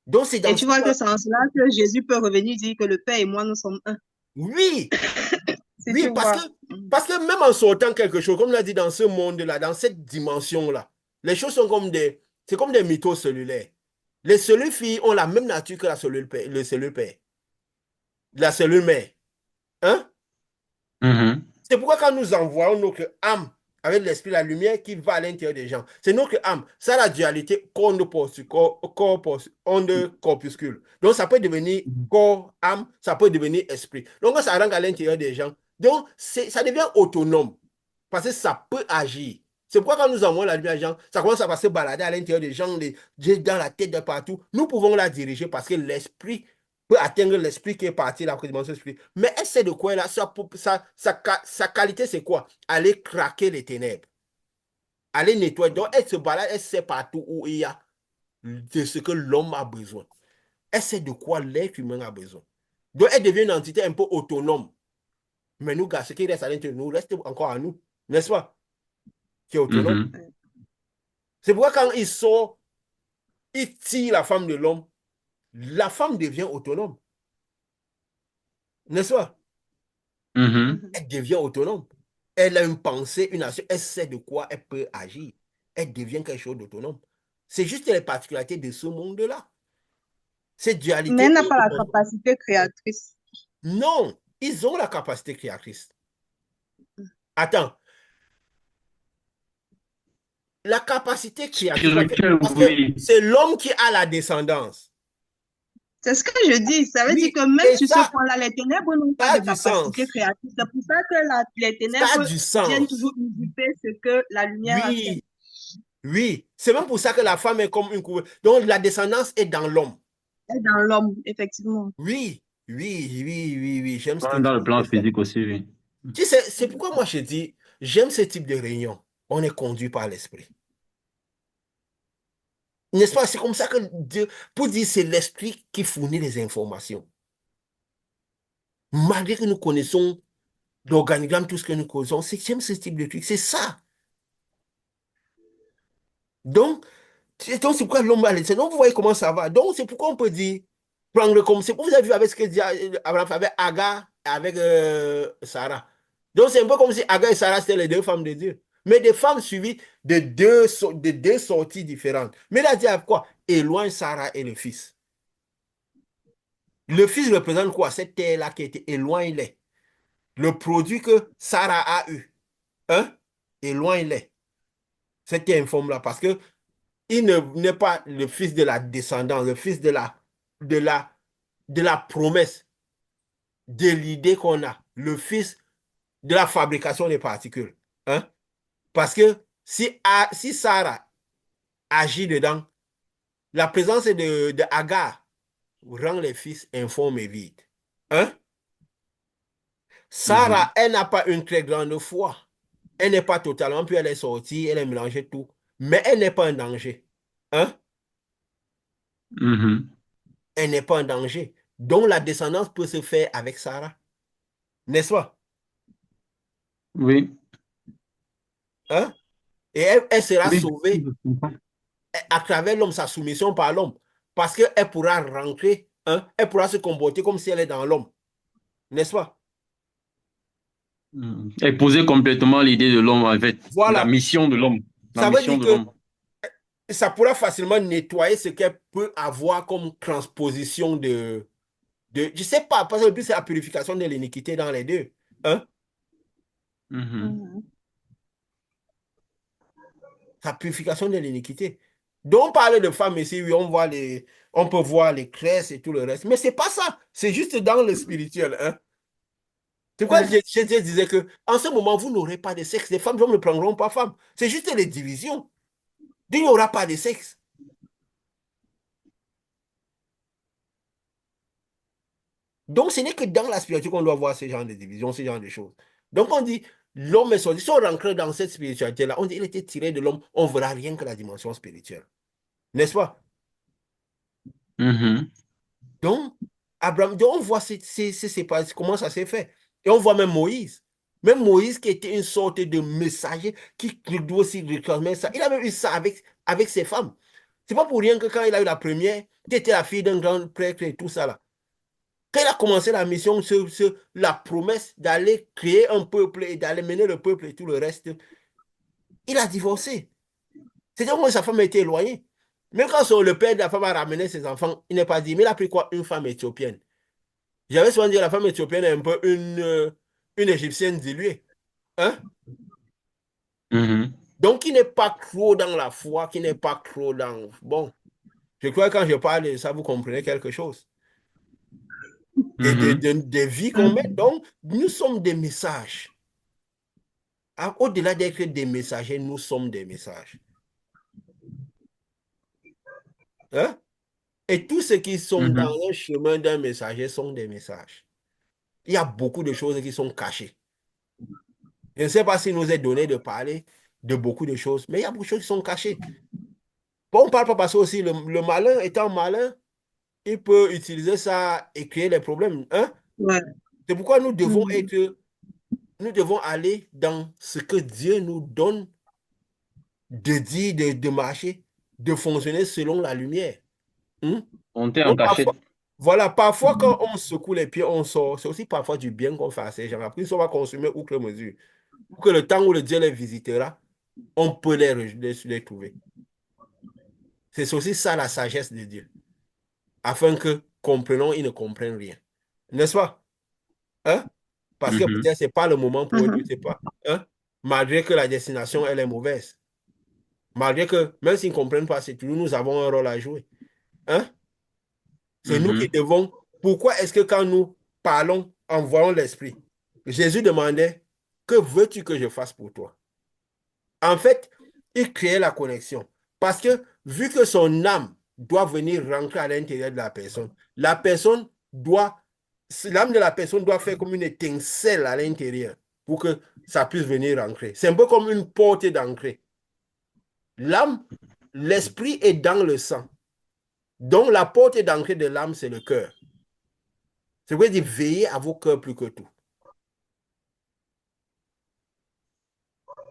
Donc c'est Et dans tu ce vois que sens. c'est en cela que Jésus peut revenir dire que le Père et moi, nous sommes un. Oui, Si oui, tu parce que, vois. Mhm. parce que même en sortant quelque chose, comme on l'a dit dans ce monde-là, dans cette dimension-là, les choses sont comme c'est comme des mythos cellulaires. Les cellules filles ont la même nature que la cellule père, le cellule père, la cellule mère. Hein? Mhm. C'est pourquoi quand nous envoyons notre âme avec l'esprit, la lumière qui va à l'intérieur des gens, c'est notre âme. Ça, la dualité onde corpuscule. Donc, ça peut devenir corps, âme, ça peut devenir esprit. Donc, quand ça rentre à l'intérieur des gens, donc, ça devient autonome parce que ça peut agir. C'est pourquoi quand nous envoyons la lumière aux gens, ça commence à se balader à l'intérieur des gens, dans la tête, de partout. Nous pouvons la diriger parce que l'esprit peut atteindre l'esprit qui est parti, la dimension esprit. Mais elle sait de quoi elle a. Sa qualité, c'est quoi? Aller craquer les ténèbres. Aller nettoyer. Donc, elle se balade, elle sait partout où il y a de ce que l'homme a besoin. Elle sait de quoi l'être humain a besoin. Donc, elle devient une entité un peu autonome. Mais nous, gars, ce qui reste à l'intérieur de nous reste encore à nous. N'est-ce pas? Qui est autonome. Mhm. C'est pourquoi quand il sort, il tire la femme de l'homme, la femme devient autonome. N'est-ce pas? Mhm. Mhm. Elle devient autonome. Elle a une pensée, une action, elle sait de quoi elle peut agir. Elle devient quelque chose d'autonome. C'est juste les particularités de ce monde-là. Cette Mais dualité elle n'a pas la est... capacité créatrice. Non, ils ont la capacité créatrice. Attends, la capacité créatrice, Spirituel, parce que oui. c'est l'homme qui a la descendance. C'est ce que je dis. Ça veut dire Oui, que même et sur ce point-là, les ténèbres n'ont pas ça a de du capacité sens. créatrice. C'est pour ça que les Ça a ténèbres du viennent sens. toujours usurper ce que la lumière a fait. Oui, oui. C'est même pour ça que la femme est comme une couve. Donc la descendance est dans l'homme. Et dans l'homme, effectivement. Oui, oui, oui, oui, oui. J'aime ce que Même tu dans le dis. plan physique aussi, oui. Tu sais, c'est pourquoi moi je dis, j'aime ce type de réunion. On est conduit par l'esprit. N'est-ce pas? C'est comme ça que Dieu, pour dire, c'est l'esprit qui fournit les informations. Malgré que nous connaissons l'organigramme, tout ce que nous connaissons, j'aime ce type de truc. C'est ça. Donc, donc c'est pourquoi l'homme a laissé. Donc, vous voyez comment ça va. Donc, c'est pourquoi on peut dire, prendre comme c'est. Vous avez vu avec ce que dit Abraham avec Agar et avec Sarah. Donc, c'est un peu comme si Agar et Sarah, c'était les deux femmes de Dieu. Mais des femmes suivies de deux sorties différentes. Mais là, dit quoi? Éloigne Sarah et le fils. Le fils représente quoi? Cette terre-là qui a été éloignée. Le produit que Sarah a eu. Hein? Éloigne-les. Cette terre informe-là. Parce que il n'est pas le fils de la descendance, le fils de la, de la promesse, de l'idée qu'on a, le fils de la fabrication des particules. Hein? Parce que si Sarah agit dedans, la présence de Agar rend les fils informes et vides. Hein? Sarah, Mhm. elle n'a pas une très grande foi. Elle n'est pas totalement, puis elle est sortie, elle a mélangé tout. Mais elle n'est pas un danger. Hein? Mhm. Elle n'est pas un danger. Donc la descendance peut se faire avec Sarah. N'est-ce pas? Oui, Hein? Et elle sera oui, sauvée je comprends. à travers l'homme, sa soumission par l'homme. Parce qu'elle pourra rentrer, hein? Elle pourra se comporter comme si elle est dans l'homme. N'est-ce pas? Mhm. Et poser complètement l'idée de l'homme, en fait, la Voilà. mission de l'homme, la Ça veut mission dire de que l'homme. ça pourra facilement nettoyer ce qu'elle peut avoir comme transposition je sais pas, parce que le but, c'est la purification de l'iniquité dans les deux. Hein? Mhm. Mhm. La purification de l'iniquité. Donc, on parle de femmes ici, oui, on peut voir les tresses et tout le reste. Mais c'est pas ça. C'est juste dans le spirituel. Hein? C'est pourquoi Ouais. je disais que en ce moment, vous n'aurez pas de sexe. Les femmes ne prendront pas femmes. C'est juste les divisions. Il n'y aura pas de sexe. Donc, ce n'est que dans la spiritualité qu'on doit voir ce genre de division, ce genre de choses. Donc, on dit, l'homme est sorti. Si on rentre dans cette spiritualité-là, on dit, il était tiré de l'homme, on ne verra rien que la dimension spirituelle. N'est-ce pas? Mhm. Donc, Abraham, donc on voit comment ça s'est fait. Et on voit même Moïse. Même Moïse qui était une sorte de messager qui doit aussi réclamer ça. Il a même eu ça avec ses femmes. C'est pas pour rien que quand il a eu la première, qui était la fille d'un grand prêtre et tout ça là, quand il a commencé la mission, la promesse d'aller créer un peuple et d'aller mener le peuple et tout le reste, il a divorcé. C'est-à-dire que sa femme a été éloignée. Même quand le père de la femme a ramené ses enfants, il n'est pas dit, mais il a pris quoi? Une femme éthiopienne. J'avais souvent dit que la femme éthiopienne est un peu une égyptienne diluée. Hein? Mhm. Donc, qui n'est pas trop dans la foi, qui n'est pas trop dans... Bon, je crois que quand je parle de ça, vous comprenez quelque chose. Et Mhm. des vies qu'on mène. Mhm. Donc, nous sommes des messages. Ah, au-delà d'être des messagers, nous sommes des messages. Hein? Et tous ceux qui sont dans Mhm. le chemin d'un messager sont des messages. Il y a beaucoup de choses qui sont cachées. Je ne sais pas s'il nous est donné de parler de beaucoup de choses, mais il y a beaucoup de choses qui sont cachées. Bon, on ne parle pas parce que aussi le malin étant malin, il peut utiliser ça et créer des problèmes. Hein? Ouais. C'est pourquoi Mhm. nous devons aller dans ce que Dieu nous donne de dire, de marcher, de fonctionner selon la lumière. Hein? Monter en Donc parfois, cachette. voilà, parfois quand on secoue les pieds, on sort. C'est aussi parfois du bien qu'on fait à ces gens. Après, ils ne sont pas consumés outre mesure. Pour que le temps où le Dieu les visitera, on peut les trouver. C'est aussi ça la sagesse de Dieu. Afin que, comprenons, ils ne comprennent rien. N'est-ce pas? Hein? Parce que Mhm. peut-être ce n'est pas le moment pour eux, je ne Mhm. sais pas. Hein? Malgré que la destination, elle est mauvaise. Malgré que, même s'ils ne comprennent pas, c'est toujours nous avons un rôle à jouer. Hein? C'est nous qui Mhm. devons. Pourquoi est-ce que quand nous parlons, envoyons l'Esprit, Jésus demandait, que veux-tu que je fasse pour toi? En fait, il créait la connexion. Parce que vu que son âme doit venir rentrer à l'intérieur de la personne doit, l'âme de la personne doit faire comme une étincelle à l'intérieur pour que ça puisse venir rentrer. C'est un peu comme une porte d'entrée. L'âme, l'esprit est dans le sang. Donc la porte d'entrée de l'âme, c'est le cœur. C'est vrai dire veiller à vos cœurs plus que tout.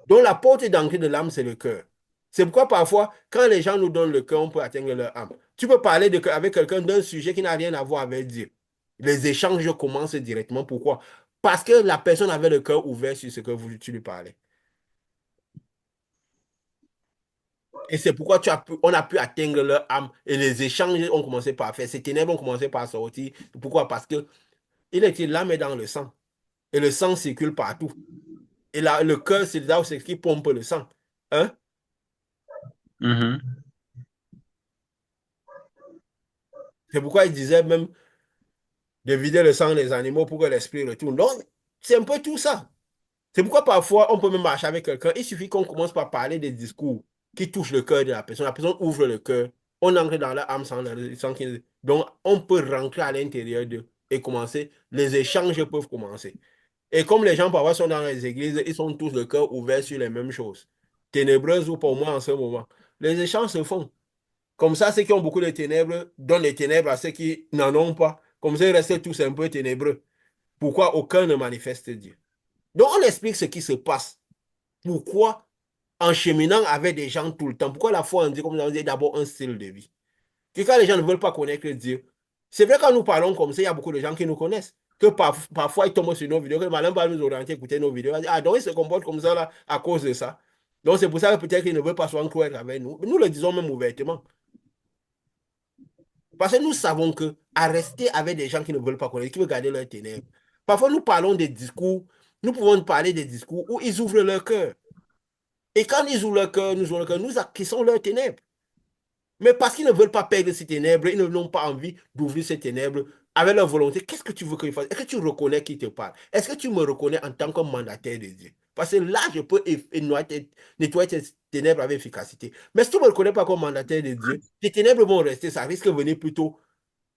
Donc la porte d'entrée de l'âme, c'est le cœur. C'est pourquoi parfois, quand les gens nous donnent le cœur, on peut atteindre leur âme. Tu peux parler avec quelqu'un d'un sujet qui n'a rien à voir avec Dieu. Les échanges commencent directement. Pourquoi? Parce que la personne avait le cœur ouvert sur ce que tu lui parlais. Et c'est pourquoi on a pu atteindre leur âme et les échanges ont commencé par faire. Ces ténèbres ont commencé par sortir. Pourquoi? Parce que l'âme est dans le sang. Et le sang circule partout. Et là, le cœur, c'est là où c'est ce qui pompe le sang. Hein? Mhm. C'est pourquoi il disait même de vider le sang des animaux pour que l'esprit retourne. Donc, c'est un peu tout ça. C'est pourquoi parfois, on peut même marcher avec quelqu'un. Il suffit qu'on commence par parler des discours qui touchent le cœur de la personne. La personne ouvre le cœur. On entre dans leur âme sans donc, on peut rentrer à l'intérieur d'eux et commencer. Les échanges peuvent commencer. Et comme les gens parfois sont dans les églises, ils sont tous le cœur ouvert sur les mêmes choses. Ténébreuses ou pour moi en ce moment. Les échanges se font. Comme ça, ceux qui ont beaucoup de ténèbres donnent les ténèbres à ceux qui n'en ont pas. Comme ça, ils restent tous un peu ténébreux. Pourquoi aucun ne manifeste Dieu? Donc, on explique ce qui se passe. Pourquoi, en cheminant avec des gens tout le temps, pourquoi la foi en Dieu, comme on dit, d'abord un style de vie. Que quand les gens ne veulent pas connaître Dieu, c'est vrai quand nous parlons comme ça, il y a beaucoup de gens qui nous connaissent. Que parfois ils tombent sur nos vidéos, que malin va nous orienter, écouter nos vidéos. Ah, donc ils se comportent comme ça là, à cause de ça. Donc c'est pour ça que peut-être qu'ils ne veulent pas souvent croire avec nous. Nous le disons même ouvertement. Parce que nous savons que à rester avec des gens qui ne veulent pas connaître, qui veulent garder leur ténèbres. Parfois nous parlons des discours, nous pouvons parler des discours où ils ouvrent leur cœur. Et quand ils ouvrent leur cœur, nous acquissons leurs ténèbres. Mais parce qu'ils ne veulent pas perdre ces ténèbres, ils n'ont pas envie d'ouvrir ces ténèbres avec leur volonté. Qu'est-ce que tu veux qu'ils fassent? Est-ce que tu reconnais qui te parle? Est-ce que tu me reconnais en tant que mandataire de Dieu? Parce que là, je peux nettoyer tes ténèbres avec efficacité. Mais si tu ne me reconnais pas comme mandataire de Dieu, tes ténèbres vont rester, ça risque de venir plutôt.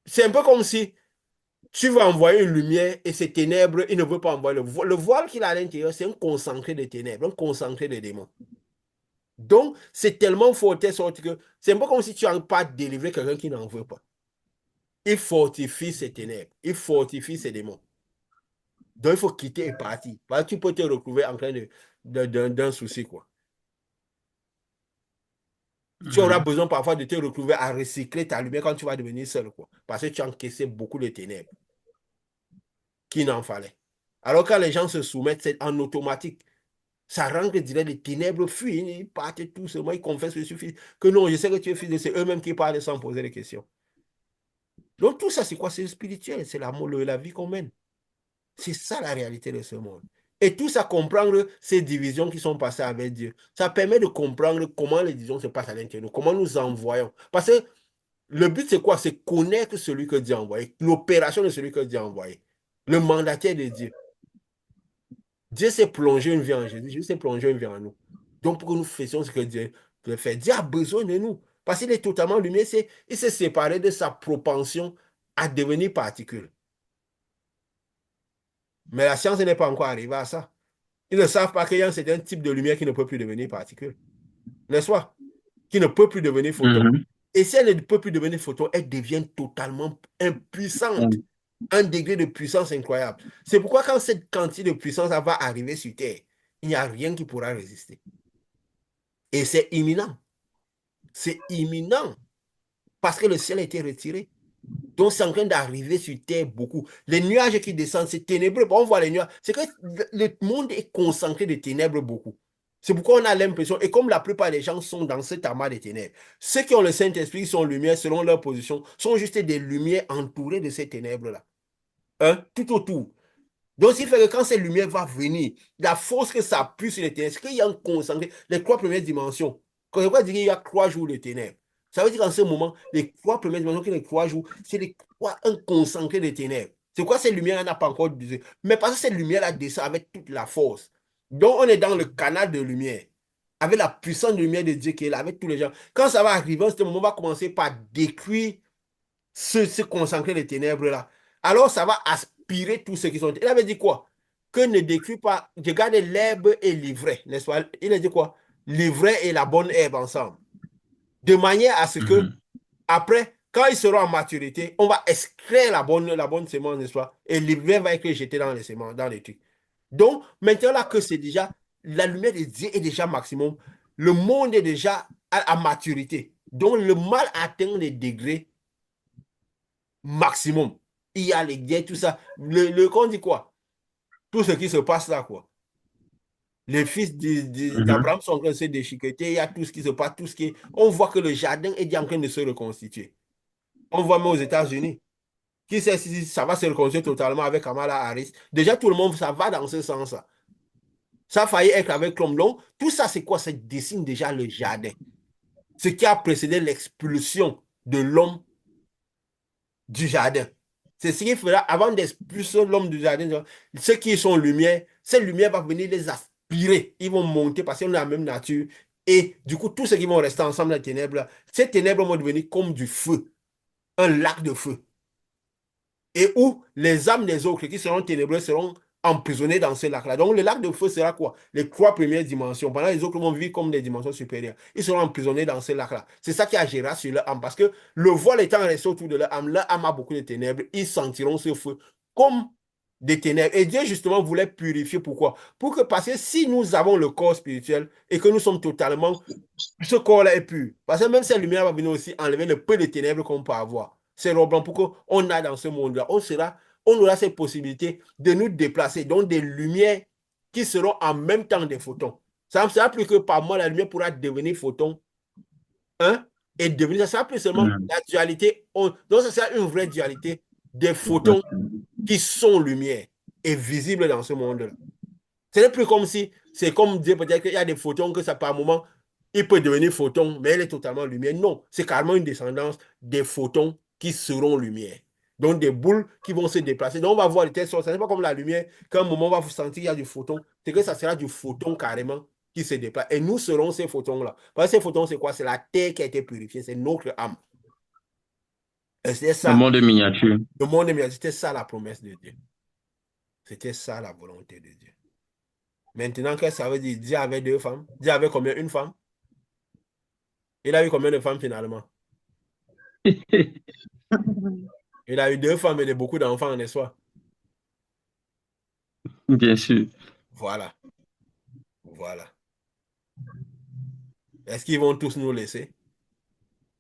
C'est un peu comme si tu veux envoyer une lumière et ces ténèbres, il ne veut pas envoyer le voile. Le voile qu'il a à l'intérieur, c'est un concentré de ténèbres, un concentré de démons. Donc, c'est tellement fort, telle sorte que c'est un peu comme si tu n'as pas délivré quelqu'un qui n'en veut pas. Il fortifie ses ténèbres, il fortifie ses démons. Donc, il faut quitter et partir. Parce que tu peux te retrouver en train d'un souci, quoi. Tu auras besoin parfois de te retrouver à recycler ta lumière quand tu vas devenir seul, quoi. Parce que tu as encaissé beaucoup de ténèbres qu'il n'en fallait. Alors, quand les gens se soumettent, c'est en automatique. Ça rend que les ténèbres fuient, ils partent tout seulement, ils confessent que suffit. Que non, je sais que tu es fils de, c'est eux-mêmes qui parlent sans poser des questions. Donc tout ça, c'est quoi? C'est spirituel, c'est la vie qu'on mène. C'est ça la réalité de ce monde. Et tout ça, comprendre ces divisions qui sont passées avec Dieu, ça permet de comprendre comment les divisions se passent à l'intérieur de nous, comment nous envoyons. Parce que le but, c'est quoi? C'est connaître celui que Dieu a envoyé, l'opération de celui que Dieu a envoyé, le mandataire de Dieu. Dieu s'est plongé une vie en Jésus, Dieu s'est plongé une vie en nous. Donc, pour que nous fassions ce que Dieu veut faire, Dieu a besoin de nous. Parce qu'il est totalement lumière, il s'est séparé de sa propension à devenir particule. Mais la science n'est pas encore arrivée à ça. Ils ne savent pas qu'il y a un certain type de lumière qui ne peut plus devenir particule. N'est-ce pas? Qui ne peut plus devenir photon. Et si elle ne peut plus devenir photon, elle devient totalement impuissante. Un degré de puissance incroyable. C'est pourquoi quand cette quantité de puissance va arriver sur Terre, il n'y a rien qui pourra résister. Et c'est imminent. C'est imminent. Parce que le ciel a été retiré. Donc, c'est en train d'arriver sur Terre beaucoup. Les nuages qui descendent, c'est ténébreux. On voit les nuages. C'est que le monde est concentré de ténèbres beaucoup. C'est pourquoi on a l'impression, et comme la plupart des gens sont dans cet amas de ténèbres, ceux qui ont le Saint-Esprit, sont lumière selon leur position, sont juste des lumières entourées de ces ténèbres-là. Hein? Tout autour. Donc, ce qui fait que quand cette lumière va venir, la force que ça puise sur les ténèbres, c'est qu'il y a un concentré, les trois premières dimensions. Quand je dire qu'il y a 3 jours de ténèbres, ça veut dire qu'en ce moment, les 3 premières dimensions, que les 3 jours, c'est un concentré de ténèbres. C'est quoi cette lumière n'a pas encore dit. Mais parce que cette lumière-là descend avec toute la force. Donc, on est dans le canal de lumière, avec la puissante lumière de Dieu qui est là, avec tous les gens. Quand ça va arriver, à ce moment, on va commencer par détruire ce concentré de ténèbres-là. Alors, ça va aspirer tous ceux qui sont. Il avait dit quoi? Que ne détruis pas, je garde l'herbe et l'ivraie, n'est-ce pas? Il a dit quoi? L'ivraie et la bonne herbe ensemble. De manière à ce que, après, quand ils seront en maturité, on va extraire la bonne semence, n'est-ce pas? Et l'ivraie va être jeté dans les semences, dans les trucs. Donc, maintenant là que c'est déjà, la lumière de Dieu est déjà maximum, le monde est déjà à maturité. Donc, le mal atteint les degrés maximum. Il y a les guerres, tout ça. Qu'on dit quoi? Tout ce qui se passe là, quoi. Les fils d'Abraham sont en train de se déchiqueter, il y a tout ce qui se passe, tout ce qui est. On voit que le jardin est déjà en train de se reconstituer. On voit même aux États-Unis. Qui sait si ça va se reconstruire totalement avec Kamala Harris? Déjà, tout le monde, ça va dans ce sens-là. Ça a failli être avec l'homme long. Tout ça, c'est quoi? Ça dessine déjà le jardin. Ce qui a précédé l'expulsion de l'homme du jardin. C'est ce qu'il fera avant d'expulser l'homme du jardin. Ceux qui sont lumière, cette lumière va venir les aspirer. Ils vont monter parce qu'ils ont la même nature. Et du coup, tous ceux qui vont rester ensemble dans les ténèbres, ces ténèbres vont devenir comme du feu, un lac de feu. Et où les âmes des autres qui seront ténébreux seront emprisonnés dans ce lac-là. Donc, le lac de feu sera quoi? Les 3 premières dimensions. Pendant les autres vont vivre comme des dimensions supérieures. Ils seront emprisonnés dans ce lac-là. C'est ça qui agira sur leur âme. Parce que le voile étant resté autour de leur âme a beaucoup de ténèbres. Ils sentiront ce feu comme des ténèbres. Et Dieu, justement, voulait purifier. Pourquoi? Parce que si nous avons le corps spirituel et que nous sommes totalement ce corps-là est pur. Parce que même cette lumière va venir aussi enlever le peu de ténèbres qu'on peut avoir. C'est blanc pour qu'on a dans ce monde-là. On aura cette possibilité de nous déplacer, donc des lumières qui seront en même temps des photons. Ça ne sera plus que par moi, la lumière pourra devenir photon, hein, et devenir, ça sera plus seulement la dualité. Donc, ça sera une vraie dualité des photons qui sont lumière et visibles dans ce monde-là. Ce n'est plus comme si, c'est comme dire peut-être qu'il y a des photons que ça par moment, il peut devenir photon, mais elle est totalement lumière. Non, c'est carrément une descendance des photons qui seront lumière. Donc des boules qui vont se déplacer. Donc on va voir de telle sorte. Ce n'est pas comme la lumière, qu'à un moment on va vous sentir qu'il y a du photon. C'est que ça sera du photon carrément qui se déplace. Et nous serons ces photons-là. Parce que ces photons, c'est quoi? C'est la terre qui a été purifiée. C'est notre âme. Et c'est Le ça. monde miniature. Le monde est miniature. C'était ça la promesse de Dieu. C'était ça la volonté de Dieu. Maintenant, qu'est-ce que ça veut dire? Dieu avait 2 femmes. Dieu avait combien? Une femme. Il a eu combien de femmes finalement? Il a eu 2 femmes et beaucoup d'enfants, n'est-ce pas? Bien sûr. Voilà. Voilà. Est-ce qu'ils vont tous nous laisser?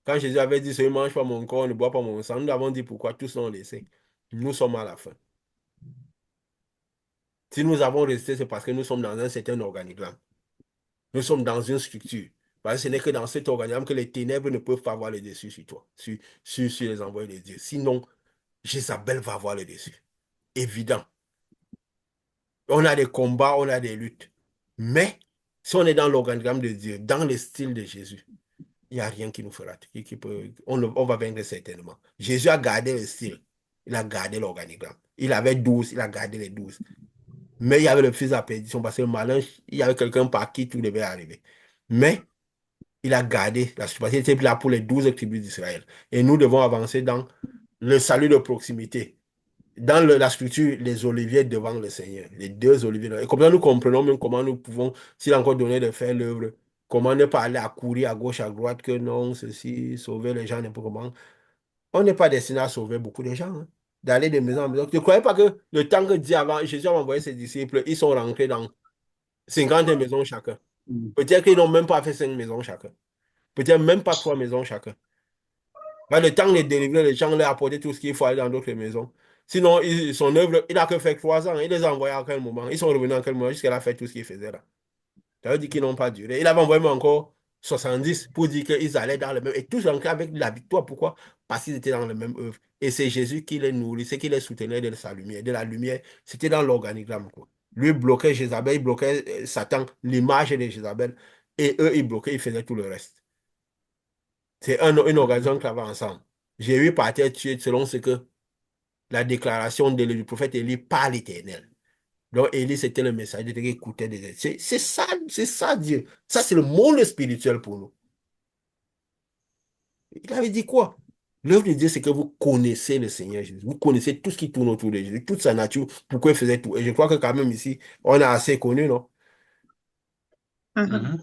Quand Jésus avait dit, ne mange pas mon corps, ne bois pas mon sang, nous avons dit pourquoi tous l'ont laissé. Nous sommes à la fin. Si nous avons résisté, c'est parce que nous sommes dans un certain organigramme. Nous sommes dans une structure. Parce que ce n'est que dans cet organigramme que les ténèbres ne peuvent pas avoir le dessus sur toi, sur les envoyés de Dieu. Sinon, Jézabel va avoir le dessus. Évident. On a des combats, on a des luttes. Mais si on est dans l'organigramme de Dieu, dans le style de Jésus, il n'y a rien qui nous fera. On va vaincre certainement. Jésus a gardé le style. Il a gardé l'organigramme. Il avait 12, il a gardé les 12. Mais il y avait le fils de la perdition parce que le malin, il y avait quelqu'un par qui tout devait arriver. Mais il a gardé la suprématie. Il était là pour les 12 tribus d'Israël. Et nous devons avancer dans le salut de proximité. Dans la structure, les oliviers devant le Seigneur, les 2 oliviers. Et comme ça, nous comprenons même comment nous pouvons, s'il a encore donné de faire l'œuvre, comment ne pas aller à courir à gauche, à droite, que non, ceci, sauver les gens, n'importe comment. On n'est pas destiné à sauver beaucoup de gens, hein, d'aller de maison en maison. Ne croyez pas que le temps que Dieu avant, Jésus a envoyé ses disciples, ils sont rentrés dans 50 maisons chacun. Peut-être qu'ils n'ont même pas fait 5 maisons chacun. Peut-être même pas 3 maisons chacun. Bah, le temps de délivrer les gens, leur apporter tout ce qu'il faut aller dans d'autres maisons. Sinon, son œuvre, il n'a que fait 3 ans. Il les a envoyés à quel moment? Ils sont revenus à quel moment jusqu'à la fait tout ce qu'il faisait là. Ça veut dire qu'ils n'ont pas duré. Il avait envoyé encore 70 pour dire qu'ils allaient dans le même. Et tous rentrés avec la victoire. Pourquoi? Parce qu'ils étaient dans le même œuvre. Et c'est Jésus qui les nourrissait, qui les soutenait de sa lumière. De la lumière, c'était dans l'organigramme, quoi. Lui bloquait Jézabel, il bloquait Satan, l'image de Jézabel. Et eux, ils bloquaient, ils faisaient tout le reste. C'est une organisation qui travaille ensemble. J'ai eu par terre tué selon ce que la déclaration du prophète Élie par l'Éternel. Donc Élie, c'était le messager qui écoutait des... C'est ça Dieu. Ça, c'est le monde spirituel pour nous. Il avait dit quoi? L'œuvre de Dieu, c'est que vous connaissez le Seigneur Jésus. Vous connaissez tout ce qui tourne autour de Jésus, toute sa nature, pourquoi il faisait tout. Et je crois que quand même ici, on a assez connu, non?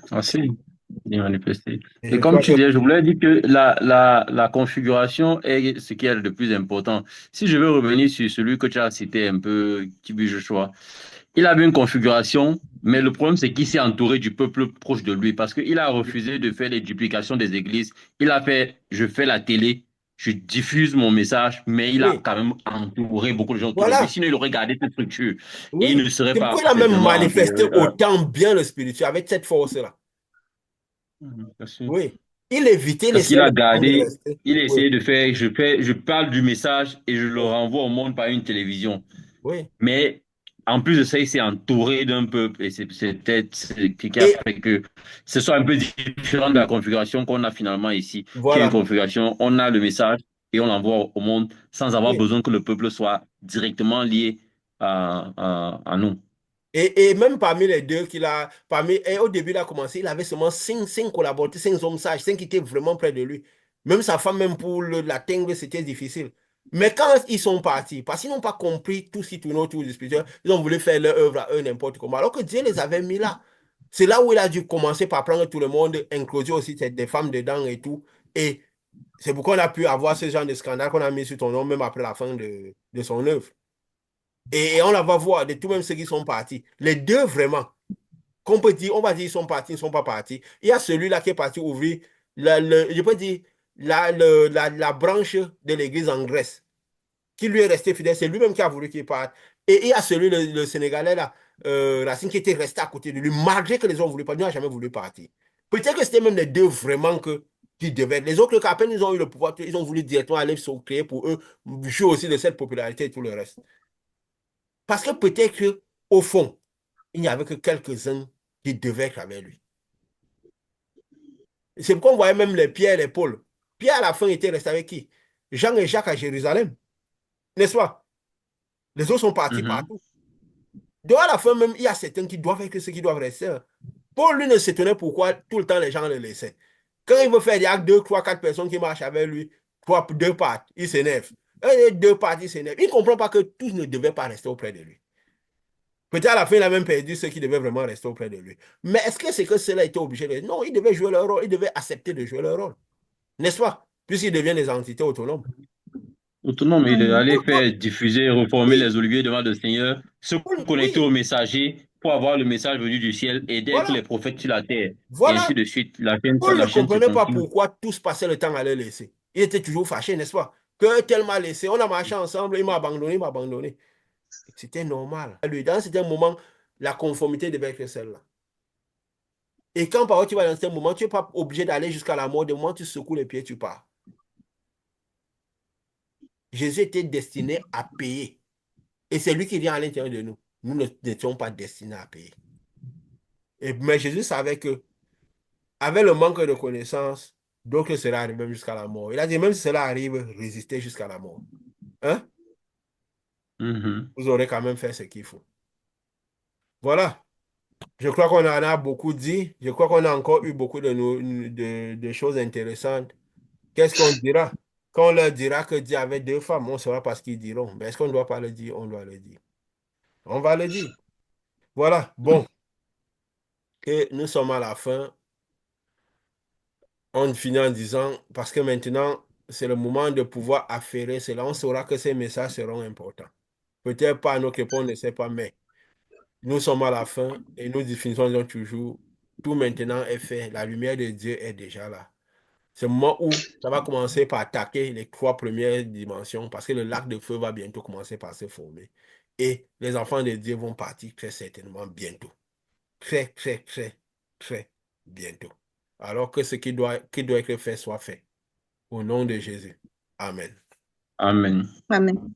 Assez bien manifesté. Et je Et comme crois tu que disais, je voulais dire que la configuration est ce qui est le plus important. Si je veux revenir sur celui que tu as cité un peu, Kibi Joshua, il avait une configuration, mais le problème, c'est qu'il s'est entouré du peuple proche de lui parce qu'il a refusé de faire les duplications des églises. Il a fait, je fais la télé, je diffuse mon message, mais il a oui, quand même entouré beaucoup de gens autour de lui. voilà, Sinon, il aurait gardé cette structure et il oui. ne serait C'est pas pourquoi il a même certainement manifesté entouré. autant bien le spirituel avec cette force-là. Bien sûr. Oui. Il évitait les Parce qu'il a de gardé, rester. il a Oui, essayé de faire, je parle du message et je le renvoie au monde par une télévision. oui. Mais en plus de ça, il s'est entouré d'un peuple et c'est peut-être ce qui a Et fait que ce soit un peu différent de la configuration qu'on a finalement ici, qui est une voilà. configuration, on a le message et on l'envoie au monde sans avoir Oui. besoin que le peuple soit directement lié à nous. Et même parmi les deux et au début, il a commencé, il avait seulement 5 collaborateurs, 5 hommes sages, 5 qui étaient vraiment près de lui. Même sa femme, même pour l'atteindre, c'était difficile. Mais quand ils sont partis, parce qu'ils n'ont pas compris tout ce qui tournait autour du spirituel, ils ont voulu faire leur œuvre à eux n'importe comment, alors que Dieu les avait mis là. C'est là où il a dû commencer par prendre tout le monde, inclure aussi des femmes dedans et tout. Et c'est pourquoi on a pu avoir ce genre de scandale qu'on a mis sur ton nom, même après la fin de son œuvre. Et on la va voir de tout même ceux qui sont partis. Les deux, vraiment, qu'on peut dire, on va dire ils sont partis, ils ne sont pas partis. Il y a celui-là qui est parti ouvrir, je peux dire, la branche de l'église en Grèce, qui lui est resté fidèle. C'est lui-même qui a voulu qu'il parte. Et il y a celui, le Sénégalais, là, Racine, qui était resté à côté de lui, malgré que les autres ne voulaient pas, il n'a jamais voulu partir. Peut-être que c'était même les deux vraiment qui devaient. Les autres, à peine ils ont eu le pouvoir, ils ont voulu directement aller se créer pour eux, jouer aussi de cette popularité et tout le reste. Parce que peut-être que, au fond, il n'y avait que quelques-uns qui devaient être avec lui. C'est pourquoi on voyait même les Pierre et les Paul. Pierre, à la fin, était resté avec qui? Jean et Jacques à Jérusalem, n'est-ce pas? Les autres sont partis Mhm. partout. Donc, à la fin, même, il y a certains qui doivent être ceux qui doivent rester, hein. Paul, lui, ne s'étonnait pourquoi tout le temps les gens le laissaient. Quand il veut faire, il y a deux, trois, quatre personnes qui marchent avec lui, deux parts, il s'énerve. Deux parts, il s'énerve. Il ne comprend pas que tous ne devaient pas rester auprès de lui. Peut-être à la fin, il a même perdu ceux qui devaient vraiment rester auprès de lui. Mais est-ce que c'est que ceux-là étaient obligés de... Non, ils devaient jouer leur rôle, ils devaient accepter de jouer leur rôle. N'est-ce pas? Puisqu'ils deviennent des entités autonomes. Autonome, il est Mhm. allé faire diffuser, reformer Oui, les oliviers devant le Seigneur, se connecter oui, au messager pour avoir le message venu du ciel et d'être les voilà. prophètes sur la terre. Et ainsi Voilà. de suite. Paul ne La chaîne se comprenait pas continue. pourquoi tous passaient le temps à le laisser. Il était toujours fâché, n'est-ce pas? Que tel m'a laissé, on a marché ensemble, il m'a abandonné, il m'a abandonné. C'était normal. Lui, dans certains moments, la conformité devait être celle-là. Et quand par exemple, tu vas dans certains moments, tu n'es pas obligé d'aller jusqu'à la mort. De moment, tu secoues les pieds, tu pars. Jésus était destiné à payer. Et c'est lui qui vient à l'intérieur de nous. Nous n'étions pas destinés à payer. Mais Jésus savait que, avec le manque de connaissances, d'autres seraient arrivés même jusqu'à la mort. Il a dit, même si cela arrive, résistez jusqu'à la mort. Hein? Mhm. Vous aurez quand même fait ce qu'il faut. Voilà. Je crois qu'on en a beaucoup dit. Je crois qu'on a encore eu beaucoup de choses intéressantes. Qu'est-ce qu'on dira? Quand on leur dira que Dieu avait deux femmes, on saura pas ce qu'ils diront. Mais est-ce qu'on ne doit pas le dire? On doit le dire. On va le dire. Voilà. Bon. Et nous sommes à la fin. On finit en disant, parce que maintenant, c'est le moment de pouvoir affairer cela. On saura que ces messages seront importants. Peut-être pas à notre époque, on ne sait pas, mais nous sommes à la fin et nous définissons toujours, tout maintenant est fait. La lumière de Dieu est déjà là. C'est le moment où ça va commencer par attaquer les trois premières dimensions parce que le lac de feu va bientôt commencer par se former. Et les enfants de Dieu vont partir très certainement bientôt. Très, très, très, très bientôt. Alors que ce qui doit être fait soit fait. Au nom de Jésus. Amen. Amen. Amen.